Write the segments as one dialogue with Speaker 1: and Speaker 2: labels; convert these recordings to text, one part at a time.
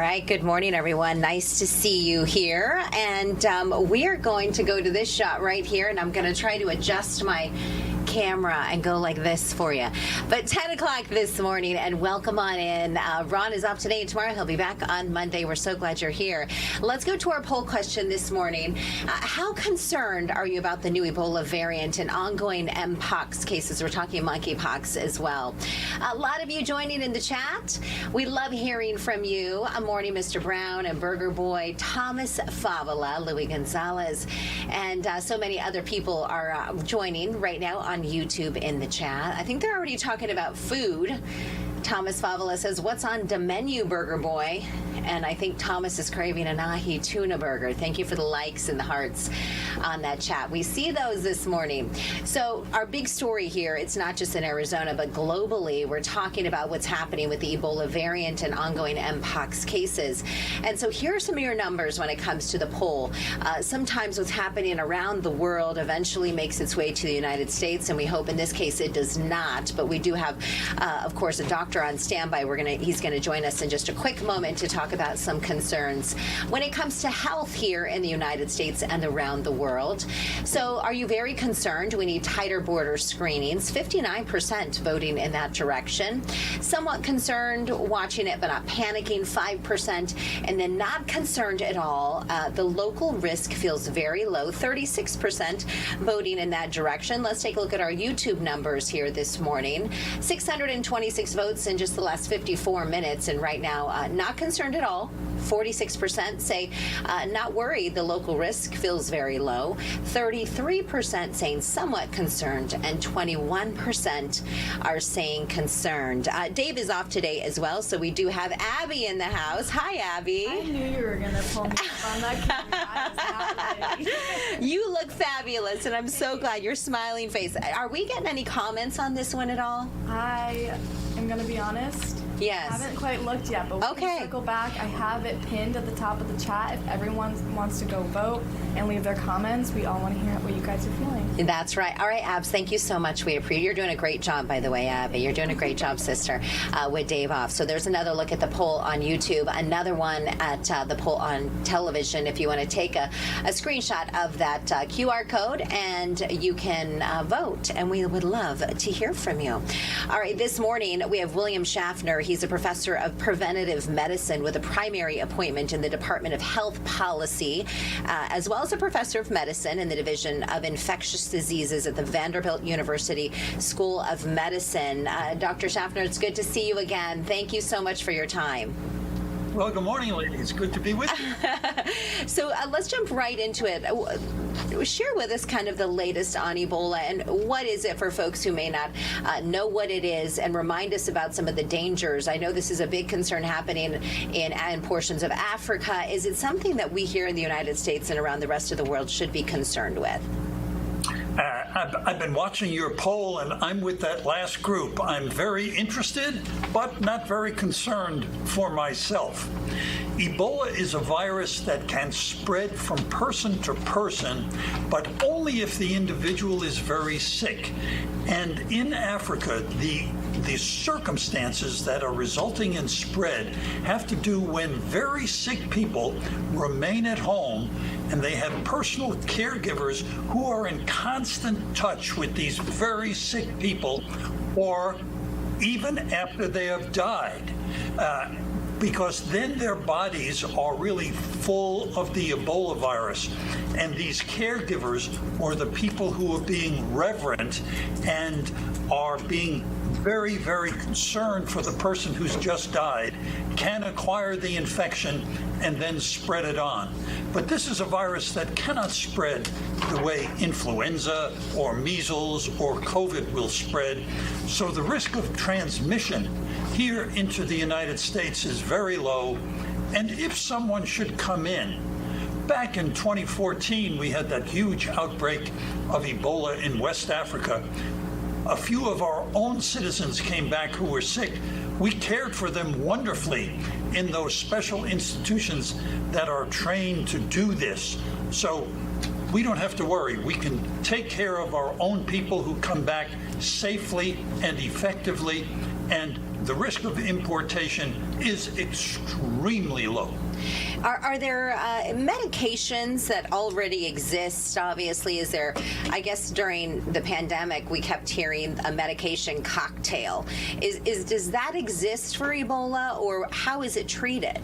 Speaker 1: right, good morning, everyone. Nice to see you here. And we are going to go to this shot right here, and I'm going to try to adjust my camera and go like this for you. But 10 o'clock this morning, and welcome on in. Ron is off today and tomorrow. He'll be back on Monday. We're so glad you're here. Let's go to our poll question this morning. How concerned are you about the new Ebola variant and ongoing Mpox cases? We're talking monkeypox as well. A lot of you joining in the chat. We love hearing from you. Morning, Mr. Brown and Burger Boy, Thomas Favola, Louis Gonzalez, and so many other people are joining right now on YouTube in the chat. I think they're already talking about food. Thomas Favola says, what's on the menu, Burger Boy? And I think Thomas is craving an ahi tuna burger. Thank you for the likes and the hearts on that chat. We see those this morning. So our big story here, it's not just in Arizona, but globally, we're talking about what's happening with the Ebola variant and ongoing Mpox cases. And so here are some of your numbers when it comes to the poll. Sometimes what's happening around the world eventually makes its way to the United States, and we hope in this case it does not. But we do have, of course, a doctor on standby. He's going to join us in just a quick moment to talk about some concerns when it comes to health here in the United States and around the world. So are you very concerned? We need tighter border screenings. 59% voting in that direction. Somewhat concerned, watching it but not panicking, 5%. And then not concerned at all. The local risk feels very low, 36% voting in that direction. Let's take a look at our YouTube numbers here this morning. 626 votes in just the last 54 minutes, and right now not concerned at all. 46% say not worried, the local risk feels very low. 33% saying somewhat concerned, and 21% are saying concerned. Dave is off today as well, so we do have Abby in the house. Hi, Abby.
Speaker 2: I knew you were going to pull me up on that camera. I was not ready.
Speaker 1: You look fabulous, and I'm so glad. Your smiling face. Are we getting any comments on this one at all?
Speaker 2: I am going to be honest.
Speaker 1: Yes.
Speaker 2: I haven't quite looked yet, but we can circle back. I have it pinned at the top of the chat. If everyone wants to go vote and leave their comments, we all want to hear what you guys are feeling.
Speaker 1: That's right. All right, Abs, thank you so much. We appreciate. You're doing a great job, by the way, Abby. You're doing a great job, sister, with Dave off. So there's another look at the poll on YouTube, another one at the poll on television. If you want to take a screenshot of that QR code, and you can vote, and we would love to hear from you. All right, this morning we have William Schaffner. He's a professor of preventative medicine with a primary appointment in the Department of Health Policy, as well as a professor of medicine in the Division of Infectious Diseases at the Vanderbilt University School of Medicine. Dr. Schaffner, it's good to see you again. Thank you so much for your time.
Speaker 3: Well, good morning, ladies. Good to be with you.
Speaker 1: So let's jump right into it. Share with us kind of the latest on Ebola, and what is it for folks who may not know what it is, and remind us about some of the dangers. I know this is a big concern happening in portions of Africa. Is it something that we here in the United States and around the rest of the world should be concerned with?
Speaker 3: I've been watching your poll, and I'm with that last group. I'm very interested, but not very concerned for myself. Ebola is a virus that can spread from person to person, but only if the individual is very sick. And in Africa, the circumstances that are resulting in spread have to do when very sick people remain at home and they have personal caregivers who are in constant touch with these very sick people, or even after they have died. Because then their bodies are really full of the Ebola virus. And these caregivers, or the people who are being reverent and are being very, very concerned for the person who's just died, can acquire the infection and then spread it on. But this is a virus that cannot spread the way influenza or measles or COVID will spread. So the risk of transmission here into the United States is very low. And if someone should come in, back in 2014, we had that huge outbreak of Ebola in West Africa. A few of our own citizens came back who were sick. We cared for them wonderfully in those special institutions that are trained to do this. So we don't have to worry. We can take care of our own people who come back safely and effectively, and the risk of importation is extremely low.
Speaker 1: Are there medications that already exist? Obviously, is there, I guess during the pandemic, we kept hearing a medication cocktail. Does that exist for Ebola, or how is it treated?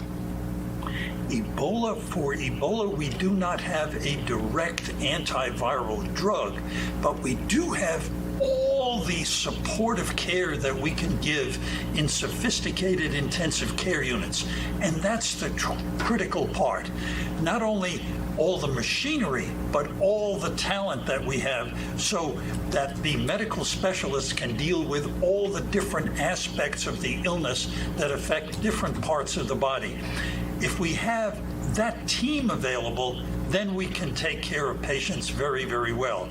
Speaker 3: For Ebola, we do not have a direct antiviral drug, but we do have all the supportive care that we can give in sophisticated intensive care units. And that's the critical part. Not only all the machinery, but all the talent that we have so that the medical specialists can deal with all the different aspects of the illness that affect different parts of the body. If we have that team available, then we can take care of patients very, very well.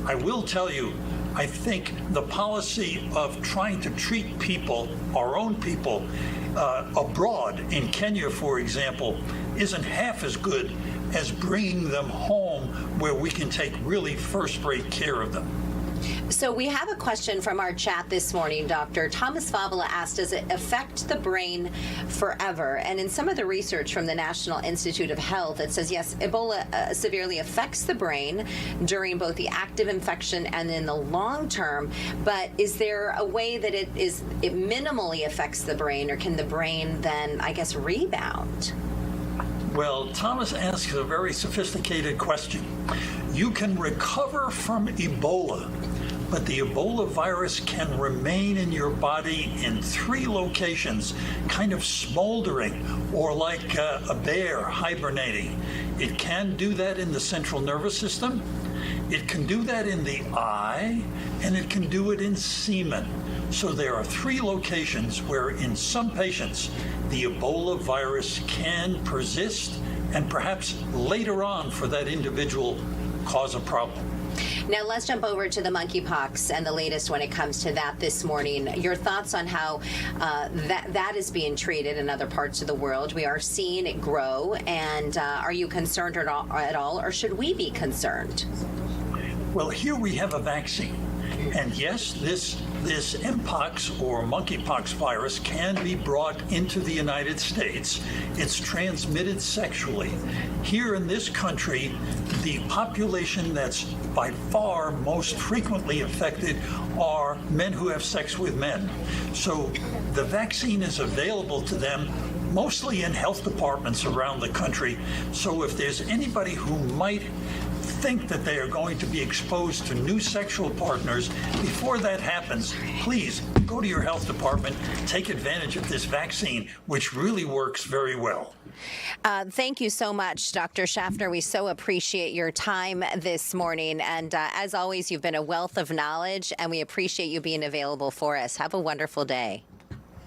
Speaker 3: I will tell you, I think the policy of trying to treat people, our own people, abroad, in Kenya, for example, isn't half as good as bringing them home where we can take really first-rate care of them.
Speaker 1: So we have a question from our chat this morning, Doctor. Thomas Fabula asked, does it affect the brain forever? And in some of the research from the National Institute of Health, it says, yes, Ebola severely affects the brain during both the active infection and in the long term. But is there a way that it minimally affects the brain, or can the brain then, I guess, rebound?
Speaker 3: Well, Thomas asks a very sophisticated question. You can recover from Ebola, but the Ebola virus can remain in your body in 3 locations, kind of smoldering, or like a bear hibernating. It can do that in the central nervous system, it can do that in the eye, and it can do it in semen. So there are 3 locations where in some patients the Ebola virus can persist and perhaps later on for that individual cause a problem.
Speaker 1: Now let's jump over to the monkeypox and the latest when it comes to that this morning. Your thoughts on how that is being treated in other parts of the world. We are seeing it grow, and are you concerned at all, or should we be concerned?
Speaker 3: Well, here we have a vaccine. And yes, this mpox or monkeypox virus can be brought into the United States. It's transmitted sexually. Here in this country, the population that's by far most frequently affected are men who have sex with men. So the vaccine is available to them mostly in health departments around the country. So if there's anybody who might think that they are going to be exposed to new sexual partners, before that happens, please go to your health department, take advantage of this vaccine, which really works very well.
Speaker 1: Thank you so much, Dr. Schaffner. We so appreciate your time this morning. And as always, you've been a wealth of knowledge, and we appreciate you being available for us. Have a wonderful day.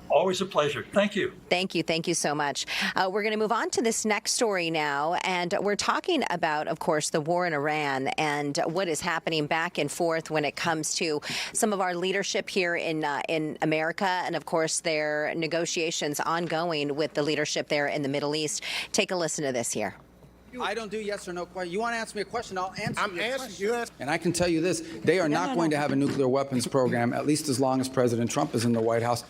Speaker 3: Always a pleasure. Thank you.
Speaker 1: Thank you. Thank you so much. We're going to move on to this next story now. And we're talking about, of course, the war in Iran and what is happening back and forth when it comes to some of our leadership here in America. And, of course, their negotiations ongoing with the leadership there in the Middle East. Take a listen to this here.
Speaker 4: I don't do yes or no question. You want to ask me a question, I'll answer your question. And I can tell you this, they are not going to have a nuclear weapons program, at least as long as President Trump is in the White House.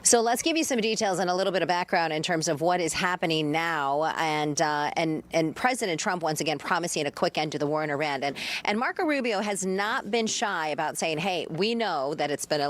Speaker 1: So let's give you some details and a little bit of background in terms of what is happening now, and President Trump once again promising a quick end to the war in Iran. And Marco Rubio has not been shy about saying, hey, we know that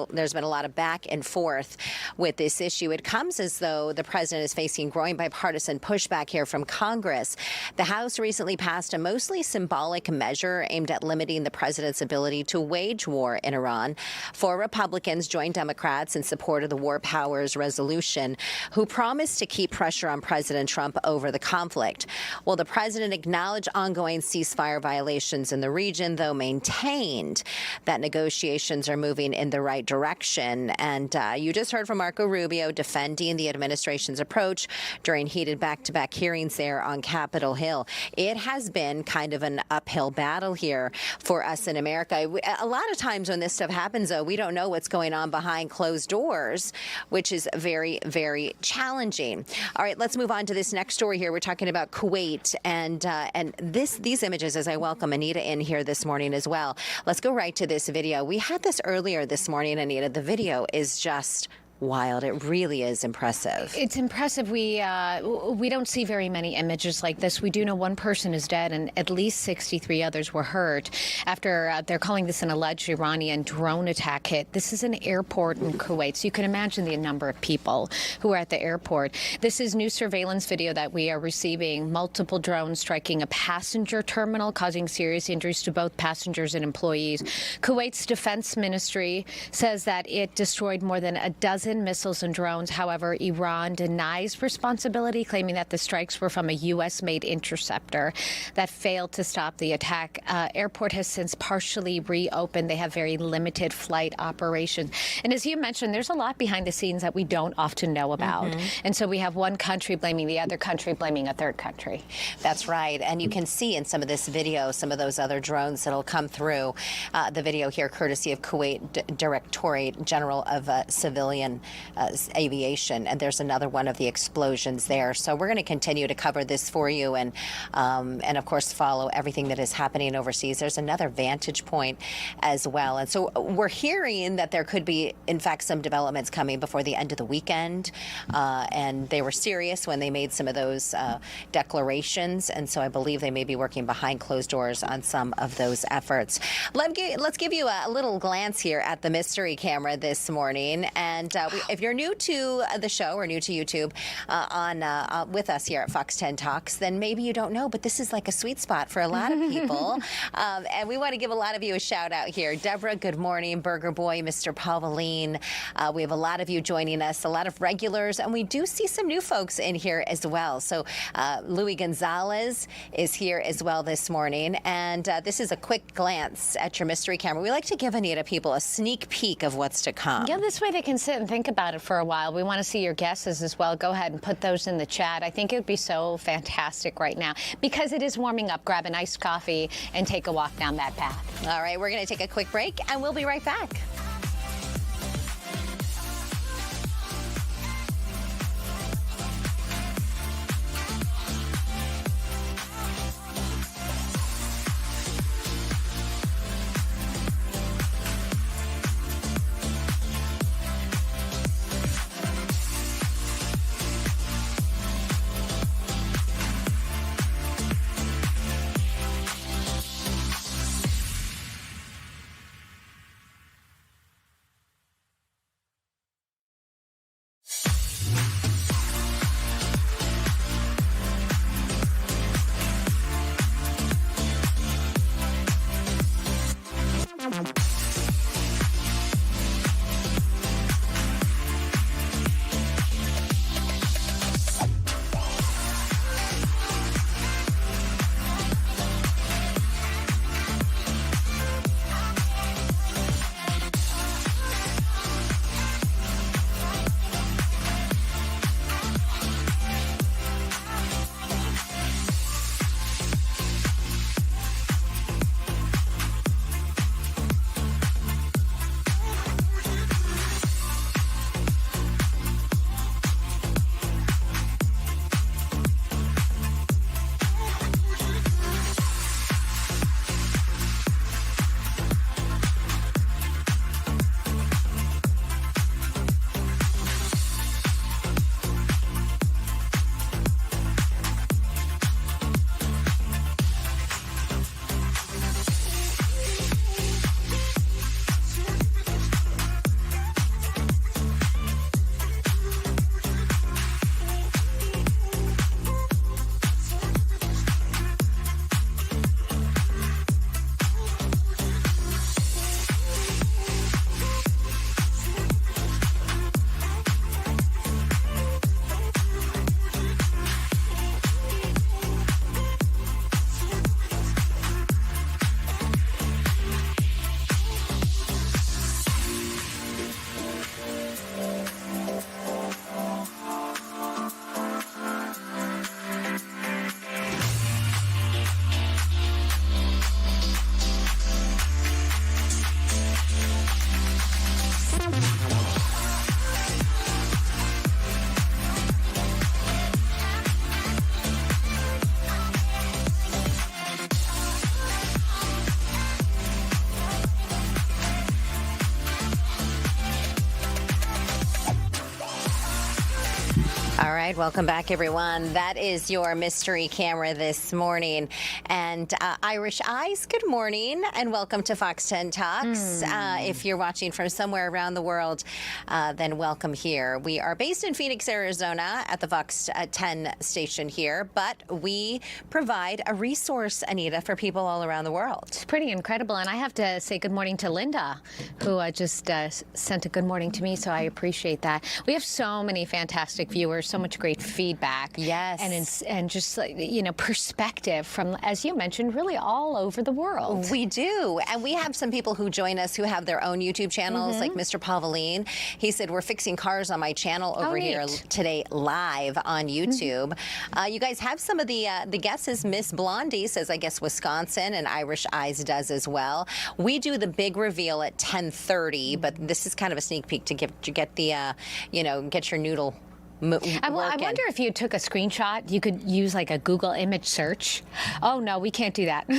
Speaker 1: there's been a lot of back and forth with this issue. It comes as though the president is facing growing bipartisan pushback here from Congress. The House recently passed a mostly symbolic measure aimed at limiting the president's ability to wage war in Iran. 4 Republicans joined Democrats in support of the War Powers resolution, who promised to keep pressure on President Trump over the conflict. Well, the president acknowledged ongoing ceasefire violations in the region, though maintained that negotiations are moving in the right direction. And you just heard from Marco Rubio defending the administration's approach during heated back-to-back hearings there on Capitol Hill. It has been kind of an uphill battle here for us in America. A lot of times when this stuff happens, though, we don't know what's going on behind closed doors, which which is very, very challenging. All right, let's move on to this next story here. We're talking about Kuwait and these images, as I welcome Anita in here this morning as well. Let's go right to this video. We had this earlier this morning, Anita. The video is just wild. It really is impressive.
Speaker 5: It's impressive. We don't see very many images like this. We do know one person is dead and at least 63 others were hurt after they're calling this an alleged Iranian drone attack hit. This is an airport in Kuwait, so you can imagine the number of people who are at the airport. This is new surveillance video that we are receiving. Multiple drones striking a passenger terminal, causing serious injuries to both passengers and employees. Kuwait's defense ministry says that it destroyed more than a dozen missiles and drones. However, Iran denies responsibility, claiming that the strikes were from a U.S.-made interceptor that failed to stop the attack. Airport has since partially reopened. They have very limited flight operations. And as you mentioned, there's a lot behind the scenes that we don't often know about. And so we have one country blaming the other country, blaming a third country.
Speaker 1: That's right. And you can see in some of this video, some of those other drones that'll come through. The video here, courtesy of Kuwait Directorate General of Civilian Aviation, and there's another one of the explosions there. So we're going to continue to cover this for you, and of course follow everything that is happening overseas. There's another vantage point as well, and so we're hearing that there could be, in fact, some developments coming before the end of the weekend, and they were serious when they made some of those declarations, and so I believe they may be working behind closed doors on some of those efforts. Let's give you a little glance here at the mystery camera this morning, and if you're new to the show or new to YouTube with us here at Fox 10 Talks, then maybe you don't know, but this is like a sweet spot for a lot of people. And we want to give a lot of you a shout out here. Deborah, good morning. Burger Boy, Mr. Pauline. We have a lot of you joining us, a lot of regulars, and we do see some new folks in here as well. So Louis Gonzalez is here as well this morning. And this is a quick glance at your mystery camera. We like to give Anita people a sneak peek of what's to come.
Speaker 5: Yeah, this way they can sit and think about it for a while. We want to see your guesses as well. Go ahead and put those in the chat. I think it would be so fantastic right now because it is warming up. Grab an iced coffee and take a walk down that path.
Speaker 1: All right, we're going to take a quick break and we'll be right back. right, welcome back, everyone. That is your mystery camera this morning. And Irish Eyes, good morning, and welcome to Fox 10 Talks. If you're watching from somewhere around the world, then welcome here. We are based in Phoenix, Arizona, at the Fox 10 station here, but we provide a resource, Anita, for people all around the world.
Speaker 5: It's pretty incredible, and I have to say good morning to Linda, who just sent a good morning to me, so I appreciate that. We have so many fantastic viewers, so much great feedback.
Speaker 1: Yes.
Speaker 5: And just, perspective from, as you mentioned, really all over the world.
Speaker 1: We do. And we have some people who join us who have their own YouTube channels, like Mr. Pavaline. He said, we're fixing cars on my channel over here today live on YouTube. You guys have some of the guesses. Miss Blondie says, I guess Wisconsin, and Irish Eyes does as well. We do the big reveal at 10:30, but this is kind of a sneak peek to get the, get your noodle
Speaker 5: I wonder if you took a screenshot, you could use like a Google image search. Oh, no, we can't do that.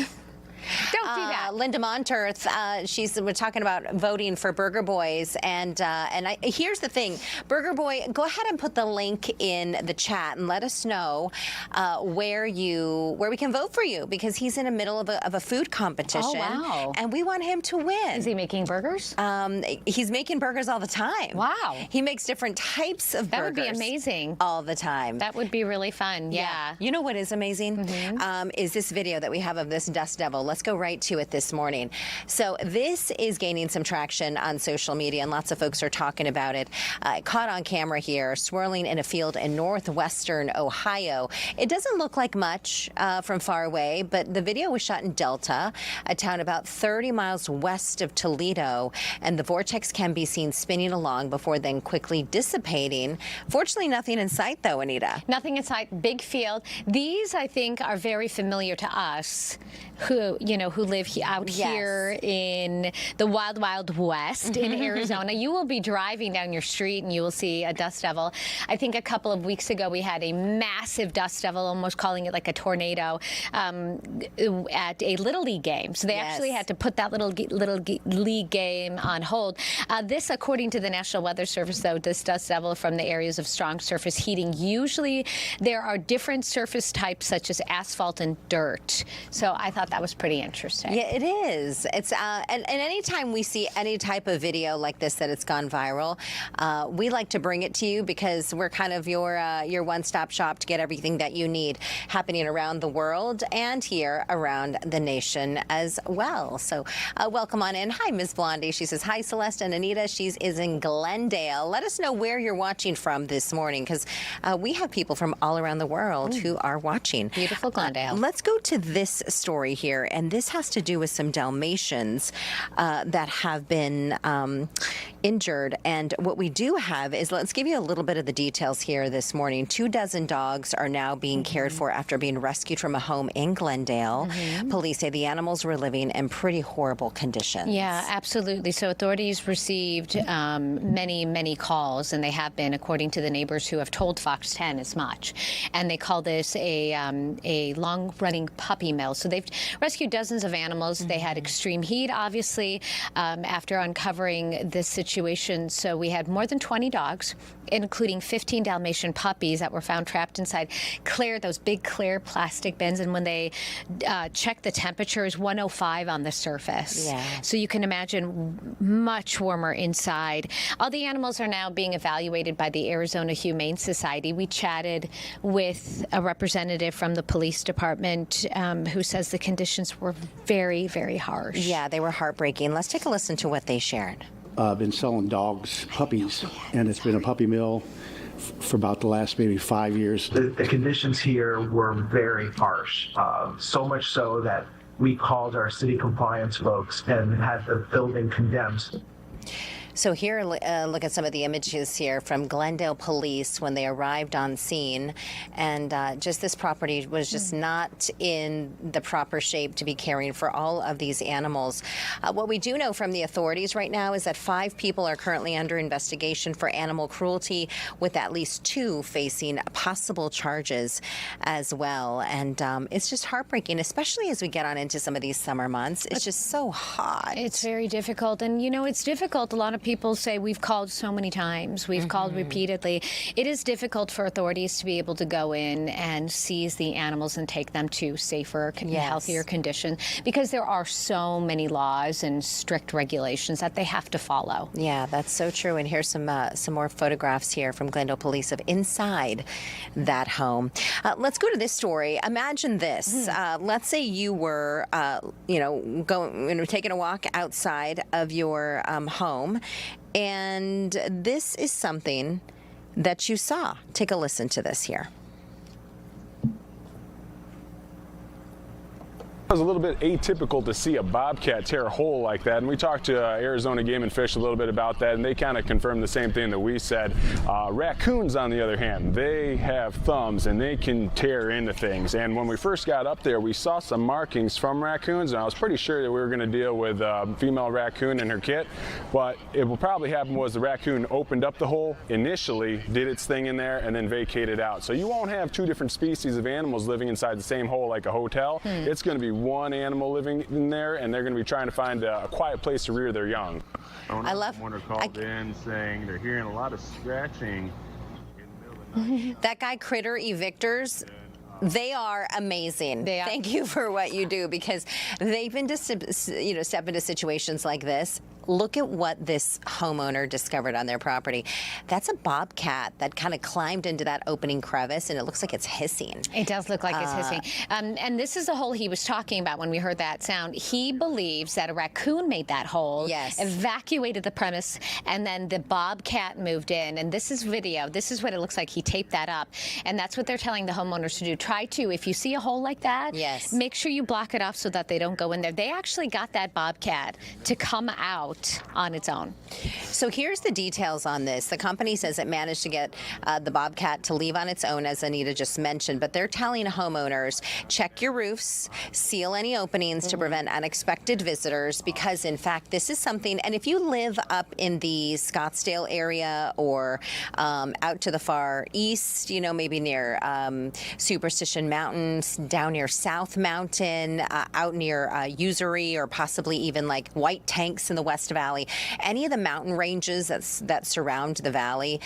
Speaker 5: Don't do that.
Speaker 1: Linda Monterth, we're talking about voting for Burger Boys, and here's the thing, Burger Boy, go ahead and put the link in the chat and let us know where we can vote for you, because he's in the middle of a food competition.
Speaker 5: Oh, wow.
Speaker 1: And we want him to win.
Speaker 5: Is he making burgers?
Speaker 1: He's making burgers all the time.
Speaker 5: Wow.
Speaker 1: He makes different types of burgers.
Speaker 5: That would be amazing.
Speaker 1: All the time.
Speaker 5: That would be really fun. Yeah.
Speaker 1: You know what is amazing? Is this video that we have of this dust devil. Let's go right to it this morning. So this is gaining some traction on social media, and lots of folks are talking about it. Caught on camera here, swirling in a field in northwestern Ohio. It doesn't look like much from far away, but the video was shot in Delta, a town about 30 miles west of Toledo, and the vortex can be seen spinning along before then quickly dissipating. Fortunately, nothing in sight, though, Anita.
Speaker 5: Nothing in sight. Big field. These, I think, are very familiar to us, who live out here in the wild, wild west in Arizona. You will be driving down your street and you will see a dust devil. I think a couple of weeks ago we had a massive dust devil, almost calling it like a tornado, at a Little League game. So they actually had to put that little league game on hold. This, according to the National Weather Service, though, this dust devil from the areas of strong surface heating. Usually there are different surface types, such as asphalt and dirt. So I thought that was pretty interesting.
Speaker 1: Yeah, it is. It's and anytime we see any type of video like this that it's gone viral, we like to bring it to you because we're kind of your one-stop shop to get everything that you need happening around the world and here around the nation as well. So welcome on in. Hi, Ms. Blondie. She says, hi, Celeste and Anita. She is in Glendale. Let us know where you're watching from this morning, because we have people from all around the world who are watching.
Speaker 5: Beautiful Glendale.
Speaker 1: Let's go to this story here, and this has to do with some Dalmatians that have been injured. And what we do have is, let's give you a little bit of the details here this morning. 24 dogs are now being cared for after being rescued from a home in Glendale. Police say the animals were living in pretty horrible conditions.
Speaker 5: Yeah, absolutely. So authorities received many, many calls, and they have been, according to the neighbors who have told Fox 10 as much. And they call this a long-running puppy mill. So they've rescued dozens of animals. They had extreme heat, obviously, after uncovering this situation. So we had more than 20 dogs, including 15 Dalmatian puppies that were found trapped inside those big clear plastic bins. And when they checked the temperature, is 105 on the surface.
Speaker 1: Yeah.
Speaker 5: So you can imagine much warmer inside. All the animals are now being evaluated by the Arizona Humane Society. We chatted with a representative from the police department who says the conditions were very, very harsh.
Speaker 1: Yeah, they were heartbreaking. Let's take a listen to what they shared.
Speaker 6: I've been selling dogs, puppies, and it's been a puppy mill for about the last maybe 5 years.
Speaker 7: The conditions here were very harsh, so much so that we called our city compliance folks and had the building condemned.
Speaker 1: So here, look at some of the images here from Glendale Police when they arrived on scene, and just this property was just not in the proper shape to be caring for all of these animals. What we do know from the authorities right now is that 5 people are currently under investigation for animal cruelty, with at least 2 facing possible charges as well. And it's just heartbreaking, especially as we get on into some of these summer months. It's just so hot.
Speaker 5: It's very difficult. And, it's difficult. A lot of people people say we've called so many times, we've called repeatedly. It is difficult for authorities to be able to go in and seize the animals and take them to safer, healthier condition, because there are so many laws and strict regulations that they have to follow.
Speaker 1: Yeah, that's so true. And here's some more photographs here from Glendale Police of inside that home. Let's go to this story. Imagine this. Let's say you were, taking a walk outside of your home, and this is something that you saw. Take a listen to this here.
Speaker 8: It was a little bit atypical to see a bobcat tear a hole like that, and we talked to Arizona Game and Fish a little bit about that, and they kind of confirmed the same thing that we said. Raccoons, on the other hand, they have thumbs and they can tear into things, and when we first got up there, we saw some markings from raccoons, and I was pretty sure that we were going to deal with a female raccoon and her kit, but it will probably happen was the raccoon opened up the hole initially, did its thing in there, and then vacated out. So you won't have two different species of animals living inside the same hole like a hotel. It's going to be one animal living in there, and they're going to be trying to find a quiet place to rear their young.
Speaker 9: I love. Someone called in saying they're hearing a lot of scratching in the middle of the night.
Speaker 1: That guy, Critter Evictors, they are amazing.
Speaker 5: They are.
Speaker 1: Thank you for what you do, because they've been to step into situations like this. Look at what this homeowner discovered on their property. That's a bobcat that kind of climbed into that opening crevice, and it looks like it's hissing.
Speaker 5: It does look like it's hissing. And this is the hole he was talking about when we heard that sound. He believes that a raccoon made that hole, evacuated the premise, and then the bobcat moved in. And this is video. This is what it looks like. He taped that up. And that's what they're telling the homeowners to do. Try to, if you see a hole like that, make sure you block it off so that they don't go in there. They actually got that bobcat to come out on its own.
Speaker 1: So here's the details on this. The company says it managed to get the bobcat to leave on its own, as Anita just mentioned, but they're telling homeowners, check your roofs, seal any openings to prevent unexpected visitors, because in fact this is something, and if you live up in the Scottsdale area or out to the far east, maybe near Superstition Mountains, down near South Mountain, out near Usury, or possibly even like White Tanks in the West Valley, any of the mountain ranges that surround the valley,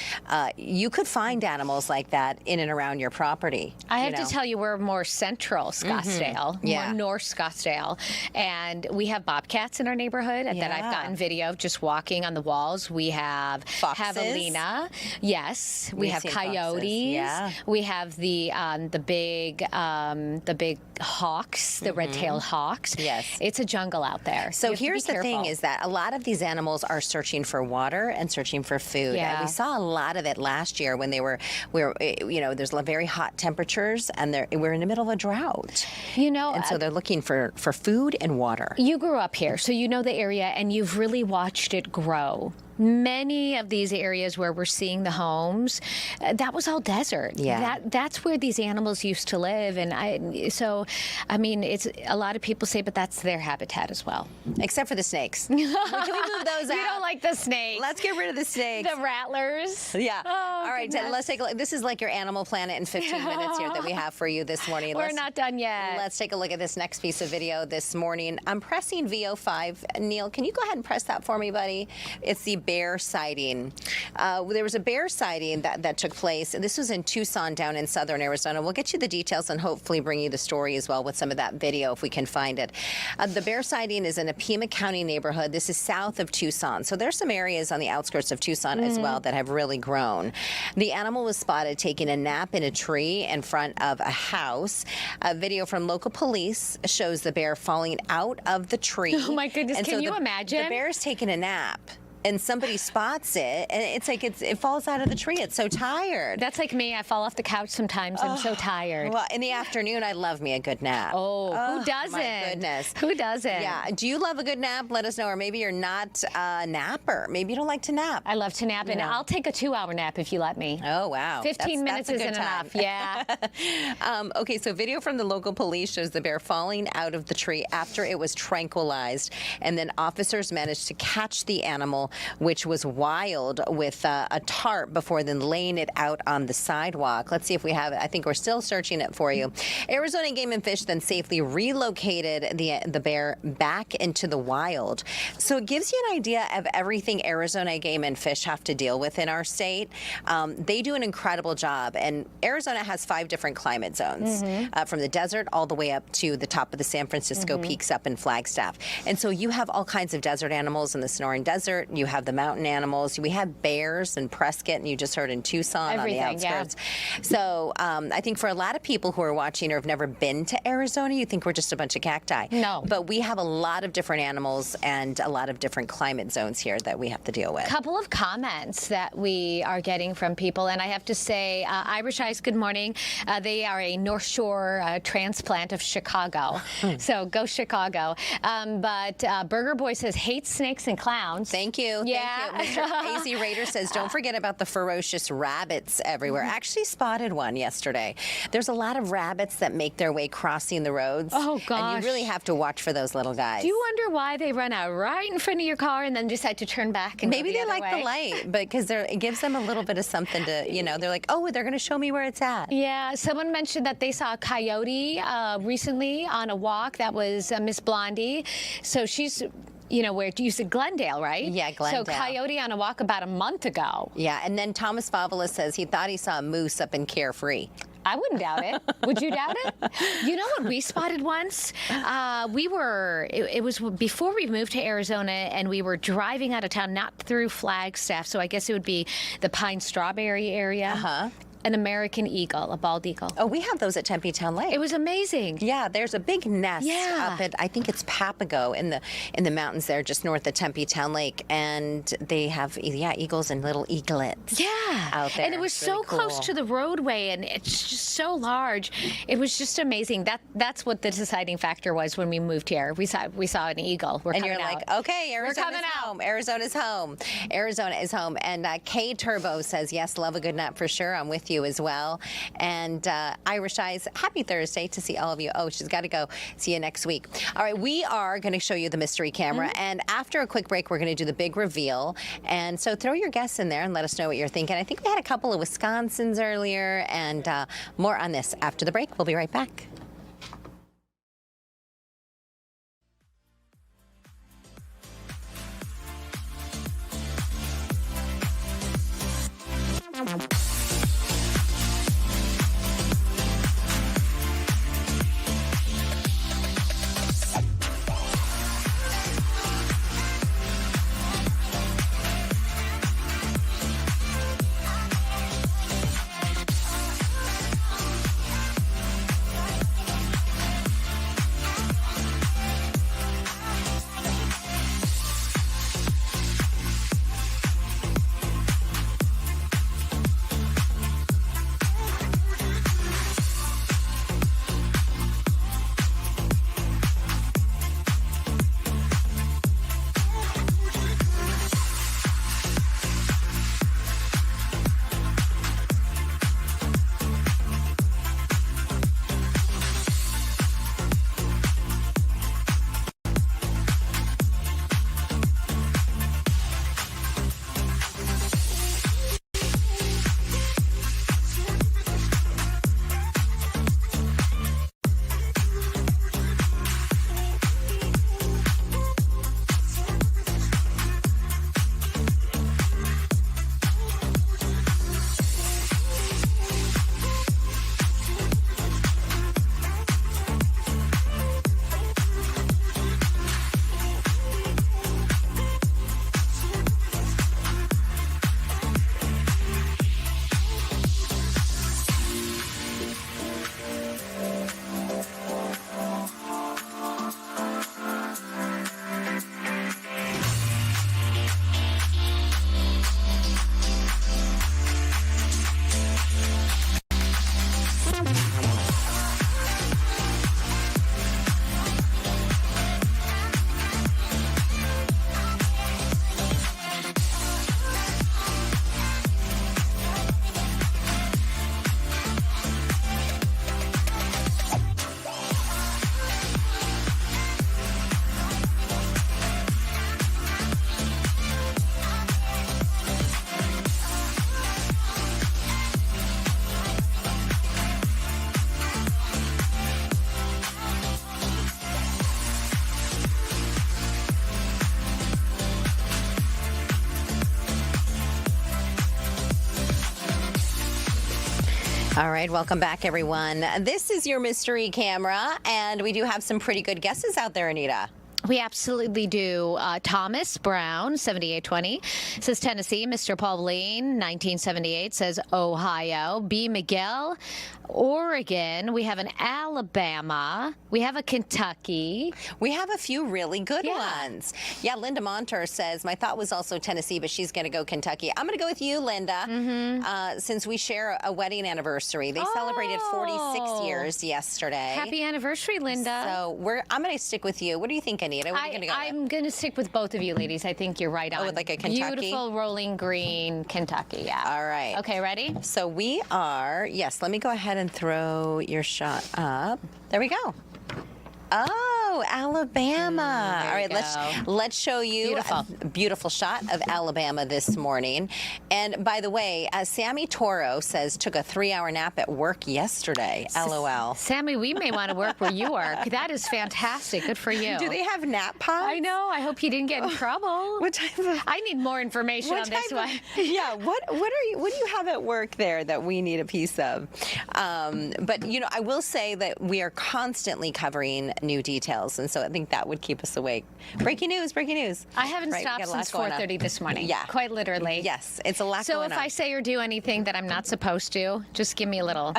Speaker 1: you could find animals like that in and around your property.
Speaker 5: I have to tell you, we're more central Scottsdale, more north Scottsdale, and we have bobcats in our neighborhood that I've gotten video of just walking on the walls. We have javelina, we have coyotes, we have the big hawks, the red-tailed hawks. It's a jungle out there.
Speaker 1: So here's the thing, is that a lot of these animals are searching for water and searching for food. And we saw a lot of it last year when there's very hot temperatures, and we're in the middle of a drought. And so they're looking for food and water.
Speaker 5: You grew up here, so you know the area, and you've really watched it grow. Many of these areas where we're seeing the homes, that was all desert. That's where these animals used to live, and it's a lot of people say, but that's their habitat as well.
Speaker 1: Except for the snakes. Can we move those out?
Speaker 5: You don't like the snakes.
Speaker 1: Let's get rid of the snakes.
Speaker 5: The rattlers.
Speaker 1: All right, Jen, let's take a look. This is like your Animal Planet in 15 minutes here that we have for you this morning.
Speaker 5: We're not done yet.
Speaker 1: Let's take a look at this next piece of video this morning. I'm pressing VO5. Neil, can you go ahead and press that for me, buddy? It's the bear sighting. There was a bear sighting that took place. This was in Tucson, down in southern Arizona. We'll get you the details and hopefully bring you the story as well with some of that video if we can find it. The bear sighting is in a Pima County neighborhood. This is south of Tucson. So there's some areas on the outskirts of Tucson as well that have really grown. The animal was spotted taking a nap in a tree in front of a house. A video from local police shows the bear falling out of the tree.
Speaker 5: Oh my goodness,
Speaker 1: and
Speaker 5: can you imagine?
Speaker 1: The bear's taking a nap, and somebody spots it, and it's like it falls out of the tree. It's so tired.
Speaker 5: That's like me. I fall off the couch sometimes. I'm so tired.
Speaker 1: Well, in the afternoon, I love me a good nap.
Speaker 5: Who doesn't?
Speaker 1: My goodness.
Speaker 5: Who doesn't?
Speaker 1: Yeah. Do you love a good nap? Let us know. Or maybe you're not a napper. Maybe you don't like to nap.
Speaker 5: I love to nap, and I'll take a 2-hour nap if you let me.
Speaker 1: Oh, wow.
Speaker 5: 15 minutes isn't enough. Yeah.
Speaker 1: Okay, so video from the local police shows the bear falling out of the tree after it was tranquilized, and then officers managed to catch the animal which was wild with a tarp before then laying it out on the sidewalk. Let's see if we have it. I think we're still searching it for you. Arizona Game and Fish then safely relocated the bear back into the wild. So it gives you an idea of everything Arizona Game and Fish have to deal with in our state. They do an incredible job, and Arizona has 5 different climate zones, from the desert all the way up to the top of the San Francisco peaks up in Flagstaff. And so you have all kinds of desert animals in the Sonoran Desert. You have the mountain animals. We have bears in Prescott, and you just heard in Tucson on the outskirts. Yeah. So I think for a lot of people who are watching or have never been to Arizona, you think we're just a bunch of cacti.
Speaker 5: No.
Speaker 1: But we have a lot of different animals and a lot of different climate zones here that we have to deal with.
Speaker 5: A couple of comments that we are getting from people, and I have to say, Irish Eyes, good morning. They are a North Shore transplant of Chicago, so go Chicago. But Burger Boy says, hates snakes and clowns.
Speaker 1: Thank you.
Speaker 5: Yeah.
Speaker 1: Thank you. Mr. AZ Raider says, don't forget about the ferocious rabbits everywhere. Actually spotted one yesterday. There's a lot of rabbits that make their way crossing the roads.
Speaker 5: Oh, gosh.
Speaker 1: And you really have to watch for those little guys.
Speaker 5: Do you wonder why they run out right in front of your car and then decide to turn back and
Speaker 1: maybe
Speaker 5: go the
Speaker 1: they
Speaker 5: other
Speaker 1: like
Speaker 5: way?
Speaker 1: the light, but because it gives them a little bit of something to, they're like, oh, they're going to show me where it's at.
Speaker 5: Yeah, someone mentioned that they saw a coyote recently on a walk. That was Miss Blondie. So she's, where you said Glendale, right?
Speaker 1: Yeah, Glendale.
Speaker 5: So coyote on a walk about a month ago.
Speaker 1: Yeah, and then Thomas Favola says he thought he saw a moose up in Carefree.
Speaker 5: I wouldn't doubt it. Would you doubt it? You know what we spotted once? It was before we moved to Arizona, and we were driving out of town, not through Flagstaff, so I guess it would be the Pine Strawberry area. An American eagle, a bald eagle.
Speaker 1: Oh, we have those at Tempe Town Lake.
Speaker 5: It was amazing.
Speaker 1: Yeah, there's a big nest up at, I think it's Papago in the mountains there just north of Tempe Town Lake, and they have eagles and little eaglets out there.
Speaker 5: And it was so close to the roadway, and it's just so large. It was just amazing. That's what the deciding factor was when we moved here. We saw an eagle.
Speaker 1: And you're like, okay, Arizona's home. Arizona's home. Arizona is home. And K Turbo says, yes, love a good nap for sure. I'm with you as well. And Irish Eyes, happy Thursday to see all of you. Oh, she's got to go. See you next week. All right, we are going to show you the mystery camera, and after a quick break, we're going to do the big reveal. And so throw your guests in there and let us know what you're thinking. I think we had a couple of Wisconsins earlier, and more on this after the break. We'll be right back. All right, welcome back, everyone. This is your mystery camera, and we do have some pretty good guesses out there, Anita.
Speaker 5: We absolutely do. Thomas Brown, 7820, says Tennessee. Mr. Pauline, 1978, says Ohio. B. Miguel, Oregon. We have an Alabama. We have a Kentucky.
Speaker 1: We have a few really good ones. Yeah, Linda Monter says, my thought was also Tennessee, but she's going to go Kentucky. I'm going to go with you, Linda, since we share a wedding anniversary. They celebrated 46 years yesterday.
Speaker 5: Happy anniversary, Linda.
Speaker 1: So I'm going to stick with you. What do you think, Anita? What are you going to go with?
Speaker 5: I'm going to stick with both of you, ladies. I think you're right on.
Speaker 1: Oh, with like a Kentucky?
Speaker 5: Beautiful rolling green Kentucky, yeah.
Speaker 1: All right.
Speaker 5: Okay, ready?
Speaker 1: So we are, yes, let me go ahead and throw your shot up. There we go. Oh, Alabama. All right, let's show you a beautiful shot of Alabama this morning. And by the way, Sammy Toro says took a 3-hour nap at work yesterday. LOL.
Speaker 5: Sammy, we may want to work where you are. That is fantastic. Good for you.
Speaker 1: Do they have nap pods?
Speaker 5: I know. I hope you didn't get in trouble.
Speaker 1: What type of?
Speaker 5: I need more information on this one.
Speaker 1: Yeah. What do you have at work there that we need a piece of? But you know, I will say that we are constantly covering new details, and so I think that would keep us awake. Breaking news, breaking news.
Speaker 5: I haven't stopped since 4:30 this morning.
Speaker 1: Yeah.
Speaker 5: Quite literally.
Speaker 1: Yes, it's a lot going on.
Speaker 5: So if I say or do anything that I'm not supposed to, just give me a little.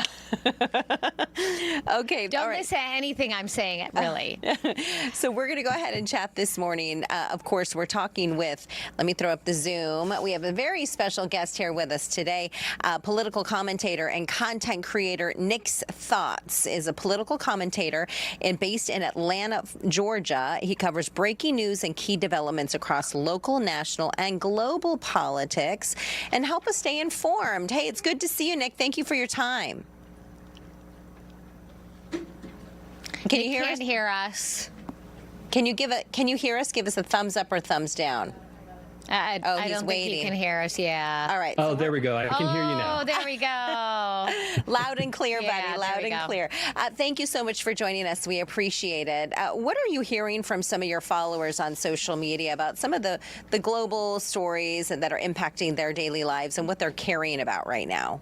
Speaker 1: Okay.
Speaker 5: Don't listen to anything I'm saying, really.
Speaker 1: So we're going to go ahead and chat this morning. Of course, we're talking with, let me throw up the Zoom. We have a very special guest here with us today. Political commentator and content creator Nick's Thoughts is a political commentator and based in Atlanta, Georgia. He covers breaking news and key developments across local, national, and global politics and help us stay informed. Hey, it's good to see you, Nick. Thank you for your time. Can you hear us?
Speaker 5: Can't hear us.
Speaker 1: Can you hear us? Give us a thumbs up or thumbs down.
Speaker 5: I don't think you can hear us, yeah.
Speaker 1: All right.
Speaker 10: Oh, there we go. I can hear you now.
Speaker 5: Oh, there we go.
Speaker 1: Loud and clear, buddy. Loud and clear. Thank you so much for joining us. We appreciate it. What are you hearing from some of your followers on social media about some of the global stories that are impacting their daily lives and what they're caring about right now?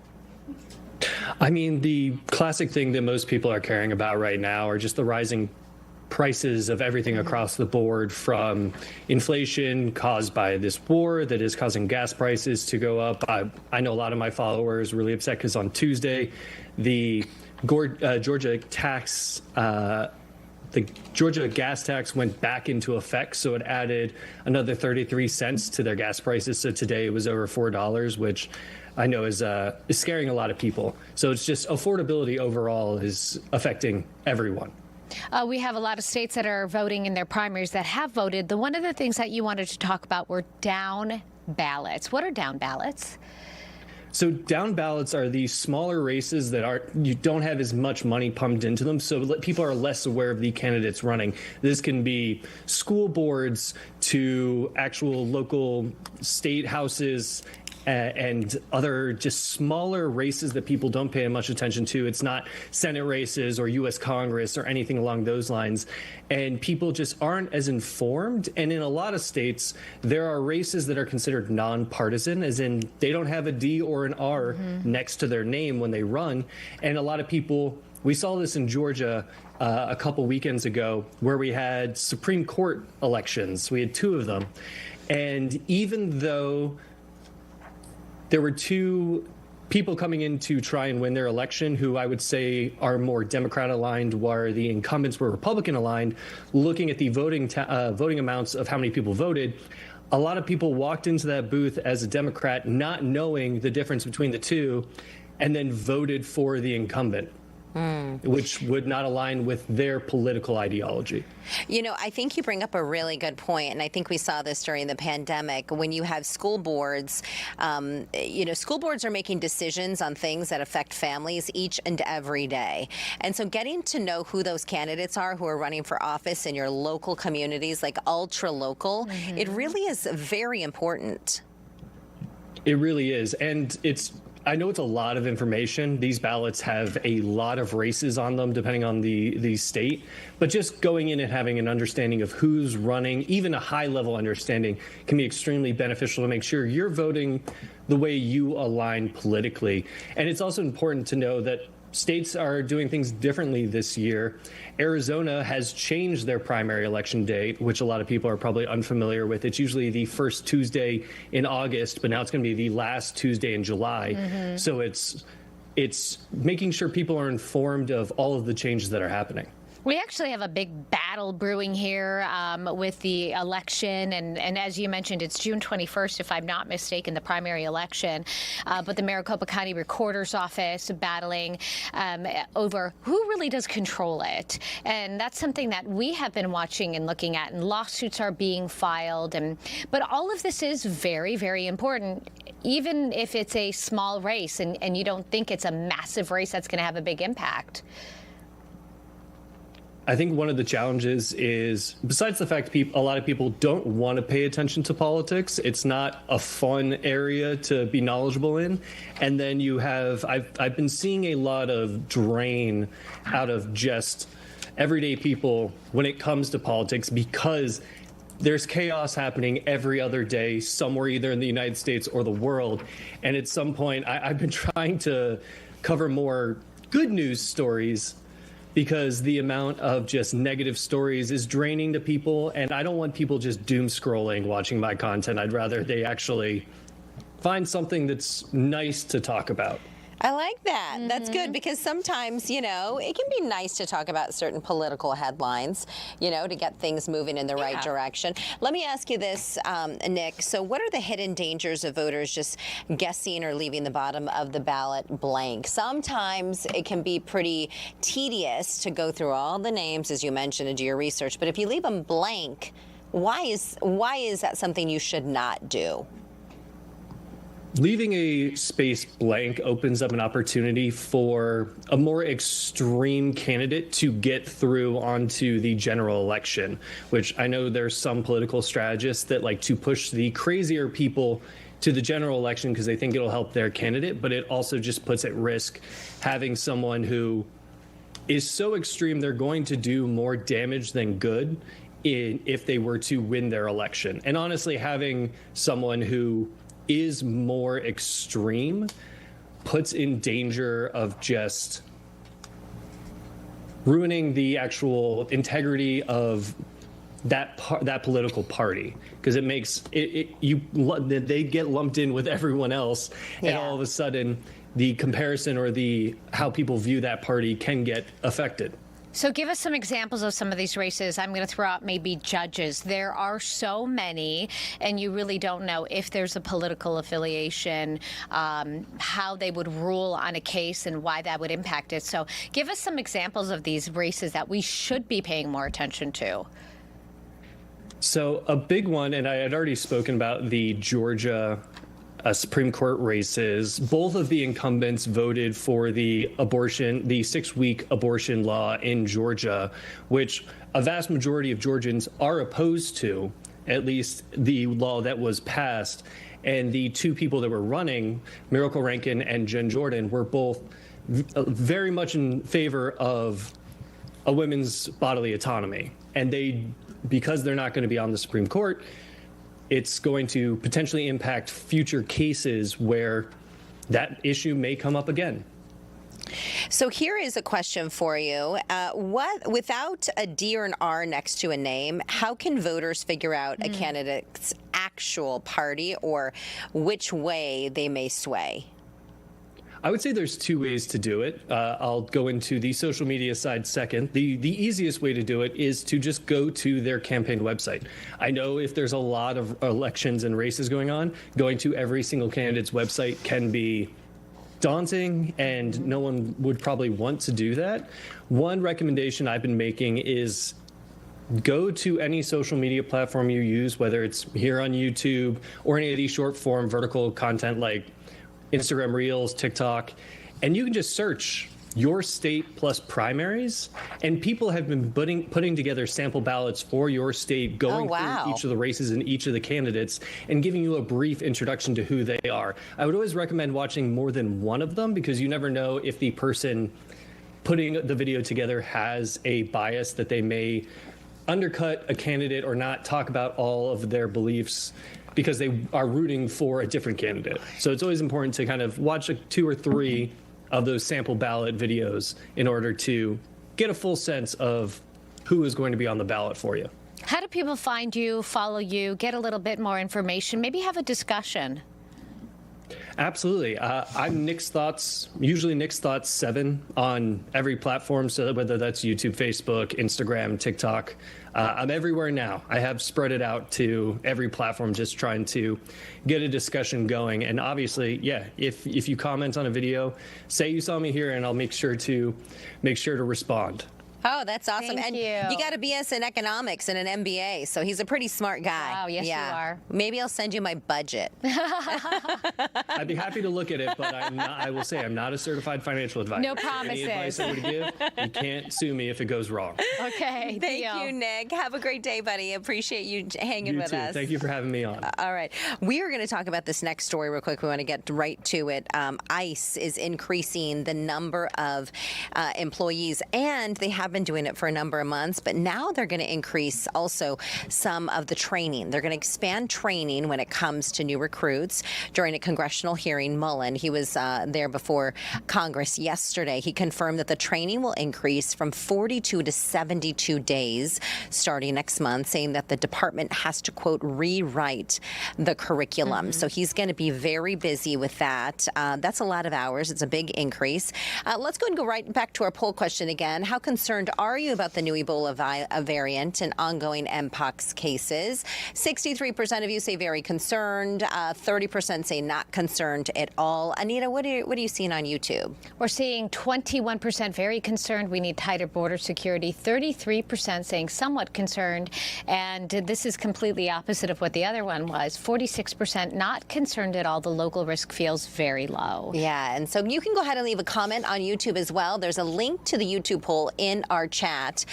Speaker 10: I mean, the classic thing that most people are caring about right now are just the rising prices of everything across the board, from inflation caused by this war that is causing gas prices to go up. I know a lot of my followers really upset because on Tuesday, the Georgia tax, the Georgia gas tax went back into effect, so it added another 33 cents to their gas prices. So today it was over $4, which I know is scaring a lot of people. So it's just affordability overall is affecting everyone.
Speaker 5: We have a lot of states that are voting in their primaries that have voted. One of the things that you wanted to talk about were down ballots. What are down ballots?
Speaker 10: So down ballots are these smaller races that you don't have as much money pumped into them, so people are less aware of the candidates running. This can be school boards to actual local state houses and other just smaller races that people don't pay much attention to. It's not Senate races or U.S. Congress or anything along those lines. And people just aren't as informed. And in a lot of states, there are races that are considered nonpartisan, as in they don't have a D or an R next to their name when they run. And a lot of people, we saw this in Georgia a couple weekends ago, where we had Supreme Court elections. We had 2 of them. And even though there were 2 people coming in to try and win their election who I would say are more Democrat aligned, while the incumbents were Republican aligned, looking at the voting amounts of how many people voted, a lot of people walked into that booth as a Democrat not knowing the difference between the 2 and then voted for the incumbent. Which would not align with their political ideology.
Speaker 1: You know, I think you bring up a really good point, and I think we saw this during the pandemic when you have school boards. School boards are making decisions on things that affect families each and every day. And so getting to know who those candidates are who are running for office in your local communities, like ultra local, it really is very important.
Speaker 10: It really is. And it's I know it's a lot of information. These ballots have a lot of races on them, depending on the state. But just going in and having an understanding of who's running, even a high-level understanding, can be extremely beneficial to make sure you're voting the way you align politically. And it's also important to know that states are doing things differently this year. Arizona has changed their primary election date, which a lot of people are probably unfamiliar with. It's usually the first Tuesday in August, but now it's going to be the last Tuesday in July. So it's making sure people are informed of all of the changes that are happening.
Speaker 5: We actually have a big battle brewing here with the election. And as you mentioned, it's June 21st, if I'm not mistaken, the primary election. But the Maricopa County Recorder's Office battling over who really does control it. And that's something that we have been watching and looking at, and lawsuits are being filed. But all of this is very, very important, even if it's a small race and you don't think it's a massive race that's going to have a big impact.
Speaker 10: I think one of the challenges is, besides the fact a lot of people don't want to pay attention to politics, it's not a fun area to be knowledgeable in. And then you have, I've been seeing a lot of drain out of just everyday people when it comes to politics, because there's chaos happening every other day somewhere, either in the United States or the world. And at some point, I've been trying to cover more good news stories, because the amount of just negative stories is draining to people, and I don't want people just doom scrolling watching my content. I'd rather they actually find something that's nice to talk about.
Speaker 1: I like that. That's good, because sometimes, it can be nice to talk about certain political headlines, to get things moving in the right direction. Let me ask you this, Nick. So what are the hidden dangers of voters just guessing or leaving the bottom of the ballot blank? Sometimes it can be pretty tedious to go through all the names, as you mentioned, and do your research. But if you leave them blank, why is that something you should not do?
Speaker 10: Leaving a space blank opens up an opportunity for a more extreme candidate to get through onto the general election, which I know there's some political strategists that like to push the crazier people to the general election because they think it'll help their candidate, but it also just puts at risk having someone who is so extreme they're going to do more damage than good if they were to win their election. And honestly, having someone who is more extreme puts in danger of just ruining the actual integrity of that political party, because it makes they get lumped in with everyone else, and all of a sudden the comparison or how people view that party can get affected.
Speaker 5: So give us some examples of some of these races. I'm going to throw out maybe judges. There are so many, and you really don't know if there's a political affiliation, how they would rule on a case and why that would impact it. So give us some examples of these races that we should be paying more attention to.
Speaker 10: So a big one, and I had already spoken about the Georgia Supreme Court races. Both of the incumbents voted for the 6-week abortion law in Georgia, which a vast majority of Georgians are opposed to, at least the law that was passed. And the two people that were running, Miracle Rankin and Jen Jordan, were both very much in favor of a women's bodily autonomy. And because they're not going to be on the Supreme Court, it's going to potentially impact future cases where that issue may come up again.
Speaker 1: So here is a question for you. Without a D or an R next to a name, how can voters figure out a candidate's actual party or which way they may sway?
Speaker 10: I would say there's two ways to do it. I'll go into the social media side second. The easiest way to do it is to just go to their campaign website. I know if there's a lot of elections and races going on, going to every single candidate's website can be daunting, and no one would probably want to do that. One recommendation I've been making is go to any social media platform you use, whether it's here on YouTube or any of these short form vertical content like Instagram Reels, TikTok, and you can just search your state plus primaries, and people have been putting together sample ballots for your state, going through each of the races and each of the candidates and giving you a brief introduction to who they are. I would always recommend watching more than one of them, because you never know if the person putting the video together has a bias that they may undercut a candidate or not talk about all of their beliefs because they are rooting for a different candidate. So it's always important to kind of watch 2 or 3 of those sample ballot videos in order to get a full sense of who is going to be on the ballot for you.
Speaker 5: How do people find you, follow you, get a little bit more information, maybe have a discussion?
Speaker 10: Absolutely. I'm Nick's Thoughts, usually Nick's Thoughts 7 on every platform, so whether that's YouTube, Facebook, Instagram, TikTok. I'm everywhere now. I have spread it out to every platform, just trying to get a discussion going. And obviously, yeah, if you comment on a video, say you saw me here, and I'll make sure to respond.
Speaker 1: Oh, that's awesome.
Speaker 5: Thank
Speaker 1: and
Speaker 5: you.
Speaker 1: got a BS in economics and an MBA, so he's a pretty smart guy.
Speaker 5: Oh, yes, you are.
Speaker 1: Maybe I'll send you my budget.
Speaker 10: I'd be happy to look at it, but I will say I'm not a certified financial advisor.
Speaker 5: No promises.
Speaker 10: Any advice I would give, you can't sue me if it goes wrong.
Speaker 5: Okay.
Speaker 1: Thank you, Nick. Have a great day, buddy. Appreciate you hanging with us.
Speaker 10: Thank you for having me on.
Speaker 1: All right. We are going to talk about this next story real quick. We want to get right to it. ICE is increasing the number of employees, and they have been doing it for a number of months, but now they're going to increase also some of the training. They're going to expand training when it comes to new recruits. During a congressional hearing, Mullen, he was there before Congress yesterday, he confirmed that the training will increase from 42 to 72 days starting next month, saying that the department has to, quote, rewrite the curriculum. So he's going to be very busy with that. That's a lot of hours. It's a big increase. Let's go and go right back to our poll question again. How concerned are you about the new Ebola variant and ongoing Mpox cases? 63% of you say very concerned. 30% say not concerned at all. Anita, what are you seeing on YouTube?
Speaker 5: We're seeing 21% very concerned. We need tighter border security. 33% saying somewhat concerned. And this is completely opposite of what the other one was. 46% not concerned at all. The local risk feels very low.
Speaker 1: Yeah, and so you can go ahead and leave a comment on YouTube as well. There's a link to the YouTube poll in our chat.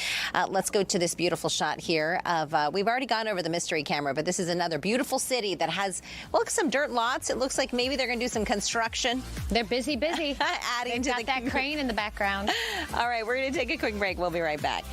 Speaker 1: Let's go to this beautiful shot here of, we've already gone over the mystery camera, but this is another beautiful city that has, well, some dirt lots. It looks like maybe they're going to do some construction.
Speaker 5: They're busy.
Speaker 1: Adding
Speaker 5: They've
Speaker 1: to
Speaker 5: got that crane in the background.
Speaker 1: All right, we're going to take a quick break. We'll be right back.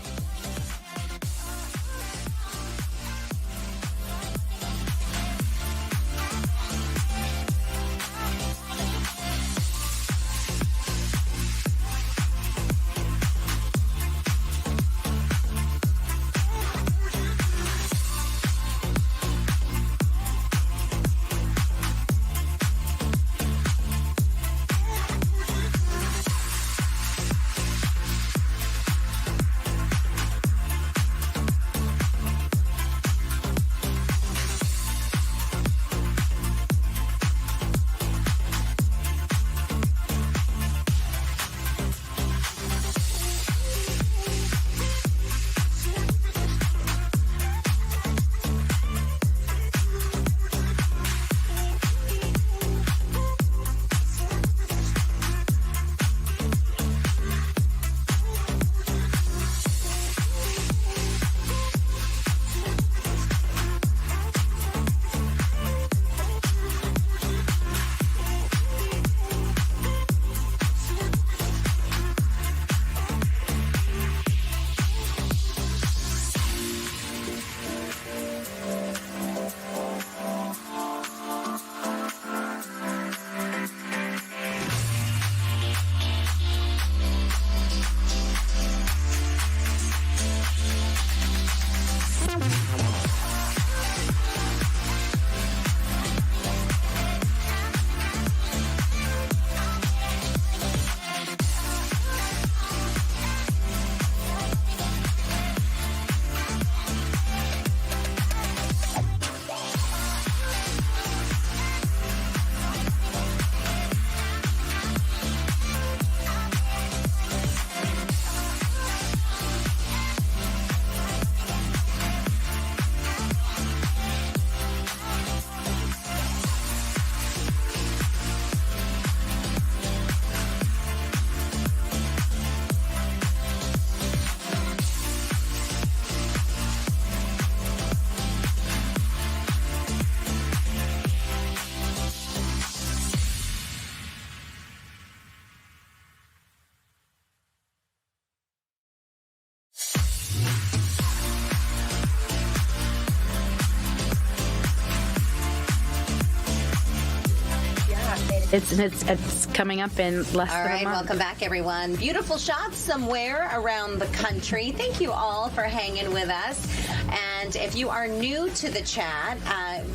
Speaker 11: It's coming up in less than a month.
Speaker 1: All right, welcome back, everyone. Beautiful shots somewhere around the country. Thank you all for hanging with us. And if you are new to the chat,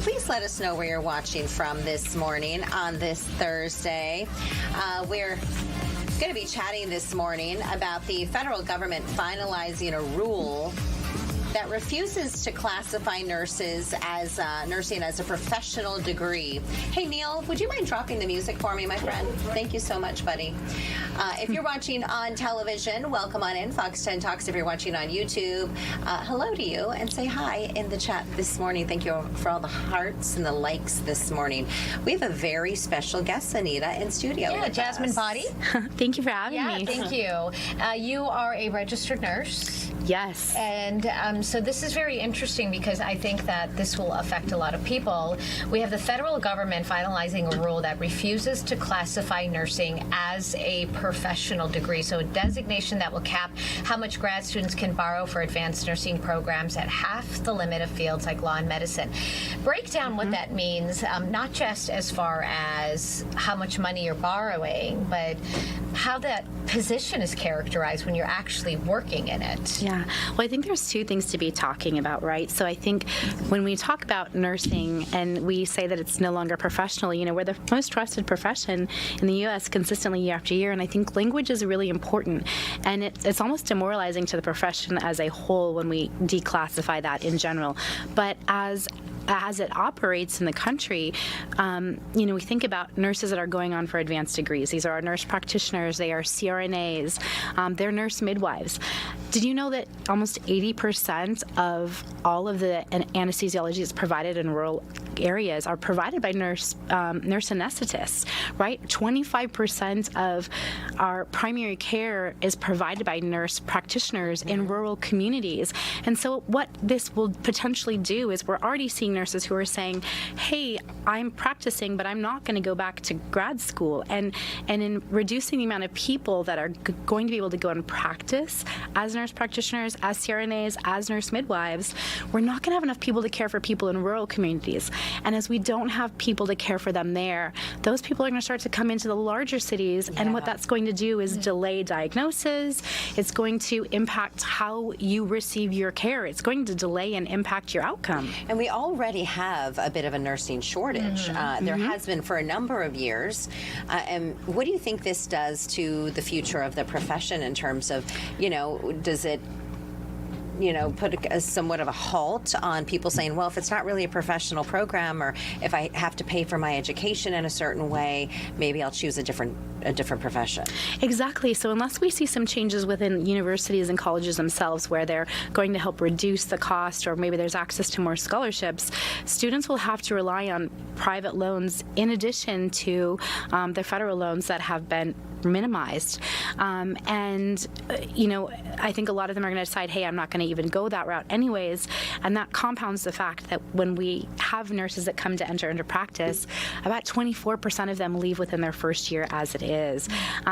Speaker 1: please let us know where you're watching from this morning on this Thursday. We're going to be chatting this morning about the federal government finalizing a rule that refuses to classify nursing as a professional degree. Hey, Neil, would you mind dropping the music for me, my friend? Thank you so much, buddy. If you're watching on television, welcome on in. Fox 10 Talks. If you're watching on YouTube, hello to you and say hi in the chat this morning. Thank you for all the hearts and the likes this morning. We have a very special guest, Anita, in studio.
Speaker 5: Yeah, Jasmine Bhatti.
Speaker 11: Thank you for having me.
Speaker 5: Thank you. You are a registered nurse.
Speaker 11: Yes.
Speaker 5: And so this is very interesting because I think that this will affect a lot of people. We have the federal government finalizing a rule that refuses to classify nursing as a professional degree. So a designation that will cap how much grad students can borrow for advanced nursing programs at half the limit of fields like law and medicine. Break down what that means, not just as far as how much money you're borrowing, but how that position is characterized when you're actually working in it.
Speaker 11: Yeah. Well, I think there's two things to be talking about, right? So I think when we talk about nursing and we say that it's no longer professional, we're the most trusted profession in the U.S. consistently year after year, and I think language is really important. And it's almost demoralizing to the profession as a whole when we declassify that in general. But as it operates in the country, we think about nurses that are going on for advanced degrees. These are our nurse practitioners, they are CRNAs, they're nurse midwives. Did you know that almost 80% of all of the anesthesiology that's provided in rural areas are provided by nurse anesthetists, right? 25% of our primary care is provided by nurse practitioners in rural communities. And so what this will potentially do is we're already seeing nurses who are saying, hey, I'm practicing, but I'm not going to go back to grad school. And in reducing the amount of people that are going to be able to go and practice as nurse practitioners, as CRNAs, as nurse midwives, we're not going to have enough people to care for people in rural communities. And as we don't have people to care for them there, those people are going to start to come into the larger cities. Yeah. And what that's going to do is delay diagnosis. It's going to impact how you receive your care. It's going to delay and impact your outcome.
Speaker 1: And we already have a bit of a nursing shortage. There has been for a number of years. And what do you think this does to the future of the profession in terms of, does it put somewhat of a halt on people saying, well, if it's not really a professional program, or if I have to pay for my education in a certain way, maybe I'll choose a different profession.
Speaker 11: Exactly. So unless we see some changes within universities and colleges themselves where they're going to help reduce the cost, or maybe there's access to more scholarships, students will have to rely on private loans in addition to the federal loans that have been minimized. I think a lot of them are going to decide, hey, I'm not going to even go that route anyways. And that compounds the fact that when we have nurses that come to enter into practice, about 24% of them leave within their first year as it is.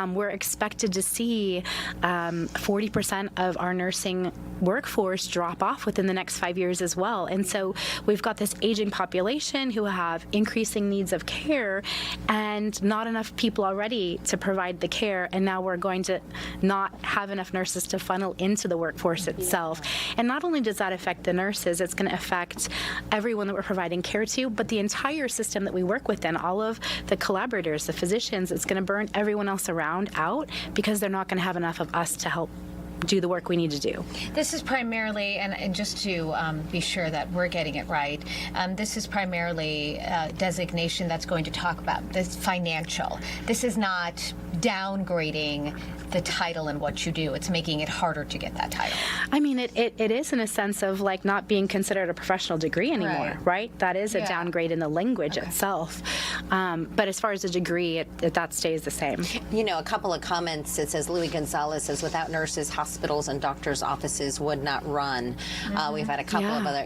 Speaker 11: We're expected to see 40% of our nursing workforce drop off within the next 5 years as well. And so we've got this aging population who have increasing needs of care and not enough people already to provide the care. And now we're going to not have enough nurses to funnel into the workforce itself. And not only does that affect the nurses, it's going to affect everyone that we're providing care to, but the entire system that we work within, all of the collaborators, the physicians. It's going to burn everyone else around out because they're not going to have enough of us to help do the work we need to do.
Speaker 5: This is primarily, and just to be sure that we're getting it right, this is primarily a designation that's going to talk about this financial. This is not downgrading the title and what you do. It's making it harder to get that title.
Speaker 11: I mean, it is in a sense of like not being considered a professional degree anymore, right? That is a downgrade in the language itself. But as far as a degree, that stays the same.
Speaker 1: A couple of comments. It says, Louis Gonzalez says, without nurses, hospitals and doctors' offices would not run. We've had a couple of other,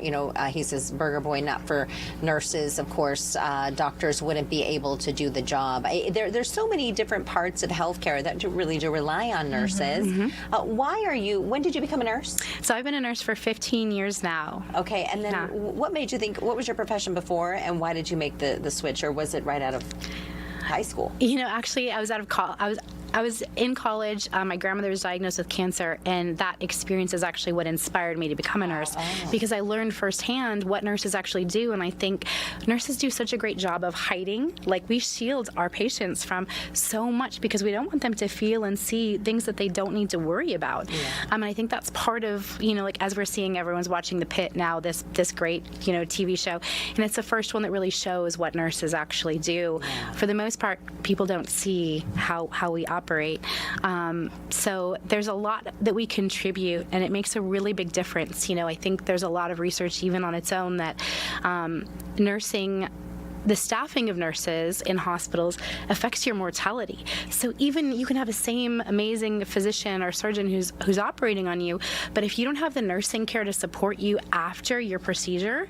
Speaker 1: he says, Burger Boy, not for nurses, of course. Doctors wouldn't be able to do the job. There's so many different parts of healthcare that really do rely on nurses. When did you become a nurse?
Speaker 11: So I've been a nurse for 15 years now.
Speaker 1: Okay, and then what made you think, what was your profession before, and why did you make the switch, or was it right out of? high school?
Speaker 11: You know, actually, I was out of college. I was in college. My grandmother was diagnosed with cancer, and that experience is actually what inspired me to become a nurse, because I learned firsthand what nurses actually do. And I think nurses do such a great job of hiding. Like, we shield our patients from so much because we don't want them to feel and see things that they don't need to worry about. And I think that's part of, you know, like, as we're seeing, everyone's watching The Pit now, this great, you know, TV show, and it's the first one that really shows what nurses actually do. For the most part, people don't see how we operate. So there's a lot that we contribute, and it makes a really big difference. You know, I think there's a lot of research even on its own that nursing, the staffing of nurses in hospitals affects your mortality. So even you can have the same amazing physician or surgeon who's operating on you, but if you don't have the nursing care to support you after your procedure,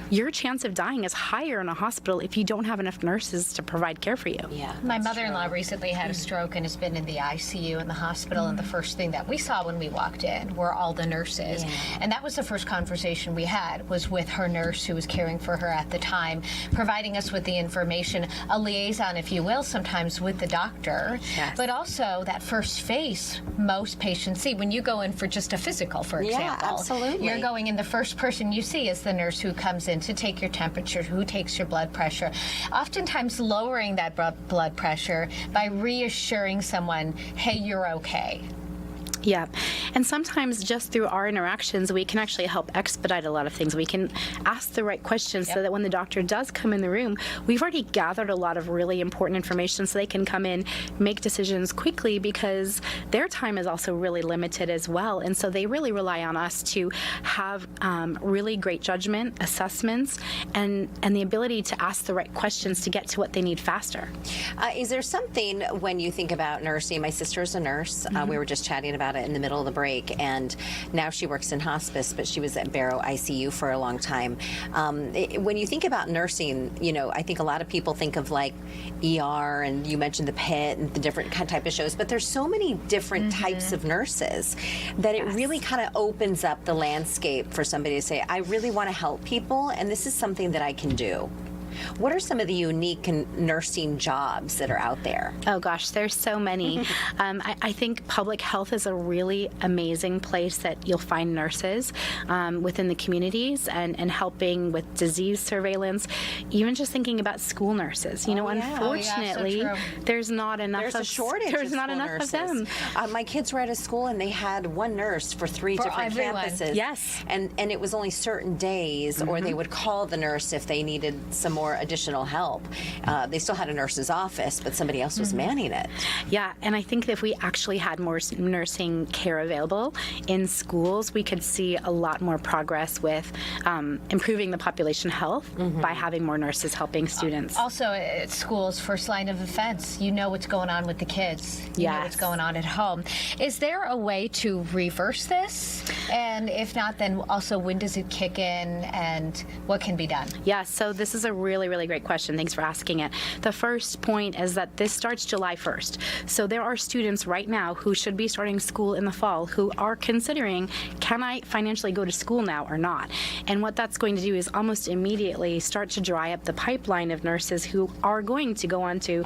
Speaker 11: your chance of dying is higher in a hospital if you don't have enough nurses to provide care for you.
Speaker 5: My mother-in-law recently had a stroke and has been in the ICU in the hospital, and the first thing that we saw when we walked in were all the nurses. And that was the first conversation we had, was with her nurse who was caring for her at the time, providing us with the information, a liaison, if you will, sometimes with the doctor, but also that first face most patients see. When you go in for just a physical, for example,
Speaker 1: absolutely.
Speaker 5: You're going in, the first person you see is the nurse who comes in to take your temperature, who takes your blood pressure, oftentimes lowering that blood pressure by reassuring someone, hey, you're okay.
Speaker 11: Yeah, and sometimes just through our interactions, we can actually help expedite a lot of things. We can ask the right questions so that when the doctor does come in the room, we've already gathered a lot of really important information so they can come in, make decisions quickly, because their time is also really limited as well. And so they really rely on us to have really great judgment, assessments, and the ability to ask the right questions to get to what they need faster.
Speaker 1: Is there something, when you think about nursing, my sister's a nurse, we were just chatting about it in the middle of the break, and now she works in hospice, but she was at Barrow ICU for a long time. When you think about nursing, you know, I think a lot of people think of like ER, and you mentioned The Pit and the different type of shows, but there's so many different types of nurses that it really kind of opens up the landscape for somebody to say, I really want to help people, and this is something that I can do. What are some of the unique nursing jobs that are out there?
Speaker 11: Oh gosh, there's so many. I think public health is a really amazing place that you'll find nurses within the communities and helping with disease surveillance, even just thinking about school nurses. You know, unfortunately, there's not enough.
Speaker 1: There's a shortage.
Speaker 11: There's not enough
Speaker 1: nurses.
Speaker 11: of them.
Speaker 1: My kids were at a school and they had one nurse for three different campuses.
Speaker 11: Yes.
Speaker 1: And it was only certain days, or they would call the nurse if they needed some more additional help. They still had a nurse's office, but somebody else was manning it.
Speaker 11: Yeah, and I think that if we actually had more nursing care available in schools, we could see a lot more progress with improving the population health by having more nurses helping students.
Speaker 5: Also, at schools, first line of defense, you know what's going on with the kids. You know what's going on at home. Is there a way to reverse this? And if not, then also when does it kick in, and what can be done?
Speaker 11: Yeah, so this is a really great question. Thanks for asking it. The first point is that this starts July 1st. So there are students right now who should be starting school in the fall who are considering, can I financially go to school now or not? And what that's going to do is almost immediately start to dry up the pipeline of nurses who are going to go on to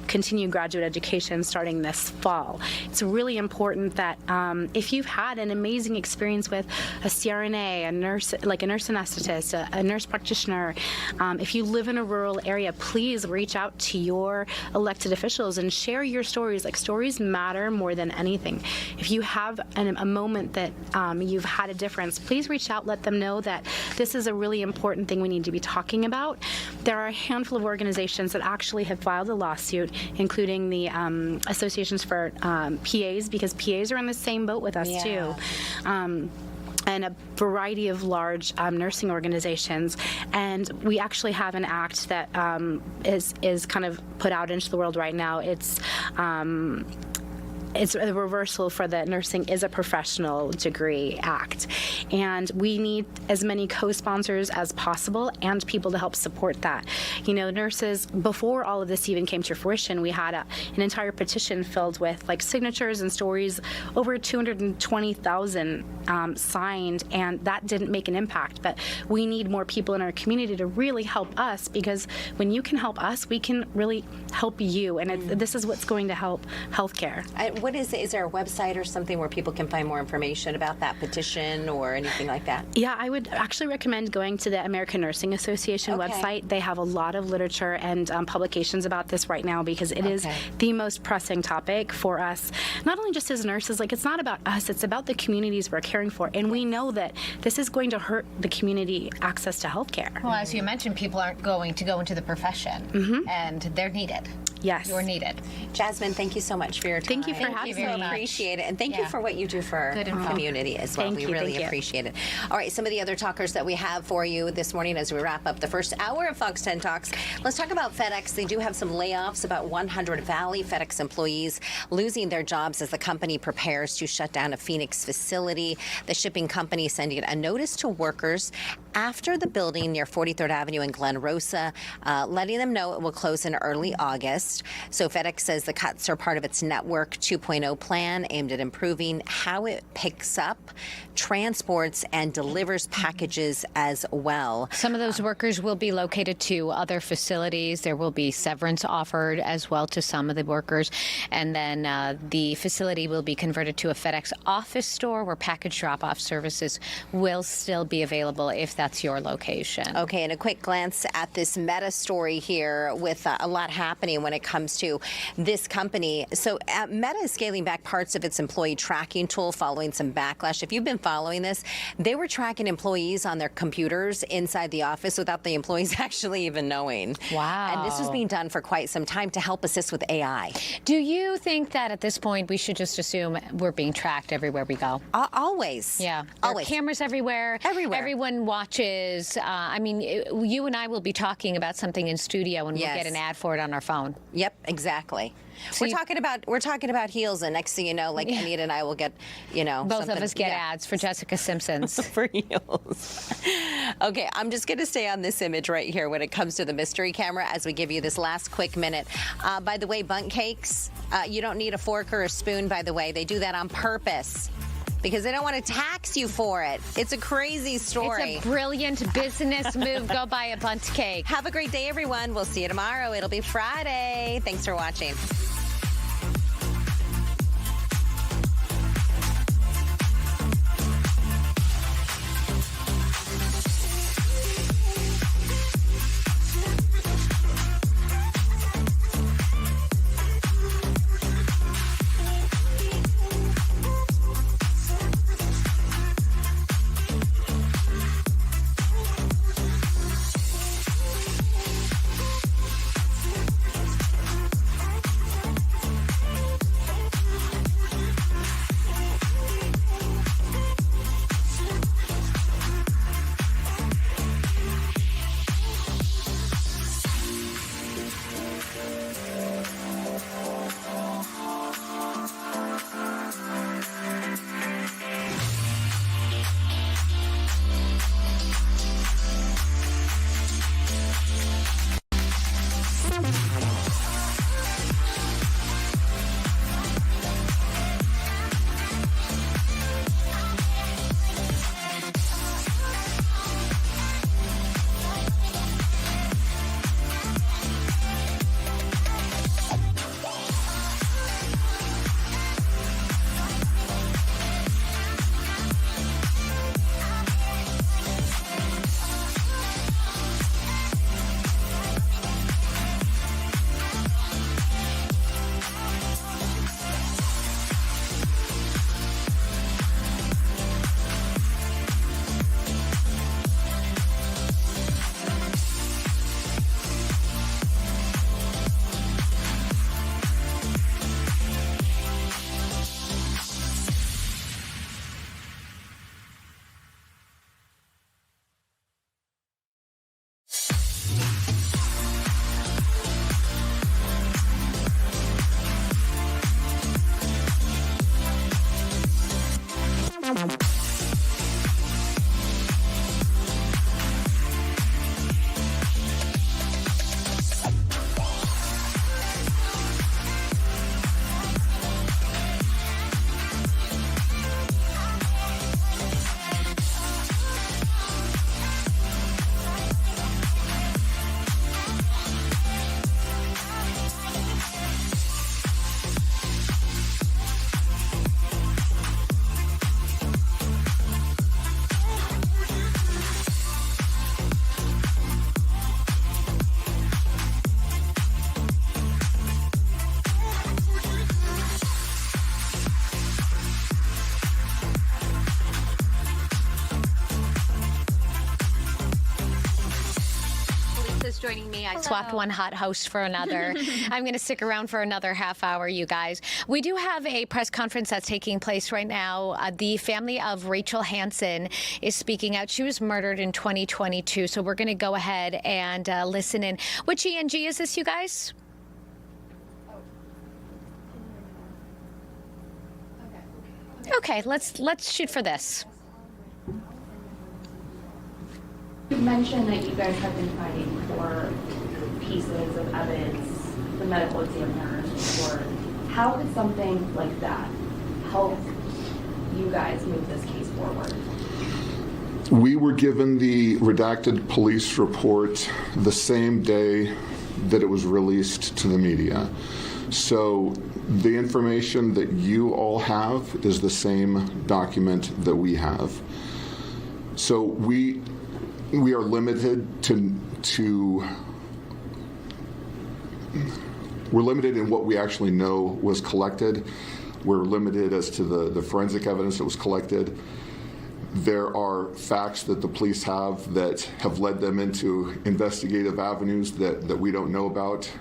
Speaker 11: continue graduate education starting this fall. It's really important that if you've had an amazing experience with a CRNA, a nurse, like a nurse anesthetist, a nurse practitioner, if you live in a rural area, please reach out to your elected officials and share your stories. Like, stories matter more than anything. If you have a moment that you've had a difference, please reach out, let them know that this is a really important thing we need to be talking about. There are a handful of organizations that actually have filed a lawsuit, including the associations for PAs, because PAs are in the same boat with us too. And a variety of large nursing organizations. And we actually have an act that is kind of put out into the world right now. It's it's a reversal for the Nursing is a Professional Degree Act. And we need as many co-sponsors as possible and people to help support that. You know, nurses, before all of this even came to fruition, we had an entire petition filled with like signatures and stories, over 220,000 signed, and that didn't make an impact. But we need more people in our community to really help us, because when you can help us, we can really help you. And this is what's going to help healthcare.
Speaker 1: What is it? Is there a website or something where people can find more information about that petition or anything like that?
Speaker 11: Yeah, I would actually recommend going to the American Nursing Association website. They have a lot of literature and publications about this right now, because it is the most pressing topic for us, not only just as nurses. Like, it's not about us, it's about the communities we're caring for. And we know that this is going to hurt the community access to health care.
Speaker 5: Well, as you mentioned, people aren't going to go into the profession, and they're needed.
Speaker 11: Yes.
Speaker 5: You're needed.
Speaker 1: Jasmine, thank you so much for your time.
Speaker 11: Thank you for having me.
Speaker 1: We appreciate it. And thank you for what you do for our community as well. We really appreciate it. All right, some of the other talkers that we have for you this morning as we wrap up the first hour of Fox 10 Talks. Let's talk about FedEx. They do have some layoffs. About 100 Valley FedEx employees losing their jobs as the company prepares to shut down a Phoenix facility. The shipping company sending a notice to workers after the building near 43rd Avenue in Glen Rosa, letting them know it will close in early August. So FedEx says the cuts are part of its Network 2.0 plan aimed at improving how it picks up, transports, and delivers packages as well.
Speaker 5: Some of those workers will be located to other facilities. There will be severance offered as well to some of the workers. And then the facility will be converted to a FedEx office store where package drop-off services will still be available if that's your location.
Speaker 1: Okay, and a quick glance at this Meta story here with a lot happening when it comes to this company. So Meta is scaling back parts of its employee tracking tool following some backlash. If you've been following this, they were tracking employees on their computers inside the office without the employees actually even knowing.
Speaker 5: Wow.
Speaker 1: And this was being done for quite some time to help assist with AI.
Speaker 5: Do you think that at this point we should just assume we're being tracked everywhere we go?
Speaker 1: Always.
Speaker 5: Yeah.
Speaker 1: Always.
Speaker 5: There are cameras everywhere.
Speaker 1: Everywhere.
Speaker 5: Everyone watches. I mean, you and I will be talking about something in studio and we'll get an ad for it on our phone.
Speaker 1: Yep, exactly.
Speaker 5: So
Speaker 1: we're talking about heels, and next thing you know, like Anita and I will get,
Speaker 5: both of us get ads for Jessica Simpson's
Speaker 1: for heels. Okay, I'm just going to stay on this image right here when it comes to the mystery camera as we give you this last quick minute. By the way, bundt cakes, you don't need a fork or a spoon. By the way, they do that on purpose, because they don't want to tax you for it. It's a crazy story.
Speaker 5: It's a brilliant business move. Go buy a bundt cake.
Speaker 1: Have a great day, everyone. We'll see you tomorrow. It'll be Friday. Thanks for watching.
Speaker 5: joining me. I swapped one hot host for another. I'm going to stick around for another half hour, you guys. We do have a press conference that's taking place right now. The family of Rachel Hansen is speaking out. She was murdered in 2022, so we're going to go ahead and listen in. Which ENG is this, you guys? Okay, let's shoot for this.
Speaker 12: You mentioned that you guys have been fighting for pieces of evidence, the medical examiner's report. How could something like that help you guys move this case forward?
Speaker 13: We were given the redacted police report the same day that it was released to the media. So the information that you all have is the same document that we have. So we are limited we're limited in what we actually know was collected. We're limited as to the forensic evidence that was collected. There are facts that the police have that have led them into investigative avenues that we don't know about.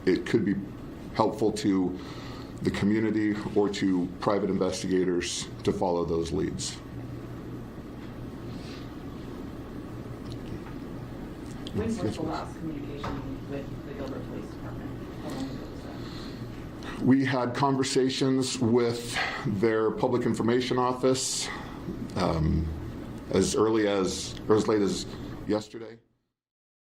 Speaker 13: It could be helpful to the community or to private investigators to follow those leads.
Speaker 12: When was the last communication with the Gilbert Police Department? How long ago was that?
Speaker 13: We had conversations with their public information office as early as, or as late as yesterday.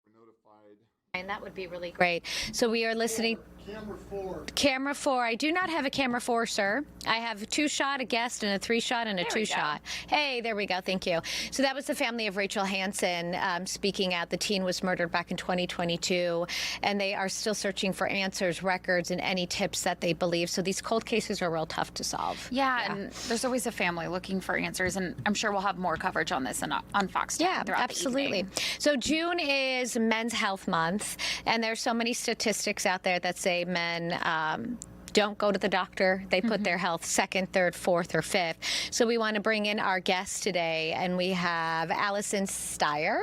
Speaker 13: We're notified.
Speaker 5: And that would be really great. So we are listening.
Speaker 14: Camera 4.
Speaker 5: Camera 4. I do not have a camera 4, sir. I have a 2-shot, a guest, and a 3-shot, and a 2-shot. Hey, there we go. Thank you. So that was the family of Rachel Hansen speaking out. The teen was murdered back in 2022, and they are still searching for answers, records, and any tips that they believe. So these cold cases are real tough to solve.
Speaker 15: Yeah, and there's always a family looking for answers, and I'm sure we'll have more coverage on this on Fox 10
Speaker 5: Yeah,
Speaker 15: throughout
Speaker 5: absolutely.
Speaker 15: the evening.
Speaker 5: So June is Men's Health Month, and there's so many statistics out there that say men don't go to the doctor. They put their health second, third, fourth, or fifth. So we want to bring in our guest today, and we have Allison Steyer.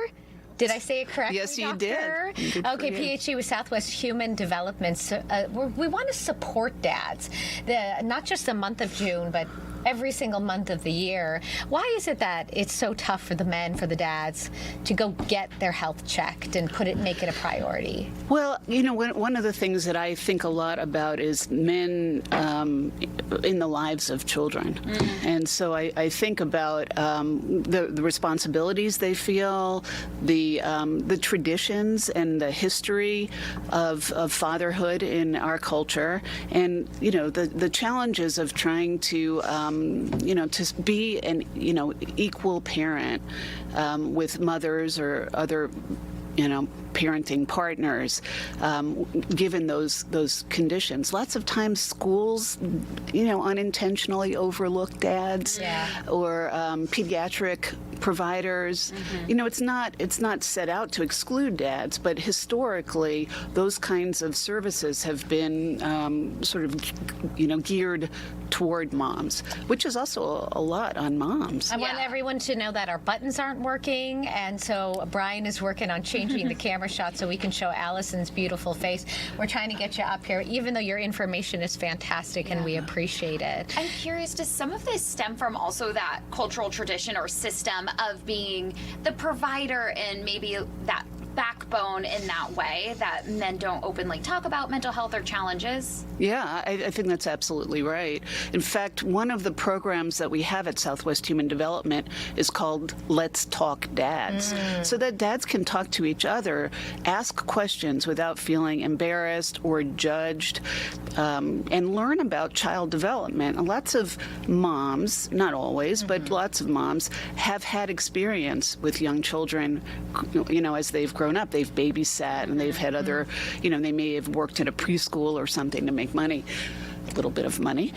Speaker 5: Did I say it correctly,
Speaker 16: Yes, you
Speaker 5: doctor?
Speaker 16: did. Good
Speaker 5: Okay,
Speaker 16: for you.
Speaker 5: PhD with Southwest Human Development. So, we want to support dads, not just the month of June, but every single month of the year. Why is it that it's so tough for the men, for the dads, to go get their health checked and make it a priority?
Speaker 16: Well, you know, one of the things that I think a lot about is men in the lives of children. And so I think about the responsibilities they feel, the traditions and the history of fatherhood in our culture, and, you know, the challenges of trying to to be an, equal parent with mothers or other, parenting partners, given those conditions. Lots of times schools, unintentionally overlook dads or pediatric providers. It's not set out to exclude dads, but historically those kinds of services have been sort of, geared toward moms, which is also a lot on moms.
Speaker 5: I want everyone to know that our buttons aren't working, and so Brian is working on changing the camera shot so we can show Allison's beautiful face. We're trying to get you up here, even though your information is fantastic and we appreciate it.
Speaker 15: I'm curious, does some of this stem from also that cultural tradition or system of being the provider and maybe that backbone in that way, that men don't openly talk about mental health or challenges?
Speaker 16: Yeah, I think that's absolutely right. In fact, one of the programs that we have at Southwest Human Development is called Let's Talk Dads, so that dads can talk to each other, ask questions without feeling embarrassed or judged, and learn about child development. And lots of moms, not always, but lots of moms have had experience with young children, as they've grown up. They've babysat and they've had other, they may have worked in a preschool or something to make money. little bit of money.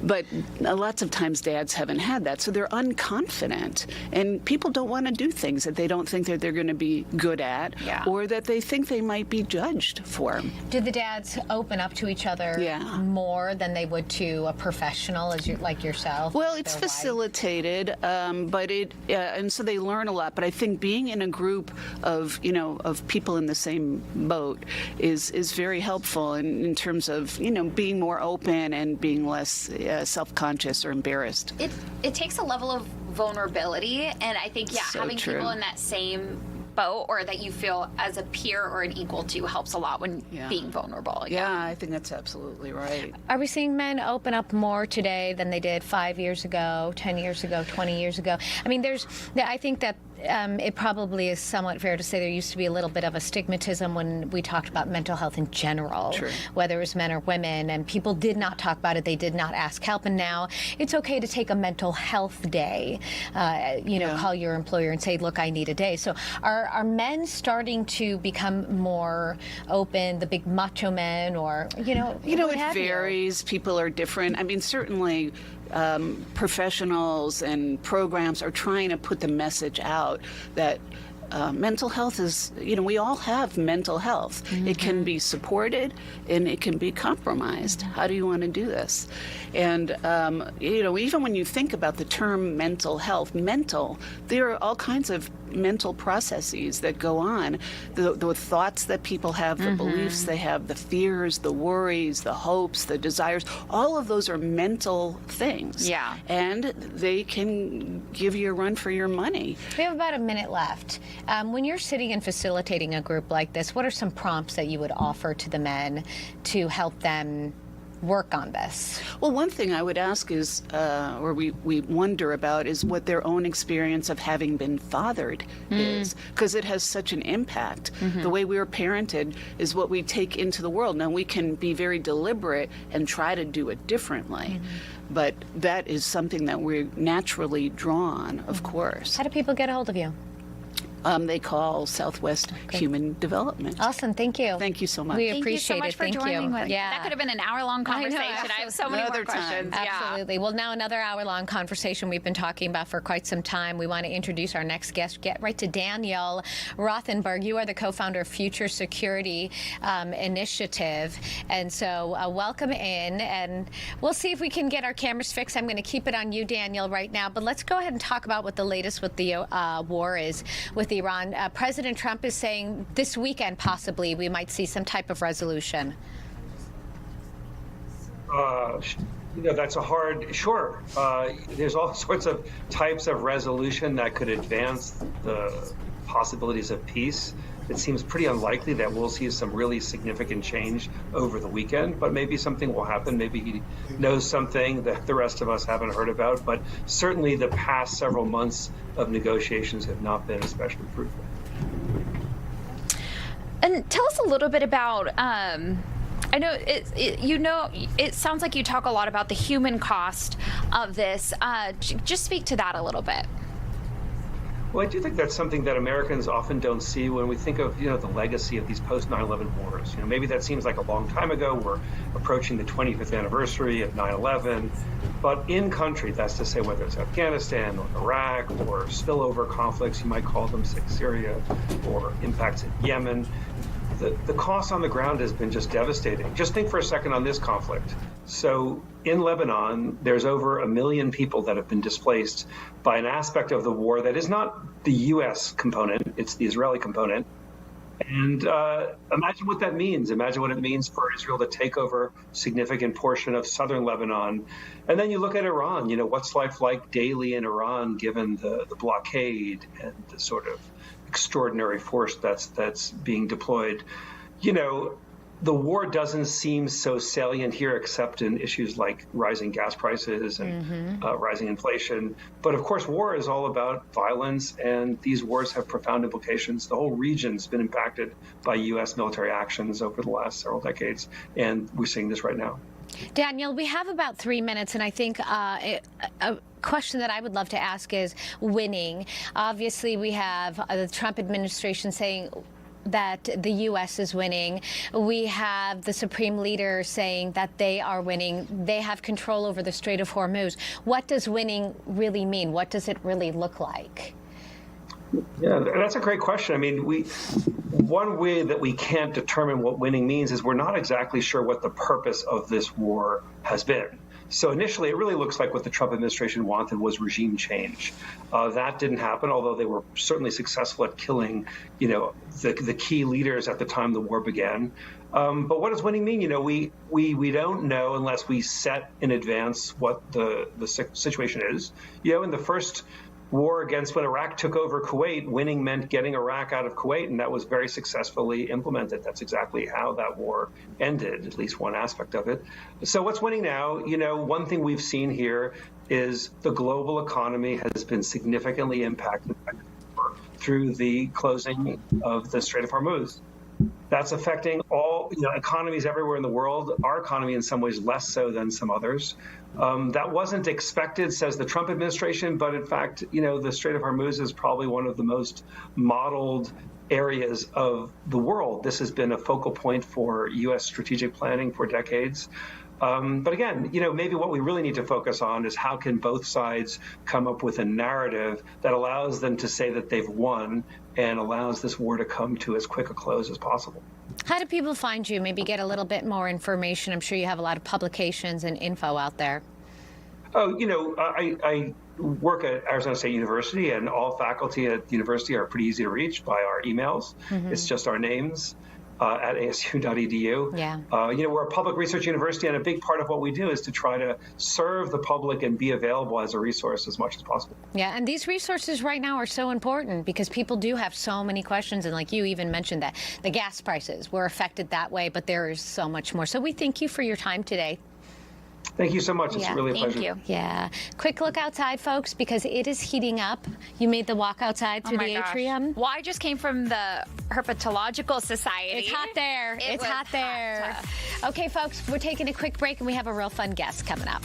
Speaker 16: But lots of times dads haven't had that, so they're unconfident. And people don't want to do things that they don't think that they're going to be good at, or that they think they might be judged for.
Speaker 5: Do the dads open up to each other more than they would to a professional like yourself?
Speaker 16: Well, it's facilitated, but and so they learn a lot. But I think being in a group of people in the same boat is very helpful in terms of being more open and being less self-conscious or embarrassed.
Speaker 15: It takes a level of vulnerability, and I think
Speaker 16: So
Speaker 15: having
Speaker 16: true.
Speaker 15: people in that same boat or that you feel as a peer or an equal to helps a lot when being vulnerable.
Speaker 16: Yeah, I think that's absolutely right.
Speaker 5: Are we seeing men open up more today than they did 5 years ago, 10 years ago, 20 years ago? I mean, I think that it probably is somewhat fair to say there used to be a little bit of a stigmatism when we talked about mental health in general, whether it was men or women, and people did not talk about it. They did not ask help, and now it's okay to take a mental health day. Call your employer and say, "Look, I need a day." So, are men starting to become more open? The big macho men, or
Speaker 16: it varies. People are different. I mean, certainly. Professionals and programs are trying to put the message out that mental health is, we all have mental health. It can be supported and it can be compromised. How do you want to do this? And, even when you think about the term mental health, there are all kinds of mental processes that go on. The thoughts that people have, the beliefs they have, the fears, the worries, the hopes, the desires, all of those are mental things.
Speaker 5: Yeah.
Speaker 16: And they can give you a run for your money.
Speaker 5: We have about a minute left. When you're sitting and facilitating a group like this, what are some prompts that you would offer to the men to help them work on this?
Speaker 16: Well, one thing I would ask is, or we wonder about, is what their own experience of having been fathered is, because it has such an impact. The way we were parented is what we take into the world. Now, we can be very deliberate and try to do it differently, but that is something that we're naturally drawn, of course.
Speaker 5: How do people get a hold of you?
Speaker 16: They call Southwest Human Development.
Speaker 5: Awesome. Thank you.
Speaker 16: Thank you so much.
Speaker 5: We appreciate
Speaker 15: Thank you so much
Speaker 5: it.
Speaker 15: for joining with. That could have been an hour-long conversation. I have so many more questions.
Speaker 5: Absolutely. Well, now another hour-long conversation we've been talking about for quite some time. We want to introduce our next guest. Get right to Daniel Rothenberg. You are the co-founder of Future Security Initiative. And so welcome in. And we'll see if we can get our cameras fixed. I'm going to keep it on you, Daniel, right now. But let's go ahead and talk about what the latest with the war is with Iran. President Trump is saying this weekend, possibly, we might see some type of resolution.
Speaker 14: That's a hard, there's all sorts of types of resolution that could advance the possibilities of peace. It seems pretty unlikely that we'll see some really significant change over the weekend, but maybe something will happen. Maybe he knows something that the rest of us haven't heard about. But certainly the past several months of negotiations have not been especially fruitful.
Speaker 15: And tell us a little bit about, I know it sounds like you talk a lot about the human cost of this. Just speak to that a little bit.
Speaker 14: Well, I do think that's something that Americans often don't see when we think of, the legacy of these post 9/11 wars. Maybe that seems like a long time ago. We're approaching the 25th anniversary of 9/11. But in country, that's to say whether it's Afghanistan or Iraq or spillover conflicts, you might call them, Syria, or impacts in Yemen, the cost on the ground has been just devastating. Just think for a second on this conflict. So in Lebanon, there's over 1 million people that have been displaced by an aspect of the war that is not the U.S. component, it's the Israeli component. And imagine what that means. Imagine what it means for Israel to take over a significant portion of southern Lebanon. And then you look at Iran, what's life like daily in Iran, given the blockade and the sort of extraordinary force that's being deployed. The war doesn't seem so salient here, except in issues like rising gas prices and rising inflation. But of course, war is all about violence, and these wars have profound implications. The whole region's been impacted by U.S. military actions over the last several decades, and we're seeing this right now.
Speaker 5: Daniel, we have about 3 minutes, and I think a question that I would love to ask is winning. Obviously, we have the Trump administration saying, that the U.S. is winning. We have the Supreme Leader saying that they are winning. They have control over the Strait of Hormuz. What does winning really mean? What does it really look like?
Speaker 14: Yeah, that's a great question. I mean, one way that we can't determine what winning means is we're not exactly sure what the purpose of this war has been. So initially, it really looks like what the Trump administration wanted was regime change. That didn't happen, although they were certainly successful at killing, the key leaders at the time the war began. But what does winning mean? We don't know unless we set in advance what the situation is. In the first war against when Iraq took over Kuwait, winning meant getting Iraq out of Kuwait, and that was very successfully implemented. That's exactly how that war ended, at least one aspect of it. So what's winning now? One thing we've seen here is the global economy has been significantly impacted through the closing of the Strait of Hormuz. That's affecting all economies everywhere in the world. Our economy, in some ways, less so than some others. That wasn't expected, says the Trump administration. But in fact, the Strait of Hormuz is probably one of the most modeled areas of the world. This has been a focal point for U.S. strategic planning for decades. But again, maybe what we really need to focus on is how can both sides come up with a narrative that allows them to say that they've won and allows this war to come to as quick a close as possible.
Speaker 5: How do people find you? Maybe get a little bit more information. I'm sure you have a lot of publications and info out there.
Speaker 14: Oh, I work at Arizona State University, and all faculty at the university are pretty easy to reach by our emails. Mm-hmm. It's just our names. At asu.edu.
Speaker 5: Yeah.
Speaker 14: We're a public research university, and a big part of what we do is to try to serve the public and be available as a resource as much as possible.
Speaker 5: Yeah, and these resources right now are so important because people do have so many questions, and like you even mentioned that the gas prices were affected that way, but there is so much more. So we thank you for your time today.
Speaker 14: Thank you so much. It's really a pleasure.
Speaker 5: Thank you. Yeah. Quick look outside, folks, because it is heating up. You made the walk outside through the atrium.
Speaker 15: Well, I just came from the Herpetological Society.
Speaker 5: It's hot there. It's hot there. Okay, folks, we're taking a quick break, and we have a real fun guest coming up.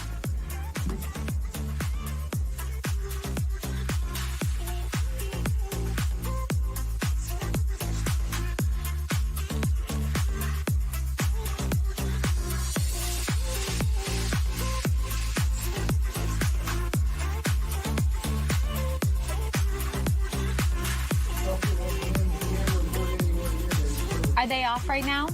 Speaker 5: Are they off right now?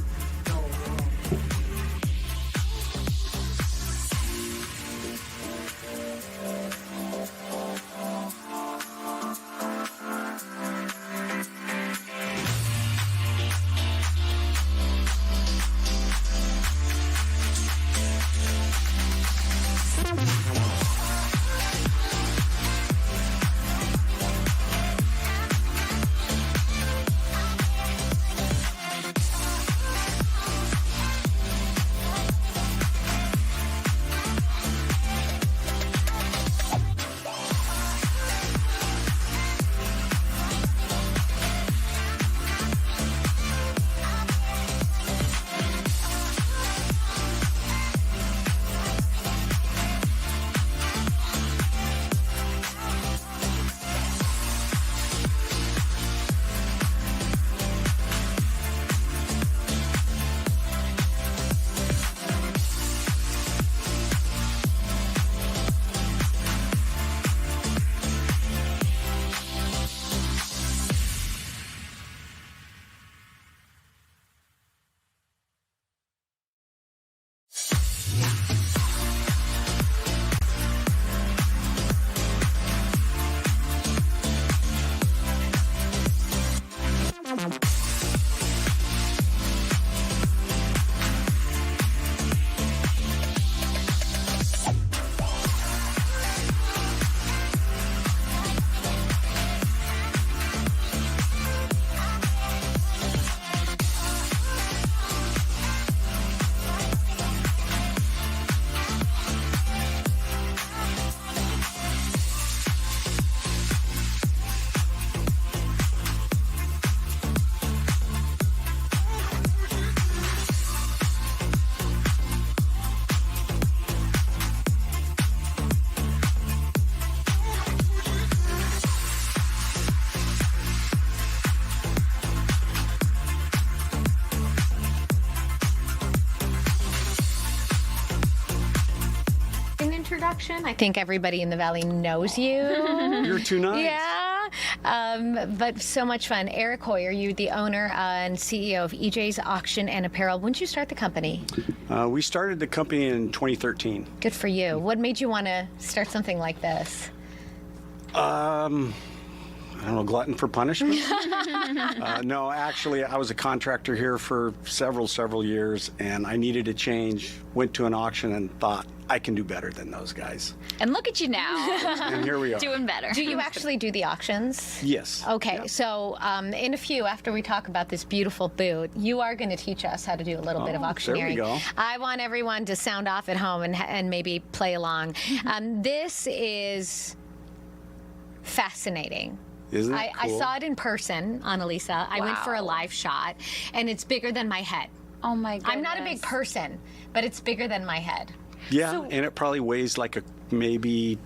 Speaker 5: auction. I think everybody in the Valley knows you.
Speaker 17: You're too nice.
Speaker 5: Yeah, but so much fun. Eric Hoyer, you the owner and CEO of EJ's Auction and Apparel. When did you start the company?
Speaker 17: We started the company in 2013.
Speaker 5: Good for you. What made you want to start something like this?
Speaker 17: I don't know, glutton for punishment? No, actually, I was a contractor here for several years, and I needed a change. Went to an auction and thought, I can do better than those guys.
Speaker 15: And look at you now.
Speaker 17: And here we are.
Speaker 15: Doing better.
Speaker 5: Do you actually do the auctions?
Speaker 17: Yes.
Speaker 5: Okay, so in a few, after we talk about this beautiful boot, you are going to teach us how to do a little bit of auctioneering.
Speaker 17: There we go.
Speaker 5: I want everyone to sound off at home and maybe play along. This is fascinating.
Speaker 17: Isn't it
Speaker 5: I
Speaker 17: cool?
Speaker 5: saw it in person, Annalisa. I went for a live shot, and it's bigger than my head.
Speaker 15: Oh my goodness.
Speaker 5: I'm not a big person, but it's bigger than my head.
Speaker 17: Yeah, and it probably weighs like maybe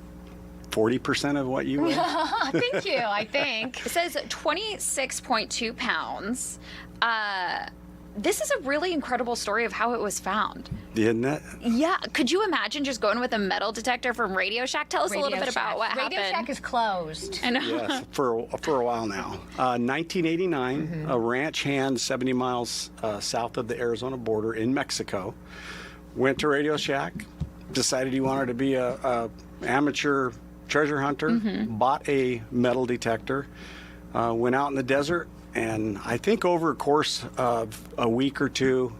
Speaker 17: 40% of what you weigh.
Speaker 5: Thank you, I think.
Speaker 15: It says 26.2 pounds. This is a really incredible story of how it was found.
Speaker 17: Isn't it?
Speaker 15: Yeah. Could you imagine just going with a metal detector from Radio Shack? Tell us a little bit about what happened.
Speaker 5: Radio Shack is closed.
Speaker 15: I know.
Speaker 17: Yes, for a while now. 1989, a ranch hand 70 miles south of the Arizona border in Mexico went to Radio Shack, decided he wanted to be a amateur treasure hunter, bought a metal detector, went out in the desert, and I think over a course of a week or two,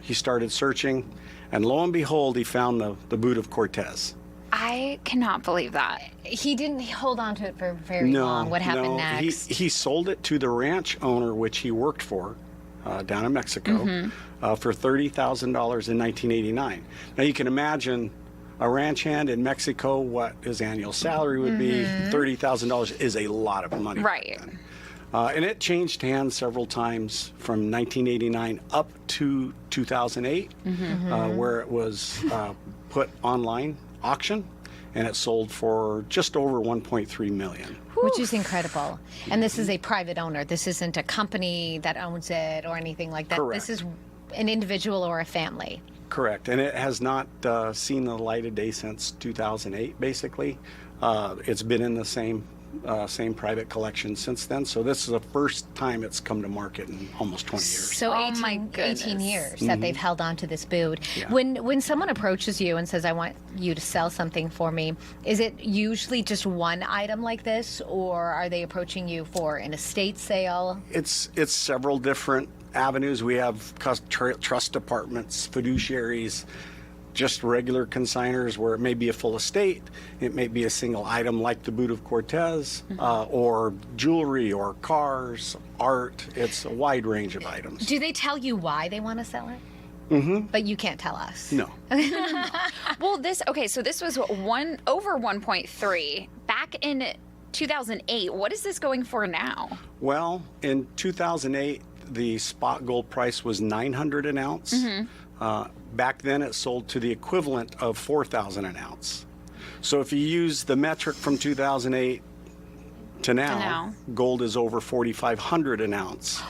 Speaker 17: he started searching, and lo and behold, he found the boot of Cortez.
Speaker 15: I cannot believe that.
Speaker 5: He didn't hold on to it for very long. What happened next?
Speaker 17: He sold it to the ranch owner, which he worked for down in Mexico, for $30,000 in 1989. Now you can imagine a ranch hand in Mexico, what his annual salary would be. $30,000 is a lot of money.
Speaker 15: Right.
Speaker 17: And it changed hands several times from 1989 up to 2008, where it was put online auction, and it sold for just over $1.3 million.
Speaker 5: Which is incredible. And this is a private owner. This isn't a company that owns it or anything like that.
Speaker 17: Correct.
Speaker 5: This is an individual or a family.
Speaker 17: Correct. And it has not seen the light of day since 2008, basically. It's been in the same private collection since then. So this is the first time it's come to market in almost 20 years.
Speaker 5: So
Speaker 15: Oh my
Speaker 5: 18 years that they've held on to this boot.
Speaker 17: Yeah.
Speaker 5: When someone approaches you and says, I want you to sell something for me, is it usually just one item like this, or are they approaching you for an estate sale?
Speaker 17: It's several different avenues. We have trust departments, fiduciaries, just regular consigners where it may be a full estate, it may be a single item like the boot of Cortez, or jewelry or cars, art. It's a wide range of items.
Speaker 5: Do they tell you why they want to sell it? But you can't tell us.
Speaker 17: No.
Speaker 15: Well, so this was over 1.3 back in 2008. What is this going for now?
Speaker 17: Well, in 2008, the spot gold price was $900 an ounce. Back then, it sold to the equivalent of $4,000 an ounce. So if you use the metric from 2008 to now, gold is over $4,500 an ounce.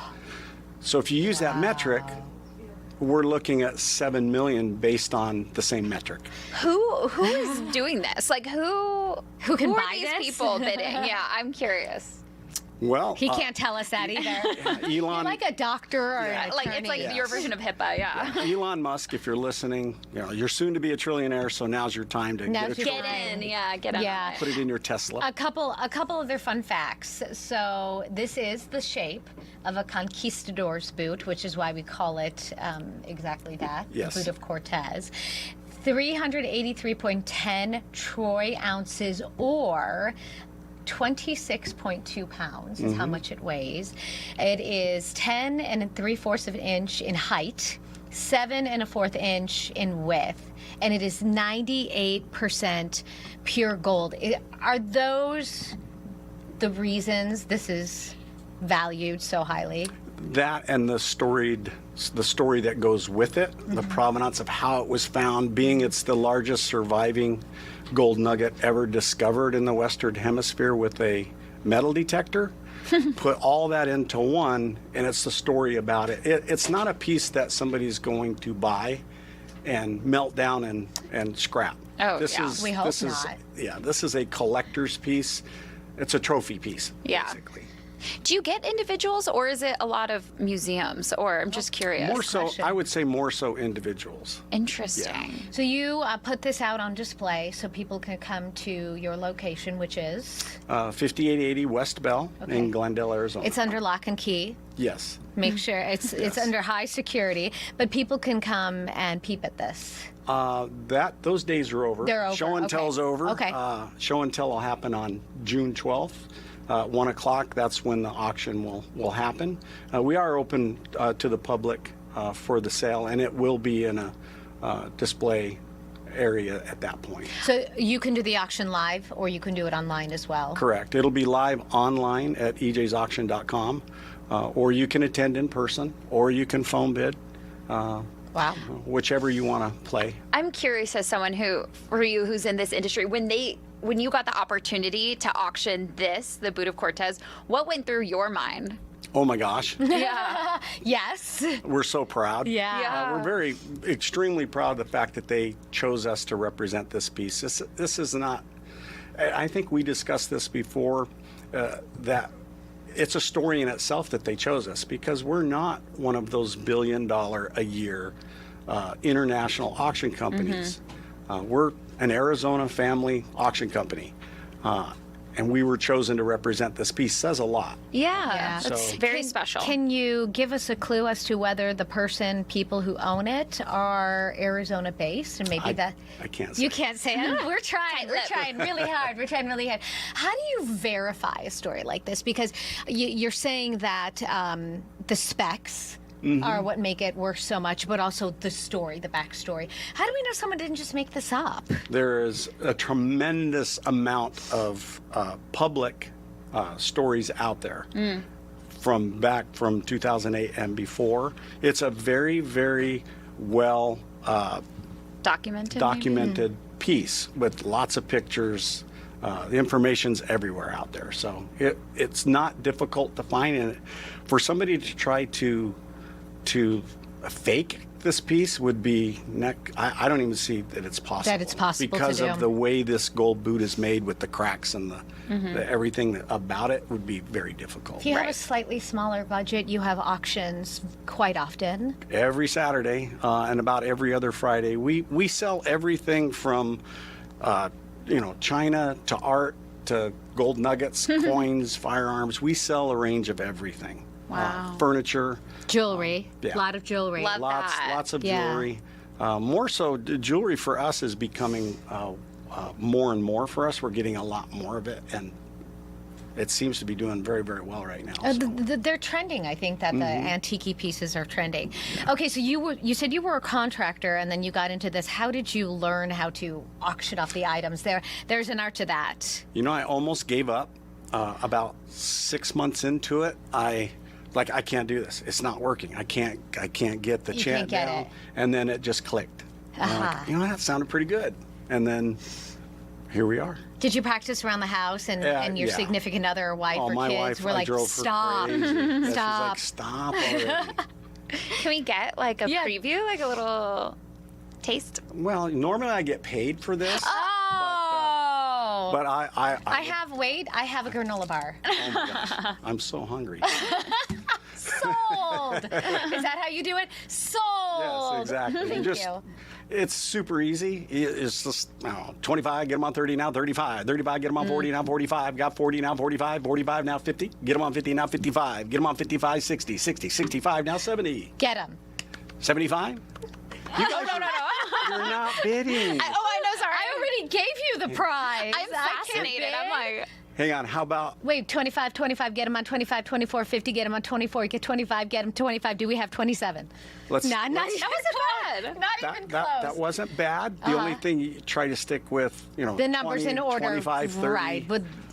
Speaker 17: So if you use that metric, we're looking at $7 million based on the same metric.
Speaker 15: Who is doing this? Like who
Speaker 5: can
Speaker 15: are
Speaker 5: buy
Speaker 15: these
Speaker 5: this?
Speaker 15: people bidding? Yeah, I'm curious.
Speaker 17: Well,
Speaker 5: He can't tell us that either. You're
Speaker 17: Elon,
Speaker 5: like a doctor or an
Speaker 15: Like
Speaker 5: attorney.
Speaker 15: it's like your version of HIPAA. Yeah.
Speaker 17: Elon Musk, if you're listening, you're soon to be a trillionaire, so now's your time to
Speaker 5: Now's your
Speaker 15: Get in. Yeah, get in.
Speaker 5: Yeah.
Speaker 17: put it in your Tesla.
Speaker 5: A couple other fun facts. So this is the shape of a conquistador's boot, which is why we call it exactly that,
Speaker 17: Yes.
Speaker 5: the boot of Cortez. 383.10 troy ounces, or 26.2 pounds is how much it weighs. It is 10 3/4 of an inch in height, 7 1/4 inch in width, and it is 98% pure gold. Are those the reasons this is valued so highly?
Speaker 17: That and the story that goes with it, the provenance of how it was found, being it's the largest surviving gold nugget ever discovered in the Western Hemisphere with a metal detector. Put all that into one, and it's the story about it. It's not a piece that somebody's going to buy and melt down and scrap.
Speaker 15: Oh,
Speaker 17: this
Speaker 15: yeah.
Speaker 17: is,
Speaker 5: We hope
Speaker 17: this is,
Speaker 5: not.
Speaker 17: Yeah, this is a collector's piece. It's a trophy piece,
Speaker 15: Yeah.
Speaker 17: basically.
Speaker 15: Do you get individuals, or is it a lot of museums? Or I'm just curious.
Speaker 17: More so, I would say more so individuals.
Speaker 15: Interesting.
Speaker 5: So you put this out on display so people can come to your location, which is?
Speaker 17: 5880 West Bell in Glendale, Arizona.
Speaker 5: It's under lock and key.
Speaker 17: Yes.
Speaker 5: Make sure it's under high security, but people can come and peep at this.
Speaker 17: Those days are over.
Speaker 5: They're over.
Speaker 17: Show and
Speaker 5: Okay.
Speaker 17: tell's over.
Speaker 5: Okay.
Speaker 17: Show and tell will happen on June 12th. 1 o'clock, that's when the auction will happen. We are open to the public for the sale, and it will be in a display area at that point.
Speaker 5: So you can do the auction live, or you can do it online as well.
Speaker 17: Correct. It'll be live online at ejsauction.com, or you can attend in person, or you can phone bid.
Speaker 5: Wow.
Speaker 17: Whichever you want to play.
Speaker 15: I'm curious, as someone who's in this industry, when you got the opportunity to auction this, the Boot of Cortez, what went through your mind?
Speaker 17: Oh my gosh.
Speaker 15: Yeah.
Speaker 5: Yes.
Speaker 17: We're so proud.
Speaker 5: Yeah.
Speaker 17: We're extremely proud of the fact that they chose us to represent this piece. This is not, I think we discussed this before, that it's a story in itself that they chose us, because we're not one of those $1 billion a year international auction companies. We're an Arizona family auction company. And we were chosen to represent this piece. Says a lot.
Speaker 15: Yeah, that's very special.
Speaker 5: Can you give us a clue as to whether the people who own it are Arizona based, and maybe
Speaker 17: I can't say.
Speaker 5: You can't say it. We're trying. We're trying really hard. We're trying really hard. How do you verify a story like this? Because you're saying that the specs are what make it worth so much, but also the story, the backstory. How do we know someone didn't just make this up?
Speaker 17: There is a tremendous amount of public stories out there from 2008 and before. It's a very, very well documented piece with lots of pictures. The information's everywhere out there, so it's not difficult to find. And for somebody to try to fake this piece would be I don't even see that it's possible.
Speaker 5: That it's possible
Speaker 17: because
Speaker 5: to do.
Speaker 17: of the way this gold boot is made, with the cracks and the everything about it would be very difficult.
Speaker 5: If you have a slightly smaller budget, you have auctions quite often.
Speaker 17: Every Saturday and about every other Friday, we sell everything from China to art to gold nuggets, coins, firearms. We sell a range of everything.
Speaker 5: Wow.
Speaker 17: Furniture.
Speaker 5: Jewelry.
Speaker 17: Yeah.
Speaker 5: A lot of jewelry.
Speaker 17: Lots of jewelry. More so, jewelry for us is becoming more and more for us. We're getting a lot more of it, and it seems to be doing very, very well right now.
Speaker 5: They're trending. I think that the antique pieces are trending. Okay, so you said you were a contractor, and then you got into this. How did you learn how to auction off the items? There's an art to that.
Speaker 17: I almost gave up. About 6 months into it, I can't do this. It's not working. I can't get the chant down. And then it just clicked. That sounded pretty good. And then here we are.
Speaker 5: Did you practice around the house, and your significant other, or wife, or
Speaker 17: my
Speaker 5: kids
Speaker 17: wife,
Speaker 5: were
Speaker 17: I
Speaker 5: like,
Speaker 17: drove her
Speaker 5: stop,
Speaker 17: crazy. Yeah, she's
Speaker 5: stop.
Speaker 17: like, stop already.
Speaker 15: Can we get like a preview, like a little taste?
Speaker 17: Well, normally I get paid for this. But
Speaker 5: I have a granola bar.
Speaker 17: Oh my gosh, I'm so hungry.
Speaker 5: Sold. Is that how you do it? Sold.
Speaker 17: Yes, exactly.
Speaker 5: Thank you.
Speaker 17: It's super easy. It's just 25, get them on 30, now 35. 35, get them on 40, now 45. Got 40, now 45. 45, now 50. Get them on 50, now 55. Get them on 55, 60. 60, 65, now 70.
Speaker 5: Get them.
Speaker 17: 75? You guys you're not bidding.
Speaker 15: I know, sorry.
Speaker 5: I already gave you the prize.
Speaker 15: I'm fascinated. I'm like...
Speaker 17: Hang on, how about...
Speaker 5: Wait, 25, 25, get them on 25, 24, 50, get them on 24, get 25, get them 25. Do we have 27?
Speaker 15: That wasn't bad.
Speaker 5: Not even close.
Speaker 17: That wasn't bad. The only thing you try to stick with,
Speaker 5: the numbers
Speaker 17: 20,
Speaker 5: in order.
Speaker 17: 25, 30,
Speaker 5: right.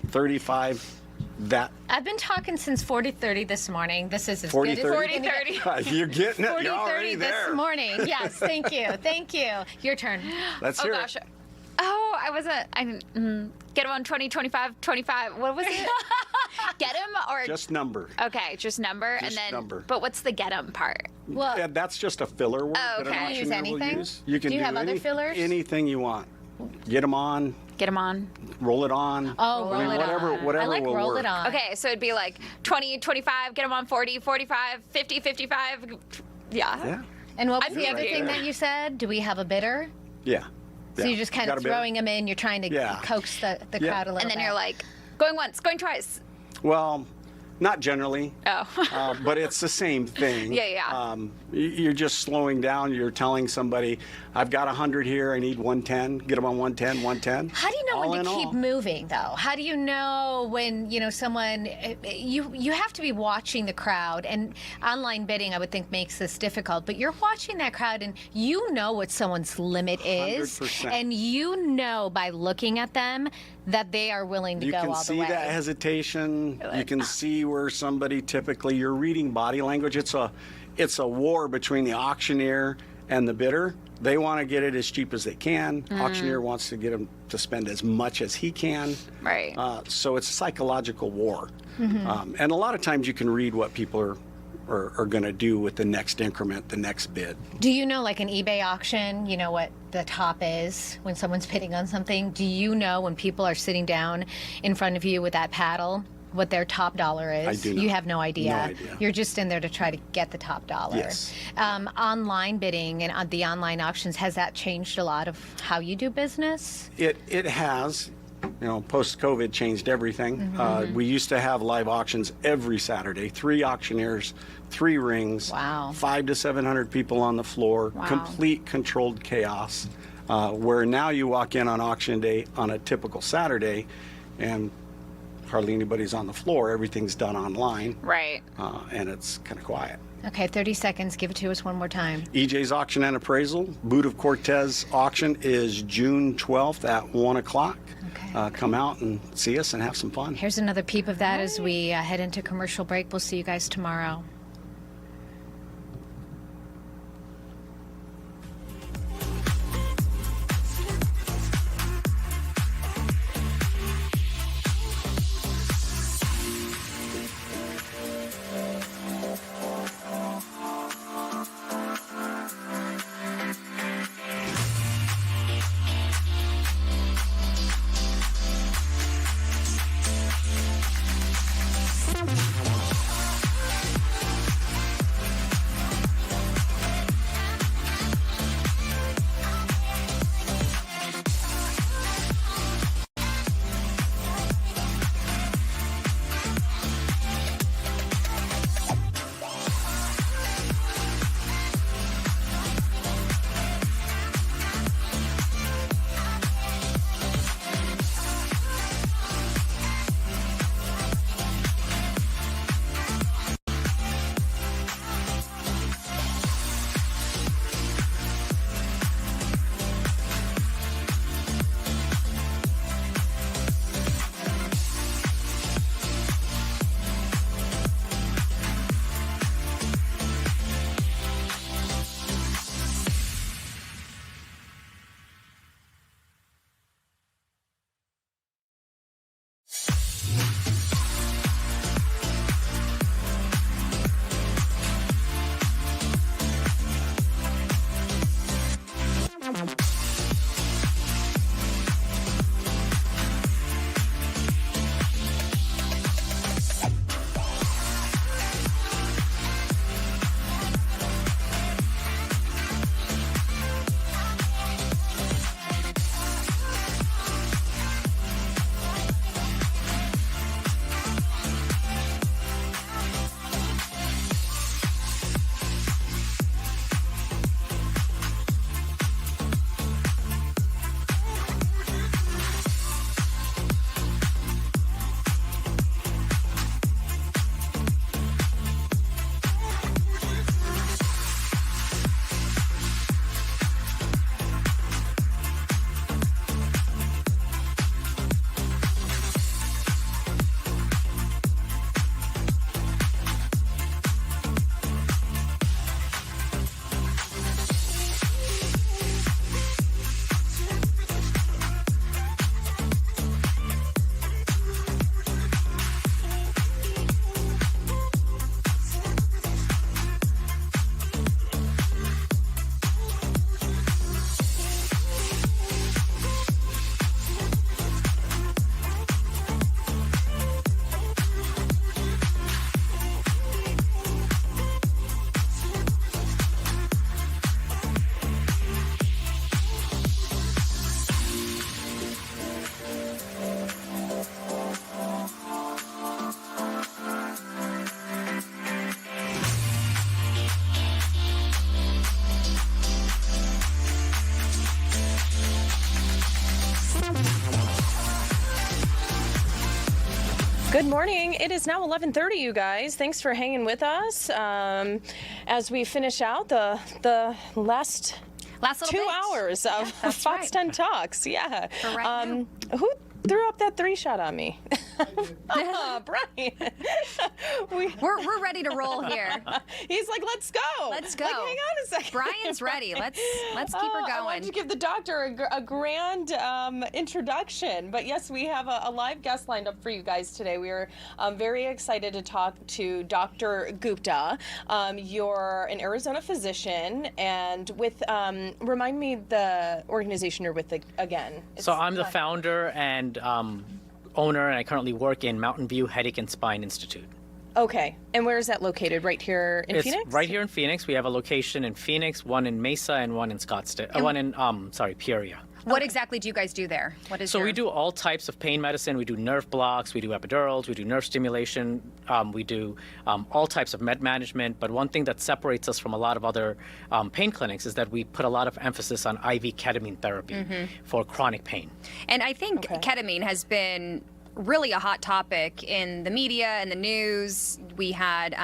Speaker 17: 35, that...
Speaker 5: I've been talking since 40-30 this morning. This is as
Speaker 17: 40,
Speaker 5: good as
Speaker 15: 40-30.
Speaker 17: You're getting it.
Speaker 5: 40-30
Speaker 17: You're already there.
Speaker 5: this morning. Yes, thank you. Thank you. Your turn.
Speaker 17: Let's hear it.
Speaker 15: Oh, I didn't get him on 20, 25, 25. What was it? Get him or
Speaker 17: just number.
Speaker 15: Okay, just number,
Speaker 17: Just
Speaker 15: and then
Speaker 17: number.
Speaker 15: But what's the get him part?
Speaker 5: Well,
Speaker 17: Yeah, that's just a filler word
Speaker 15: Oh,
Speaker 17: that an
Speaker 15: okay.
Speaker 5: Can you use
Speaker 17: auctioneer will
Speaker 5: anything?
Speaker 17: use. You can
Speaker 5: Do you have other fillers?
Speaker 17: anything you want. get them on.
Speaker 15: Get them on.
Speaker 17: Roll it on.
Speaker 5: Oh,
Speaker 17: I mean, whatever
Speaker 5: I like
Speaker 17: will
Speaker 5: roll
Speaker 17: work.
Speaker 5: it on.
Speaker 15: Okay, so it'd be like 20, 25, get them on 40, 45, 50, 55. Yeah.
Speaker 5: And what was
Speaker 15: I'd
Speaker 5: the
Speaker 15: be
Speaker 5: other
Speaker 15: right
Speaker 5: thing
Speaker 15: there.
Speaker 5: that you said? Do we have a bidder?
Speaker 17: Yeah.
Speaker 5: So you're just kind
Speaker 17: Got
Speaker 5: of
Speaker 17: a bidder?
Speaker 5: throwing them in, you're trying to coax the crowd a little bit.
Speaker 15: And then you're like, going once, going twice.
Speaker 17: Well, not generally.
Speaker 15: Oh.
Speaker 17: But it's the same thing.
Speaker 15: Yeah.
Speaker 17: You're just slowing down. You're telling somebody, I've got 100 here. I need 110. Get them on 110, 110.
Speaker 5: How do you know
Speaker 17: All
Speaker 5: when
Speaker 17: in
Speaker 5: to keep
Speaker 17: all.
Speaker 5: moving, though? How do you know when, someone, you have to be watching the crowd, and online bidding, I would think, makes this difficult, but you're watching that crowd, and you know what someone's limit is,
Speaker 17: 100%.
Speaker 5: and you know by looking at them that they are willing to
Speaker 17: You
Speaker 5: go
Speaker 17: can
Speaker 5: all the
Speaker 17: see
Speaker 5: way.
Speaker 17: that hesitation. You can see where somebody typically, you're reading body language. It's a war between the auctioneer and the bidder. They want to get it as cheap as they can. Auctioneer wants to get them to spend as much as he can.
Speaker 15: Right.
Speaker 17: So it's a psychological war.
Speaker 5: Mm-hmm.
Speaker 17: And a lot of times you can read what people are going to do with the next increment, the next bid.
Speaker 5: Do you know, like an eBay auction, you know what the top is when someone's bidding on something? Do you know when people are sitting down in front of you with that paddle what their top dollar is?
Speaker 17: I do not.
Speaker 5: You have no idea.
Speaker 17: No idea.
Speaker 5: You're just in there to try to get the top dollar.
Speaker 17: Yes.
Speaker 5: Online bidding and the online auctions, has that changed a lot of how you do business?
Speaker 17: It has. Post-COVID changed everything. We used to have live auctions every Saturday, 3 auctioneers, 3 rings, 500 to 700 people on the floor, complete controlled chaos. Where now you walk in on auction day on a typical Saturday, and hardly anybody's on the floor. Everything's done online.
Speaker 15: Right.
Speaker 17: And it's kind of quiet.
Speaker 5: Okay, 30 seconds. Give it to us one more time.
Speaker 17: EJ's Auction and Appraisal, Boot of Cortez auction is June 12th at 1 o'clock.
Speaker 5: Okay.
Speaker 17: Come out and see us and have some fun.
Speaker 5: Here's another peep of that as we head into commercial break. We'll see you guys tomorrow.
Speaker 18: Good morning. It is now 11:30, you guys. Thanks for hanging with us as we finish out the last
Speaker 15: little
Speaker 18: 2
Speaker 15: bit.
Speaker 18: hours of Fox 10 Talks. Yeah.
Speaker 15: For right now.
Speaker 18: Who threw up that 3-shot on me? Brian.
Speaker 19: We're ready to roll here.
Speaker 18: He's like, let's go.
Speaker 19: Let's go.
Speaker 18: Like, hang on a second.
Speaker 19: Brian's ready. Let's keep her
Speaker 18: I
Speaker 19: going.
Speaker 18: wanted to give the doctor a grand introduction. But yes, we have a live guest lined up for you guys today. We are very excited to talk to Dr. Gupta. You're an Arizona physician, and with, remind me the organization you're with again.
Speaker 20: So I'm the founder and owner, and I currently work in Mountain View Headache and Spine Institute.
Speaker 18: Okay. And where is that located? Right here in Phoenix?
Speaker 20: It's right here in Phoenix. We have a location in Phoenix, one in Mesa, and one in Scottsdale. One in, Peoria.
Speaker 19: What exactly do you guys do there? What is
Speaker 20: we do all types of pain medicine. We do nerve blocks, we do epidurals, we do nerve stimulation, we do all types of med management. But one thing that separates us from a lot of other pain clinics is that we put a lot of emphasis on IV ketamine therapy for chronic pain.
Speaker 19: And I think ketamine has been really a hot topic in the media and the news. We had,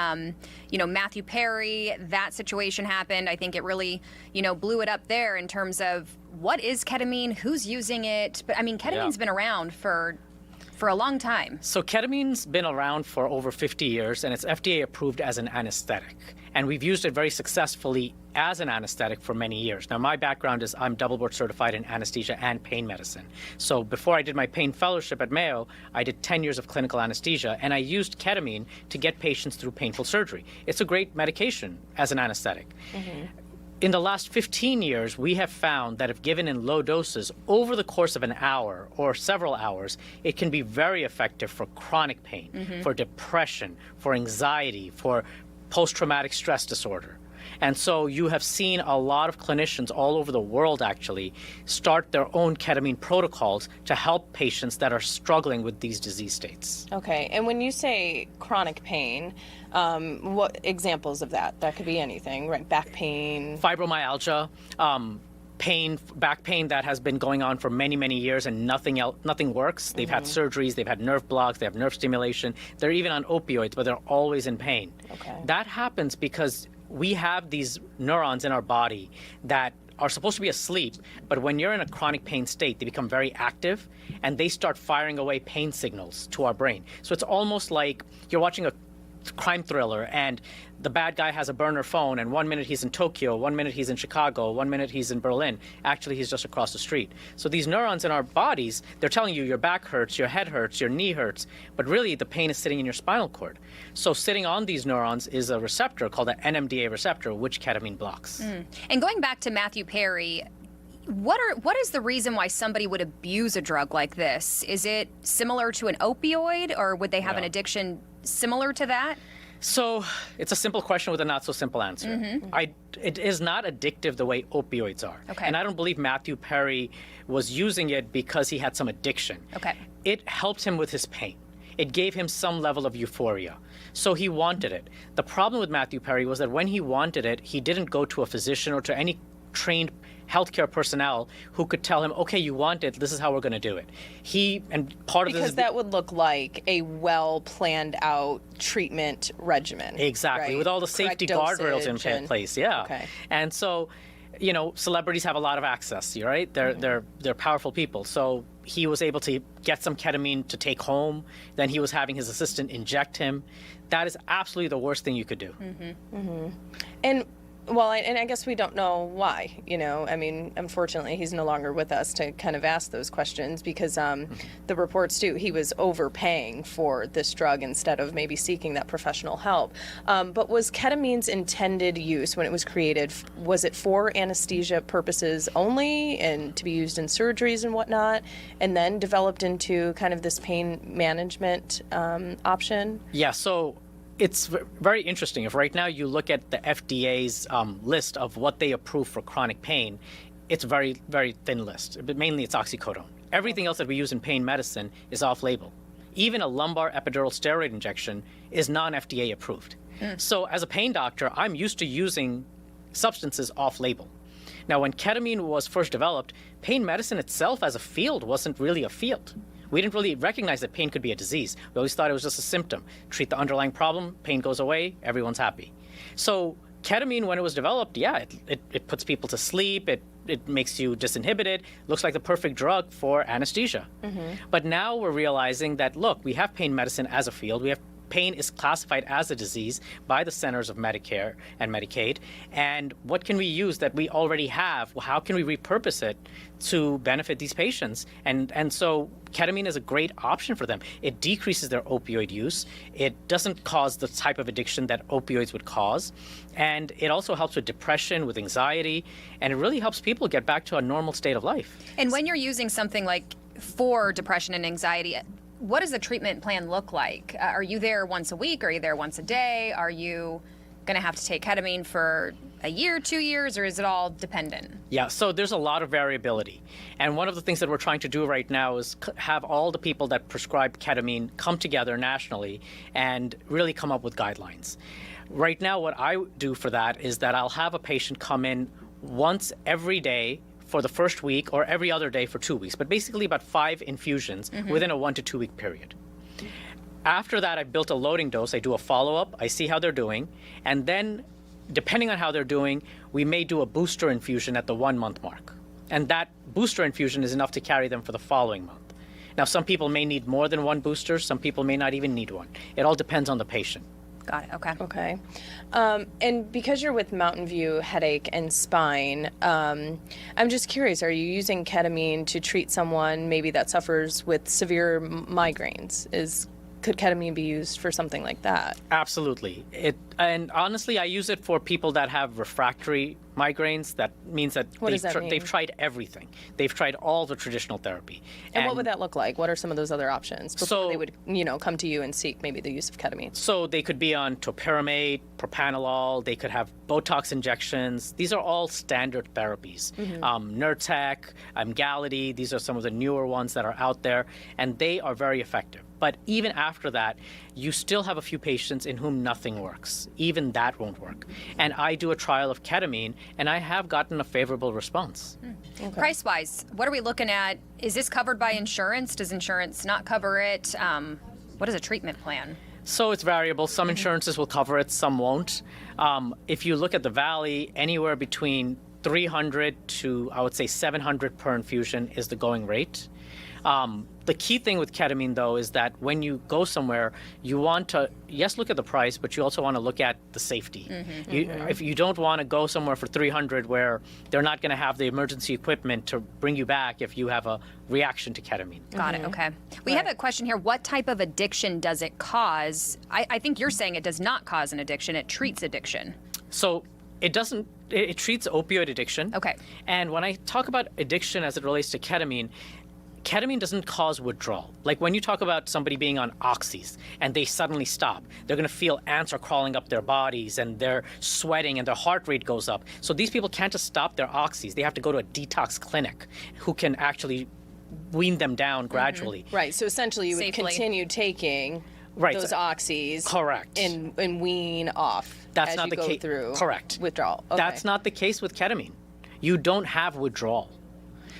Speaker 19: Matthew Perry, that situation happened. I think it really, blew it up there in terms of what is ketamine, who's using it. But I mean, ketamine's been around for a long time.
Speaker 20: So ketamine's been around for over 50 years, and it's FDA approved as an anesthetic. And we've used it very successfully as an anesthetic for many years. Now, my background is I'm double board certified in anesthesia and pain medicine. So before I did my pain fellowship at Mayo, I did 10 years of clinical anesthesia, and I used ketamine to get patients through painful surgery. It's a great medication as an anesthetic. In the last 15 years, we have found that if given in low doses over the course of an hour or several hours, it can be very effective for chronic pain, for depression, for anxiety, for post-traumatic stress disorder. And so you have seen a lot of clinicians all over the world actually start their own ketamine protocols to help patients that are struggling with these disease states.
Speaker 18: Okay, and when you say chronic pain, what examples of that? That could be anything, right? Back pain?
Speaker 20: Fibromyalgia, back pain that has been going on for many, many years and nothing works. They've had surgeries, they've had nerve blocks, they have nerve stimulation. They're even on opioids, but they're always in pain.
Speaker 18: Okay.
Speaker 20: That happens because we have these neurons in our body that are supposed to be asleep, but when you're in a chronic pain state, they become very active and they start firing away pain signals to our brain. So it's almost like you're watching a crime thriller and the bad guy has a burner phone, and 1 minute he's in Tokyo, 1 minute he's in Chicago, 1 minute he's in Berlin. Actually, he's just across the street. So these neurons in our bodies, they're telling you your back hurts, your head hurts, your knee hurts, but really the pain is sitting in your spinal cord. So sitting on these neurons is a receptor called an NMDA receptor, which ketamine blocks.
Speaker 19: And going back to Matthew Perry, what is the reason why somebody would abuse a drug like this? Is it similar to an opioid, or would they have an addiction similar to that?
Speaker 20: So it's a simple question with a not so simple answer. It is not addictive the way opioids are.
Speaker 19: Okay.
Speaker 20: And I don't believe Matthew Perry was using it because he had some addiction.
Speaker 19: Okay.
Speaker 20: It helped him with his pain. It gave him some level of euphoria. So he wanted it. The problem with Matthew Perry was that when he wanted it, he didn't go to a physician or to any trained healthcare personnel who could tell him, okay, you want it, this is how we're going to do it. Because
Speaker 18: that would look like a well planned out treatment regimen.
Speaker 20: Exactly,
Speaker 18: right?
Speaker 20: with all the safety guardrails in place. Yeah.
Speaker 18: Okay.
Speaker 20: And so, celebrities have a lot of access, right? They're powerful people. So he was able to get some ketamine to take home. Then he was having his assistant inject him. That is absolutely the worst thing you could do.
Speaker 18: And I guess we don't know why, I mean, unfortunately, he's no longer with us to kind of ask those questions because the reports do, he was overpaying for this drug instead of maybe seeking that professional help. But was ketamine's intended use when it was created, was it for anesthesia purposes only and to be used in surgeries and whatnot, and then developed into kind of this pain management option?
Speaker 20: Yeah, so it's very interesting. If right now you look at the FDA's list of what they approve for chronic pain, it's a very, very thin list. But mainly it's oxycodone. Everything else that we use in pain medicine is off-label. Even a lumbar epidural steroid injection is non-FDA approved. So as a pain doctor, I'm used to using substances off-label. Now, when ketamine was first developed, pain medicine itself as a field wasn't really a field. We didn't really recognize that pain could be a disease. We always thought it was just a symptom. Treat the underlying problem, pain goes away, everyone's happy. So ketamine, when it was developed, it puts people to sleep, it makes you disinhibited, looks like the perfect drug for anesthesia. But now we're realizing that, look, we have pain medicine as a field. Pain is classified as a disease by the Centers of Medicare and Medicaid. And what can we use that we already have? How can we repurpose it to benefit these patients? And so ketamine is a great option for them. It decreases their opioid use. It doesn't cause the type of addiction that opioids would cause. And it also helps with depression, with anxiety, and it really helps people get back to a normal state of life.
Speaker 19: And when you're using something like for depression and anxiety, what does the treatment plan look like? Are you there once a week? Are you there once a day? Are you going to have to take ketamine for a year, 2 years, or is it all dependent?
Speaker 20: Yeah, so there's a lot of variability. And one of the things that we're trying to do right now is have all the people that prescribe ketamine come together nationally and really come up with guidelines. Right now, what I do for that is that I'll have a patient come in once every day for the first week, or every other day for 2 weeks, but basically about 5 infusions within a 1 to 2 week period. After that, I've built a loading dose. I do a follow-up. I see how they're doing. And then, depending on how they're doing, we may do a booster infusion at the 1 month mark. And that booster infusion is enough to carry them for the following month. Now, some people may need more than 1 booster. Some people may not even need 1. It all depends on the patient.
Speaker 19: Got it. Okay.
Speaker 18: Okay. And because you're with Mountain View Headache and Spine, I'm just curious, are you using ketamine to treat someone maybe that suffers with severe migraines? Could ketamine be used for something like that?
Speaker 20: Absolutely. And honestly, I use it for people that have refractory migraines. That means that they've tried everything. They've tried all the traditional therapy.
Speaker 18: And what would that look like? What are some of those other options before they would, come to you and seek maybe the use of ketamine?
Speaker 20: So they could be on topiramate, propranolol. They could have Botox injections. These are all standard therapies. Nurtec, Emgality. These are some of the newer ones that are out there, and they are very effective. But even after that, you still have a few patients in whom nothing works. Even that won't work. And I do a trial of ketamine, and I have gotten a favorable response.
Speaker 19: Okay. Price-wise, what are we looking at? Is this covered by insurance? Does insurance not cover it? What is a treatment plan?
Speaker 20: So it's variable. Some insurances will cover it, some won't. If you look at the Valley, anywhere between $300 to, I would say, $700 per infusion is the going rate. The key thing with ketamine, though, is that when you go somewhere, you want to, yes, look at the price, but you also want to look at the safety. If you don't want to go somewhere for $300 where they're not going to have the emergency equipment to bring you back if you have a reaction to ketamine.
Speaker 19: Got it. Okay. We have a question here. What type of addiction does it cause? I think you're saying it does not cause an addiction. It treats addiction.
Speaker 20: So it doesn't. It treats opioid addiction.
Speaker 19: Okay.
Speaker 20: And when I talk about addiction as it relates to ketamine doesn't cause withdrawal. Like when you talk about somebody being on oxys and they suddenly stop, they're going to feel ants are crawling up their bodies and they're sweating and their heart rate goes up. So these people can't just stop their oxys. They have to go to a detox clinic who can actually wean them down gradually.
Speaker 18: Right. So essentially you would continue taking those oxys.
Speaker 20: Correct.
Speaker 18: And wean off
Speaker 20: That's
Speaker 18: as
Speaker 20: not
Speaker 18: you
Speaker 20: the
Speaker 18: go
Speaker 20: case.
Speaker 18: through
Speaker 20: Correct.
Speaker 18: withdrawal. Okay.
Speaker 20: That's not the case with ketamine. You don't have withdrawal.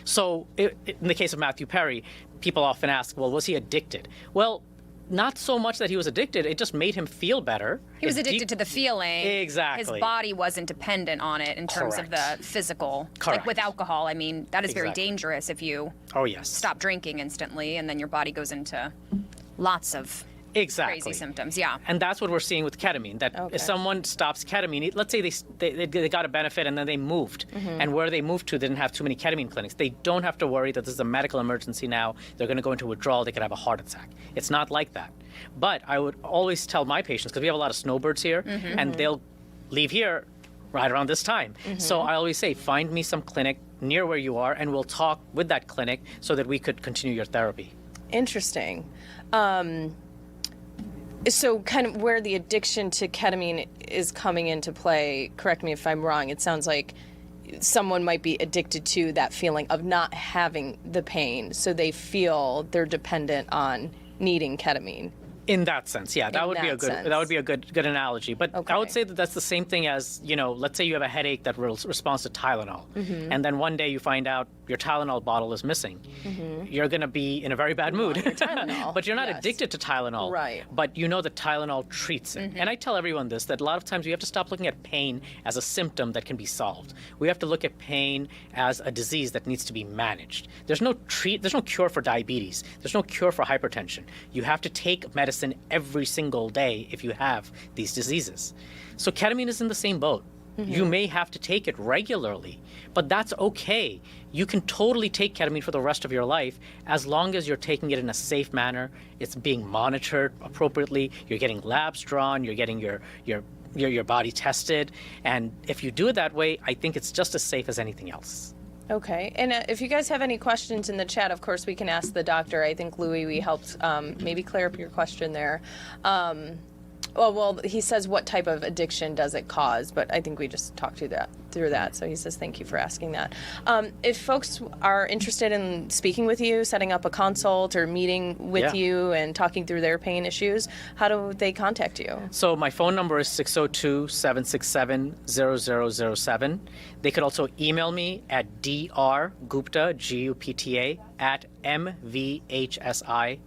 Speaker 20: So in the case of Matthew Perry, people often ask, well, was he addicted? Well, not so much that he was addicted. It just made him feel better.
Speaker 19: He was addicted to the feeling.
Speaker 20: Exactly.
Speaker 19: His body wasn't dependent on it in terms of the physical.
Speaker 20: Correct.
Speaker 19: Like with alcohol, I mean, that is very dangerous if you stop drinking instantly and then your body goes into lots of crazy symptoms. Yeah.
Speaker 20: And that's what we're seeing with ketamine, that if someone stops ketamine, let's say they got a benefit and then they moved, and where they moved to didn't have too many ketamine clinics. They don't have to worry that this is a medical emergency now. They're going to go into withdrawal. They could have a heart attack. It's not like that. But I would always tell my patients, because we have a lot of snowbirds here, and they'll leave here right around this time. So I always say, find me some clinic near where you are, and we'll talk with that clinic so that we could continue your therapy.
Speaker 18: Interesting. So kind of where the addiction to ketamine is coming into play, correct me if I'm wrong, it sounds like someone might be addicted to that feeling of not having the pain, so they feel they're dependent on needing ketamine.
Speaker 20: In that sense, yeah, that would be a good analogy. But I would say that that's the same thing as, let's say you have a headache that responds to Tylenol, and then one day you find out your Tylenol bottle is missing, you're going to be in a very bad mood. But you're not addicted to Tylenol.
Speaker 18: Right.
Speaker 20: But you know that Tylenol treats it. And I tell everyone this, that a lot of times we have to stop looking at pain as a symptom that can be solved. We have to look at pain as a disease that needs to be managed. There's no cure for diabetes. There's no cure for hypertension. You have to take medicine every single day if you have these diseases. So ketamine is in the same boat. You may have to take it regularly, but that's okay. You can totally take ketamine for the rest of your life as long as you're taking it in a safe manner, it's being monitored appropriately, you're getting labs drawn, you're getting your body tested, and if you do it that way, I think it's just as safe as anything else.
Speaker 18: Okay, and if you guys have any questions in the chat, of course, we can ask the doctor. I think, Louis, we helped maybe clear up your question there. Well, he says what type of addiction does it cause, but I think we just talked through that. So he says thank you for asking that. If folks are interested in speaking with you, setting up a consult or meeting with you and talking through their pain issues, how do they contact you?
Speaker 20: So my phone number is 602-767-0007. They could also email me at drgupta, Gupta, at mvhsi.com.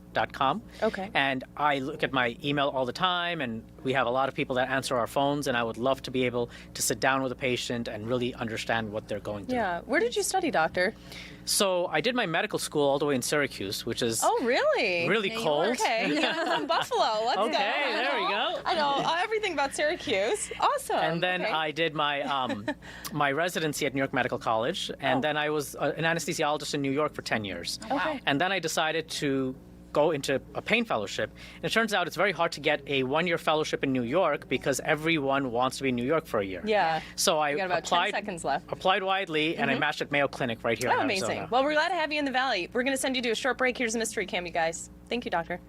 Speaker 18: Okay.
Speaker 20: And I look at my email all the time, and we have a lot of people that answer our phones, and I would love to be able to sit down with a patient and really understand what they're going through.
Speaker 18: Yeah. Where did you study, doctor?
Speaker 20: So I did my medical school all the way in Syracuse, which is really cold.
Speaker 18: Okay. Yeah, I'm from Buffalo. Let's go.
Speaker 20: Okay, there we go.
Speaker 18: I know everything about Syracuse. Awesome.
Speaker 20: And then I did my my residency at New York Medical College, and then I was an anesthesiologist in New York for 10 years.
Speaker 18: Okay.
Speaker 20: And then I decided to go into a pain fellowship. And it turns out it's very hard to get a one-year fellowship in New York because everyone wants to be in New York for a year.
Speaker 18: Yeah.
Speaker 20: So I
Speaker 18: We got about 10 seconds left.
Speaker 20: applied widely, and I matched at Mayo Clinic right here in
Speaker 18: Amazing.
Speaker 20: Arizona.
Speaker 18: Well, we're glad to have you in the Valley. We're going to send you to a short break. Here's a mystery cam, you guys. Thank you, doctor.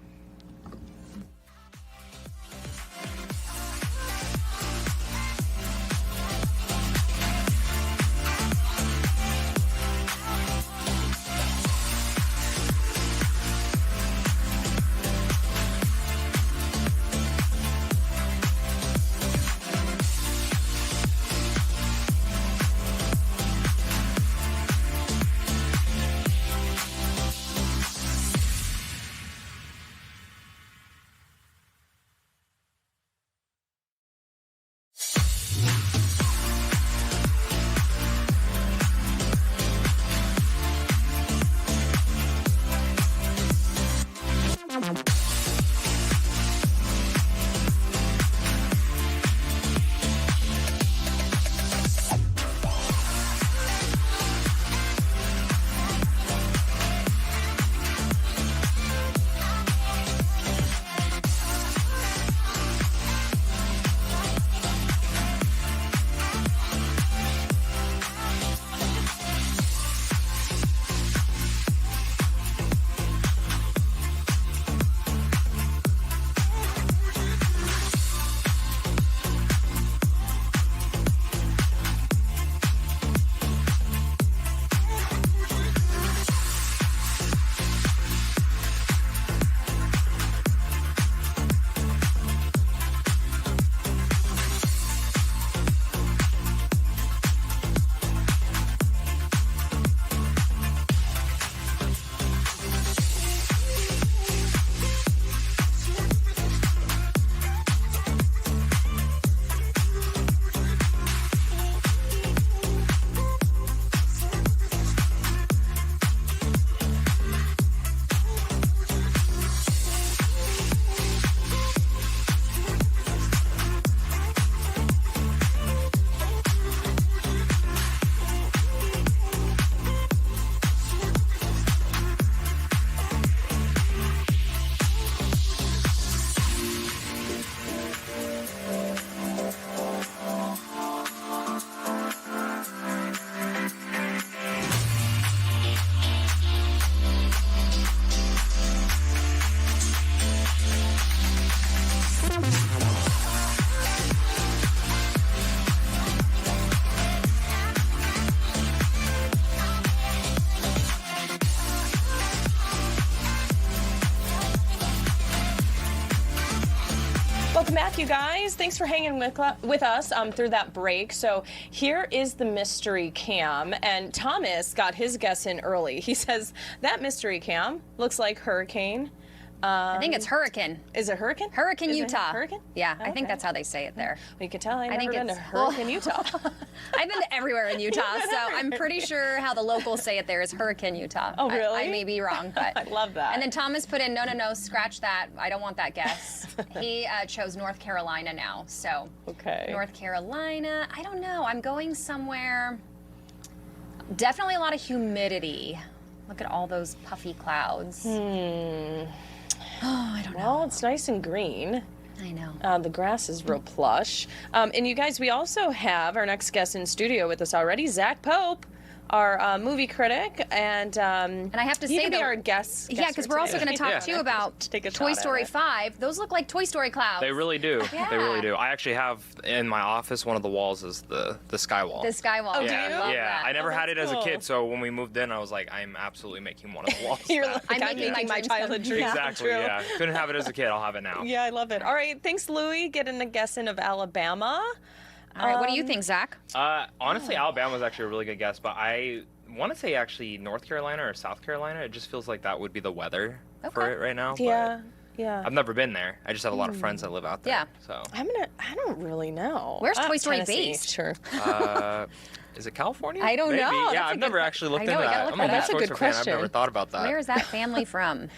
Speaker 18: Welcome back, you guys. Thanks for hanging with us through that break. So here is the mystery cam, and Thomas got his guess in early. He says that mystery cam looks like hurricane.
Speaker 19: I think it's hurricane.
Speaker 18: Is it hurricane?
Speaker 19: Hurricane,
Speaker 18: Is it
Speaker 19: Utah.
Speaker 18: Hurricane?
Speaker 19: Yeah, I
Speaker 18: Okay.
Speaker 19: think that's how they say it there.
Speaker 18: You can tell
Speaker 19: I think
Speaker 18: been to
Speaker 19: it's
Speaker 18: Hurricane, Utah.
Speaker 19: I've been to everywhere in Utah, so I'm pretty sure how the locals say it there is Hurricane, Utah.
Speaker 18: Oh, really?
Speaker 19: I may be wrong, but
Speaker 18: I love that.
Speaker 19: And then Thomas put in, no, scratch that. I don't want that guess. He chose North Carolina now, so.
Speaker 18: Okay.
Speaker 19: North Carolina, I don't know. I'm going somewhere. Definitely a lot of humidity. Look at all those puffy clouds.
Speaker 18: Oh, I don't know. Well, it's nice and green.
Speaker 19: I know.
Speaker 18: The grass is real plush. And you guys, we also have our next guest in studio with us already, Zach Pope, our movie critic, and
Speaker 19: I have to
Speaker 18: he
Speaker 19: say
Speaker 18: can be
Speaker 19: though,
Speaker 18: our guest.
Speaker 19: yeah, because we're also going to talk too about
Speaker 18: Take a
Speaker 19: Toy
Speaker 18: shot at
Speaker 19: Story
Speaker 18: it.
Speaker 19: 5. Those look like Toy Story clouds.
Speaker 21: They really do.
Speaker 19: Yeah.
Speaker 21: They really do. I actually have in my office one of the walls is the sky wall.
Speaker 19: The sky wall.
Speaker 18: Oh,
Speaker 21: yeah,
Speaker 18: do you?
Speaker 19: Love
Speaker 21: yeah.
Speaker 19: that.
Speaker 21: I never had it as a
Speaker 18: cool.
Speaker 21: kid, so when we moved in, I was like, I'm absolutely making one of the walls.
Speaker 18: You're
Speaker 21: back.
Speaker 18: like, I'm
Speaker 19: making
Speaker 18: making
Speaker 19: my
Speaker 18: my
Speaker 19: dreams
Speaker 18: childhood
Speaker 19: come
Speaker 18: dream
Speaker 21: Exactly.
Speaker 18: come true.
Speaker 21: Yeah. Couldn't have it as a kid. I'll have it now.
Speaker 18: Yeah, I love it. All right, thanks, Louie. Getting a guess in of Alabama.
Speaker 19: All right, what do you think, Zach?
Speaker 21: Honestly, Alabama was actually a really good guess, but I want to say actually North Carolina or South Carolina. It just feels like that would be the weather for it right now.
Speaker 18: Yeah, yeah.
Speaker 21: But I've never been there. I just have a lot of friends that live out there.
Speaker 19: Yeah.
Speaker 21: So.
Speaker 18: I don't really know.
Speaker 19: Where's Toy Story
Speaker 18: Tennessee,
Speaker 19: based?
Speaker 18: Sure.
Speaker 21: Is it California?
Speaker 19: I don't
Speaker 21: Maybe.
Speaker 19: know.
Speaker 21: Yeah,
Speaker 19: That's a
Speaker 21: I've never
Speaker 19: good-
Speaker 21: actually looked
Speaker 19: I know,
Speaker 21: into
Speaker 19: we gotta
Speaker 21: that.
Speaker 19: look
Speaker 21: I'm a
Speaker 19: that
Speaker 21: big
Speaker 19: up.
Speaker 18: That's a
Speaker 21: Toy
Speaker 18: good
Speaker 21: Story fan. I've
Speaker 18: question.
Speaker 21: never thought about that.
Speaker 19: Where is that family from?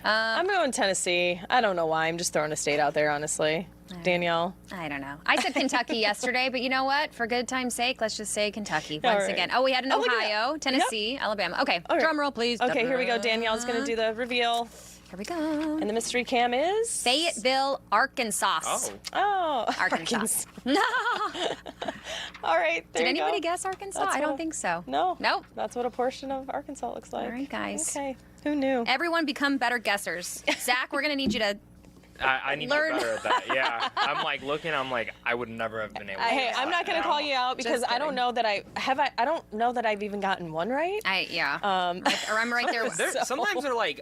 Speaker 18: I'm going Tennessee. I don't know why. I'm just throwing a state out there, honestly. Danielle.
Speaker 19: I don't know. I said Kentucky yesterday, but you know what? For good time's sake, let's just say Kentucky
Speaker 18: All
Speaker 19: once
Speaker 18: right.
Speaker 19: again. Oh, we had an
Speaker 18: Oh, look at
Speaker 19: Ohio, Tennessee, Alabama. Okay,
Speaker 18: All right.
Speaker 19: drum roll, please.
Speaker 18: Okay, here we go. Danielle's going to do the reveal.
Speaker 19: Here we go.
Speaker 18: And the mystery cam is?
Speaker 19: Fayetteville, Arkansas.
Speaker 18: Oh,
Speaker 19: Arkansas.
Speaker 18: All right, there
Speaker 19: Did
Speaker 18: you go.
Speaker 19: anybody guess Arkansas?
Speaker 18: That's
Speaker 19: I
Speaker 18: what
Speaker 19: don't
Speaker 18: a-
Speaker 19: think so.
Speaker 18: No.
Speaker 19: Nope.
Speaker 18: That's what a portion of Arkansas looks like.
Speaker 19: All right, guys.
Speaker 18: Okay, who knew?
Speaker 19: Everyone become better guessers. Zach, we're going to need you to
Speaker 21: I need
Speaker 19: Learn.
Speaker 21: to get better at that. Yeah. I'm like looking, I'm like, I would never have been able to
Speaker 18: Hey,
Speaker 21: guess
Speaker 18: I'm
Speaker 21: that
Speaker 18: not going to
Speaker 21: now.
Speaker 18: call you out because
Speaker 19: Just
Speaker 18: I don't
Speaker 19: kidding.
Speaker 18: know that I don't know that I've even gotten one right.
Speaker 19: Or I'm right there with
Speaker 21: Sometimes they're like,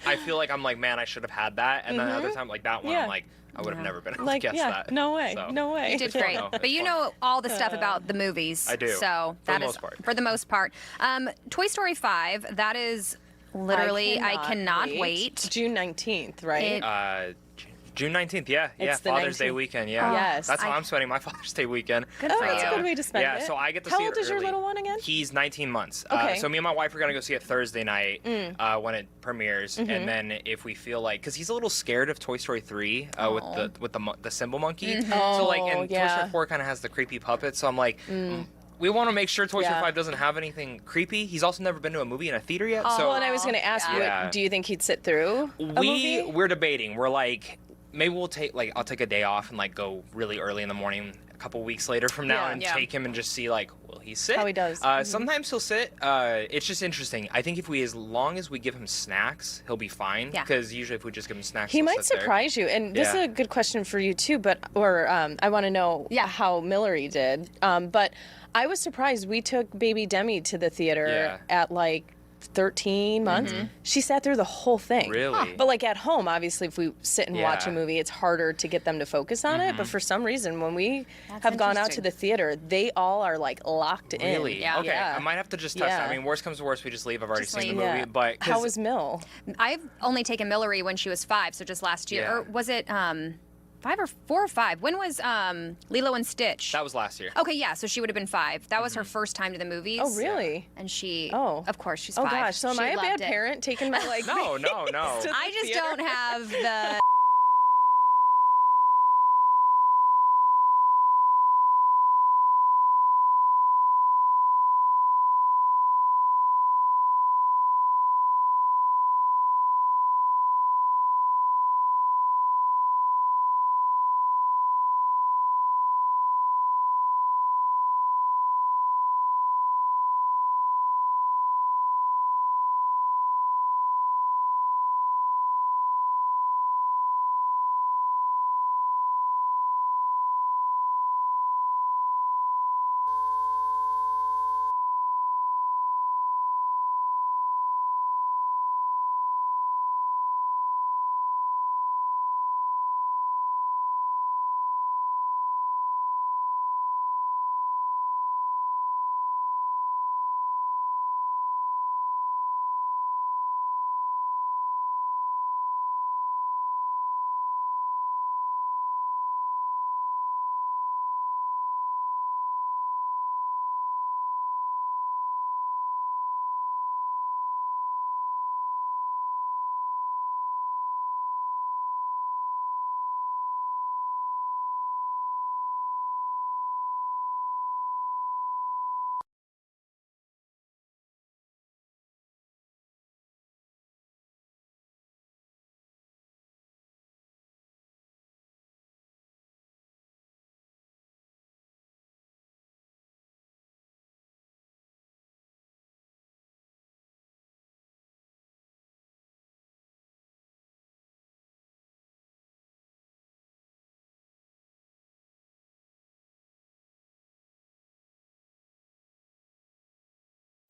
Speaker 21: I feel like I'm like, man, I should have had that. And then other time, like that one,
Speaker 18: Yeah.
Speaker 21: I'm like, I would have never been able
Speaker 18: Like,
Speaker 21: to guess
Speaker 18: yeah,
Speaker 21: that.
Speaker 18: no way,
Speaker 21: So,
Speaker 18: no way.
Speaker 19: You did
Speaker 21: it's fun,
Speaker 19: great.
Speaker 21: though.
Speaker 19: But
Speaker 21: It's
Speaker 19: you
Speaker 21: fun.
Speaker 19: know all the stuff about the movies.
Speaker 21: I do.
Speaker 19: So
Speaker 21: For the
Speaker 19: that is
Speaker 21: most part.
Speaker 19: for the most part. Toy Story 5, that is literally, I cannot wait.
Speaker 18: June 19th, right?
Speaker 21: June 19th, yeah.
Speaker 18: It's the
Speaker 21: Father's Day
Speaker 18: 19th.
Speaker 21: weekend, yeah.
Speaker 18: Yes.
Speaker 21: That's how I'm spending my Father's Day weekend.
Speaker 19: Good
Speaker 18: Oh,
Speaker 19: for
Speaker 18: that's
Speaker 19: you.
Speaker 18: a good way to spend it.
Speaker 21: Yeah, so I get to
Speaker 18: How
Speaker 21: see it
Speaker 18: old is your
Speaker 21: early.
Speaker 18: little one again?
Speaker 21: He's 19 months.
Speaker 18: Okay.
Speaker 21: So me and my wife are gonna go see it Thursday night when it premieres,
Speaker 18: Mhm.
Speaker 21: and then if we feel like, because he's a little scared of Toy Story 3 with the symbol monkey.
Speaker 18: Mhm.
Speaker 21: So like,
Speaker 18: Oh,
Speaker 21: and Toy
Speaker 18: yeah.
Speaker 21: Story 4 kind of has the creepy puppets. So I'm like. We want to make sure Toy Story
Speaker 18: Yeah.
Speaker 21: 5 doesn't have anything creepy. He's also never been to a movie in a theater yet. so
Speaker 18: well, and I was going to ask you,
Speaker 21: Yeah.
Speaker 18: do you think he'd sit through a movie?
Speaker 21: we're debating. We're like, maybe we'll take I'll take a day off and like go really early in the morning a couple weeks later from now
Speaker 18: Yeah.
Speaker 21: and
Speaker 18: Yeah.
Speaker 21: take him and just see like, will he sit?
Speaker 18: How he does.
Speaker 21: Sometimes he'll sit. It's just interesting. I think as long as we give him snacks, he'll be fine.
Speaker 18: Yeah.
Speaker 21: Because usually if we just give him snacks,
Speaker 18: He
Speaker 21: he'll
Speaker 18: might
Speaker 21: sit there.
Speaker 18: surprise you, and this is
Speaker 21: Yeah.
Speaker 18: a good question for you too. But I want to know how Millery did. But I was surprised. We took baby Demi to the theater
Speaker 21: Yeah.
Speaker 18: at like 13 months.
Speaker 21: Mhm.
Speaker 18: She sat through the whole thing.
Speaker 21: Really?
Speaker 18: But like at home, obviously, if we sit and watch a
Speaker 21: Yeah.
Speaker 18: movie, it's harder to get them to focus on it. But for some reason, when we have gone out to
Speaker 19: interesting.
Speaker 18: the theater, they all are like locked in.
Speaker 21: Really?
Speaker 19: Yeah.
Speaker 21: Okay.
Speaker 18: Yeah.
Speaker 21: I might have to just test.
Speaker 18: Yeah.
Speaker 21: I mean, worst comes to worst, we just leave. I've already
Speaker 19: Just
Speaker 21: seen
Speaker 19: leave.
Speaker 21: the movie,
Speaker 18: Yeah.
Speaker 21: but
Speaker 18: How was Mill?
Speaker 19: I've only taken Millery when she was 5, so just last year.
Speaker 21: Yeah.
Speaker 19: Or was it 5 or 4 or 5? When was Lilo and Stitch?
Speaker 21: that was last year.
Speaker 19: Okay, yeah, so she would have been 5. That was her first time to the movies.
Speaker 18: Oh, really?
Speaker 19: And she,
Speaker 18: Oh.
Speaker 19: of course, she's
Speaker 18: Oh
Speaker 19: 5.
Speaker 18: gosh, so am
Speaker 19: She
Speaker 18: I a bad
Speaker 19: loved it.
Speaker 18: parent taking my like?
Speaker 21: No.
Speaker 18: to the
Speaker 19: I just
Speaker 18: theater?
Speaker 19: don't have the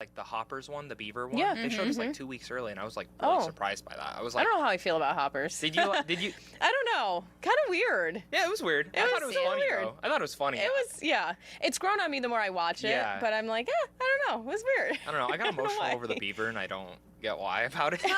Speaker 21: Like the Hoppers one, the Beaver one.
Speaker 18: Yeah.
Speaker 21: They showed us like 2 weeks early, and I was like really surprised by that. I was like,
Speaker 18: I don't know how I feel about Hoppers.
Speaker 21: Did you? Did you?
Speaker 18: I don't know. Kind of weird.
Speaker 21: Yeah, it was weird. I thought it was funny though. I thought it was funny.
Speaker 18: It was, yeah. It's grown on me the more I watch it,
Speaker 21: Yeah.
Speaker 18: but I'm like, I don't know. It was weird.
Speaker 21: I don't know. I got emotional
Speaker 18: why.
Speaker 21: over the beaver, and I don't get why about it. So,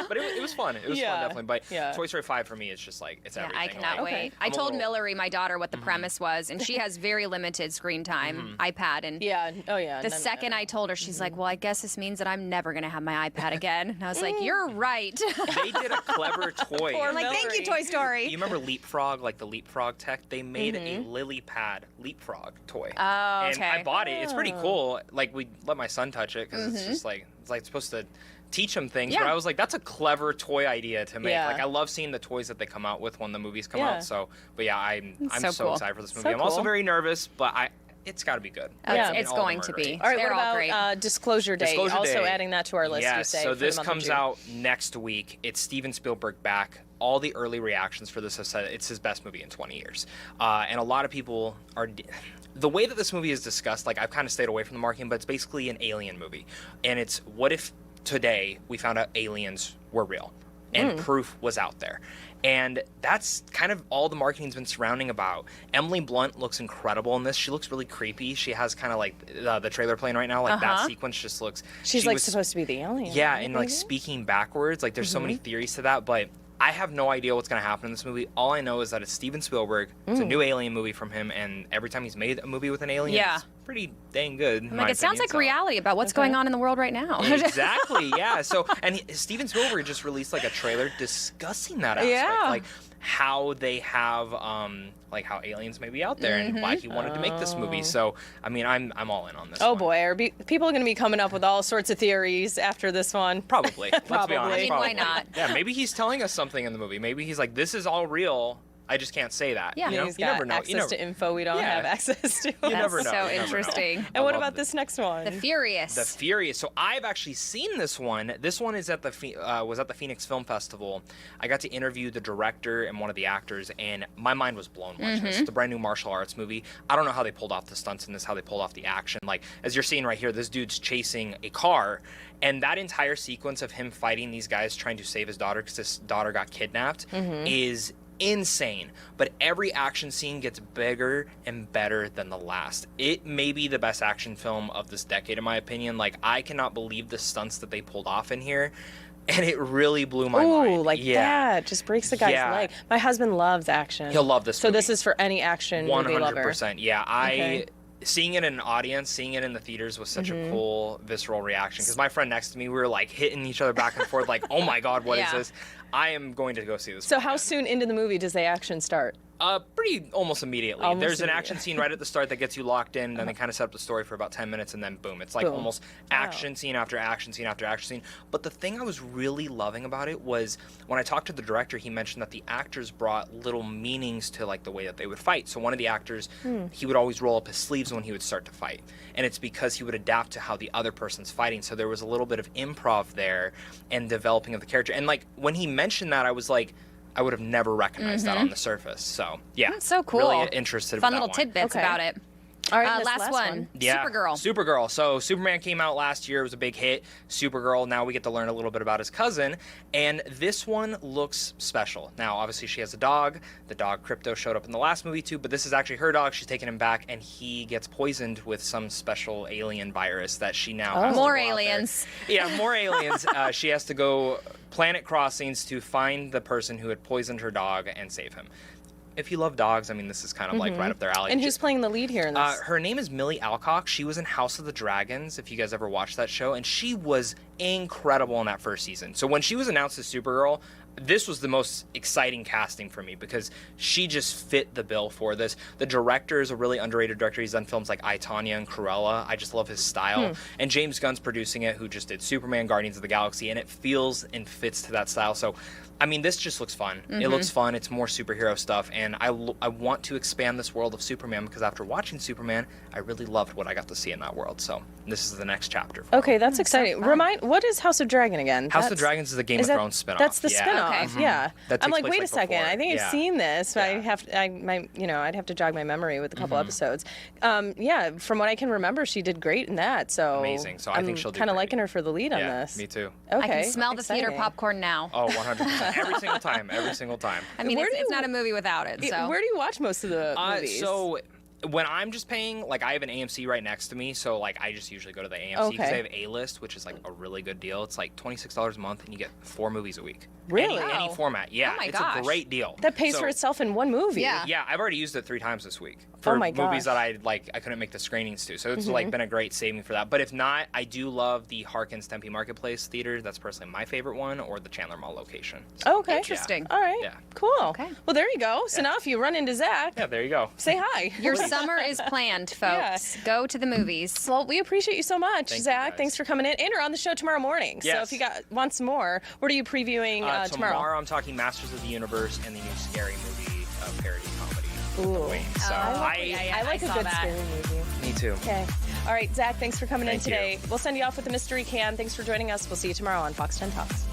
Speaker 21: but it was fun. It was fun, definitely. But Toy Story 5 for me is just like, it's everything.
Speaker 19: I cannot
Speaker 21: like,
Speaker 19: wait. I told Millery, my daughter, what the premise was, and she has very limited screen time, iPad. And the second I told her, she's like, well, I guess this means that I'm never going to have my iPad again. And I was like, you're right.
Speaker 21: They did a clever toy.
Speaker 19: I'm like, thank you, Toy Story.
Speaker 21: You remember Leapfrog, like the Leapfrog tech? They made a lily pad Leapfrog toy.
Speaker 19: Oh,
Speaker 21: and I bought it. It's pretty cool. Like, we let my son touch it because it's just like, it's like supposed to teach him things. But I was like, that's a clever toy idea to make.
Speaker 18: Yeah.
Speaker 21: Like, I love seeing the toys that they come out with when the movies come out. So, but yeah, I'm
Speaker 19: so
Speaker 21: so
Speaker 19: cool.
Speaker 21: excited for this movie.
Speaker 18: So
Speaker 21: I'm also
Speaker 18: cool.
Speaker 21: very nervous, but it's got to be good.
Speaker 19: It's going to be.
Speaker 18: All right,
Speaker 19: They're
Speaker 18: what
Speaker 19: all great.
Speaker 18: about Disclosure Day?
Speaker 21: Disclosure
Speaker 18: Also
Speaker 21: Day.
Speaker 18: adding that to our list, you
Speaker 21: Yes,
Speaker 18: say.
Speaker 21: so
Speaker 18: for the
Speaker 21: this
Speaker 18: month of
Speaker 21: comes
Speaker 18: June.
Speaker 21: out next week. It's Steven Spielberg back. All the early reactions for this have said it's his best movie in 20 years. And a lot of people are... The way that this movie is discussed, like, I've kind of stayed away from the marketing, but it's basically an alien movie. And it's, what if today we found out aliens were real and proof was out there? And that's kind of all the marketing's been surrounding about. Emily Blunt looks incredible in this. She looks really creepy. She has kind of like the trailer playing right now. Like that sequence just looks...
Speaker 18: She's supposed to be the alien.
Speaker 21: Yeah,
Speaker 18: right?
Speaker 21: and like speaking backwards. Like there's so many theories to that, but I have no idea what's going to happen in this movie. All I know is that it's Steven Spielberg. It's a new alien movie from him, and every time he's made a movie with an alien, it's pretty dang good.
Speaker 19: I'm like, it sounds like reality about what's going on in the world right now.
Speaker 21: Exactly, yeah. So, and Steven Spielberg just released like a trailer discussing that aspect, like how they have, like how aliens may be out there and why he wanted to make this movie. So, I mean, I'm all in on this.
Speaker 18: Oh boy, are people going to be coming up with all sorts of theories after this one?
Speaker 21: Probably. Let's be honest.
Speaker 19: I mean, why not?
Speaker 21: Yeah, maybe he's telling us something in the movie. Maybe he's like, this is all real. I just can't say that.
Speaker 19: Yeah,
Speaker 21: you know?
Speaker 18: He's
Speaker 21: You
Speaker 18: got
Speaker 21: never know.
Speaker 18: access to info we don't have access to.
Speaker 21: You never know.
Speaker 19: So
Speaker 21: You never know.
Speaker 19: interesting.
Speaker 18: And what about this next one?
Speaker 19: The Furious.
Speaker 21: The Furious. So I've actually seen this one. This one is at the was at the Phoenix Film Festival. I got to interview the director and one of the actors, and my mind was blown watching this. It's a brand new martial arts movie. I don't know how they pulled off the stunts in this, how they pulled off the action. Like, as you're seeing right here, this dude's chasing a car, and that entire sequence of him fighting these guys trying to save his daughter because his daughter got kidnapped is insane. But every action scene gets bigger and better than the last. It may be the best action film of this decade, in my opinion. Like, I cannot believe the stunts that they pulled off in here, and it really blew my mind.
Speaker 18: Ooh, like that. Just breaks the guy's leg. My husband loves action.
Speaker 21: He'll love this
Speaker 18: So
Speaker 21: movie.
Speaker 18: this is for any action movie lover.
Speaker 21: 100%. Yeah, seeing it in an audience, seeing it in the theaters was such a cool, visceral reaction. Because my friend next to me, we were like hitting each other back and forth, like, oh my God, what is this? I am going to go see this.
Speaker 18: So how soon into the movie does the action start?
Speaker 21: Pretty almost immediately.
Speaker 18: Almost
Speaker 21: There's an
Speaker 18: immediately.
Speaker 21: action scene right at the start that gets you locked in, and then they kind of set up the story for about 10 minutes, and then boom. It's like almost action scene after action scene after action scene. But the thing I was really loving about it was when I talked to the director, he mentioned that the actors brought little meanings to like the way that they would fight. So one of the actors, he would always roll up his sleeves when he would start to fight. And it's because he would adapt to how the other person's fighting. So there was a little bit of improv there and developing of the character. And like when he mentioned that, I was like, I would have never recognized that on the surface. So yeah,
Speaker 19: That's so cool.
Speaker 21: Really interested.
Speaker 19: Fun
Speaker 21: in that
Speaker 19: little
Speaker 21: one.
Speaker 19: tidbits about it.
Speaker 18: All right, this
Speaker 19: last one.
Speaker 21: Yeah,
Speaker 19: Supergirl.
Speaker 21: Supergirl. So Superman came out last year. It was a big hit. Supergirl. Now we get to learn a little bit about his cousin. And this one looks special. Now, obviously, she has a dog. The dog Crypto showed up in the last movie, too. But this is actually her dog. She's taking him back, and he gets poisoned with some special alien virus that she now has to
Speaker 19: More
Speaker 21: go out there.
Speaker 19: aliens.
Speaker 21: Yeah, more aliens. She has to go planet crossings to find the person who had poisoned her dog and save him. If you love dogs, I mean, this is kind of like right up their alley.
Speaker 18: And who's playing the lead here in this?
Speaker 21: Her name is Millie Alcock. She was in House of the Dragons, if you guys ever watched that show, and she was incredible in that first season. So when she was announced as Supergirl, this was the most exciting casting for me because she just fit the bill for this. The director is a really underrated director. He's done films like I, Tonya and Cruella. I just love his style. And James Gunn's producing it, who just did Superman, Guardians of the Galaxy, and it feels and fits to that style. So, I mean, this just looks fun. It looks fun. It's more superhero stuff, and I want to expand this world of Superman because after watching Superman, I really loved what I got to see in that world. So this is the next chapter.
Speaker 18: Okay, that's exciting. Remind what is House of Dragon again?
Speaker 21: House of Dragons is the Game of Thrones spinoff.
Speaker 18: That's the
Speaker 21: yeah.
Speaker 18: spinoff.
Speaker 21: Okay.
Speaker 18: Yeah.
Speaker 21: That
Speaker 18: I'm
Speaker 21: takes
Speaker 18: like,
Speaker 21: place,
Speaker 18: wait a second.
Speaker 21: before.
Speaker 18: I think I've seen this. But I'd have to jog my memory with a couple episodes. Yeah, from what I can remember, she did great in that. So
Speaker 21: amazing. So I think she'll do
Speaker 18: kind of
Speaker 21: great.
Speaker 18: liking her for the lead on this.
Speaker 21: Me too.
Speaker 18: Okay.
Speaker 19: I can smell the theater popcorn now.
Speaker 21: Oh, 100%. Every single time. Every single time.
Speaker 19: I mean, it's not a movie without it. So
Speaker 18: Where do you watch most of the movies?
Speaker 21: So when I'm just paying, like I have an AMC right next to me, so like I just usually go to the AMC because they have A-List, which is like a really good deal. It's like $26 a month, and you get 4 movies a week.
Speaker 18: Really?
Speaker 21: Any format. Yeah,
Speaker 18: Oh my
Speaker 21: it's
Speaker 18: gosh.
Speaker 21: a great deal.
Speaker 18: That pays for itself in one movie.
Speaker 21: Yeah, I've already used it 3 times this week for
Speaker 18: my
Speaker 21: movies
Speaker 18: gosh.
Speaker 21: that I couldn't make the screenings to. So it's like been a great saving for that. But if not, I do love the Harkins Tempe Marketplace Theater. That's personally my favorite one, or the Chandler Mall location.
Speaker 18: Oh, okay.
Speaker 19: Interesting.
Speaker 18: All right.
Speaker 21: Yeah.
Speaker 18: Cool. Okay. Well, there you go. So now if you run into Zach,
Speaker 21: Yeah, there you go.
Speaker 18: say hi.
Speaker 19: your summer is planned, folks. Go to the movies.
Speaker 18: Well, we appreciate you so much,
Speaker 21: Thank you,
Speaker 18: Zach.
Speaker 21: guys.
Speaker 18: Thanks for coming in. And you're on the show tomorrow morning. So
Speaker 21: Yes.
Speaker 18: if you want some more, what are you previewing tomorrow?
Speaker 21: Tomorrow I'm talking Masters of the Universe and the new Scary Movie parody comedy.
Speaker 18: Ooh.
Speaker 21: So
Speaker 18: I like a good scary movie.
Speaker 21: Me too.
Speaker 18: Okay. All right, Zach, thanks for coming in
Speaker 21: Thank you.
Speaker 18: today. We'll send you off with the mystery can. Thanks for joining us. We'll see you tomorrow on Fox 10 Talks.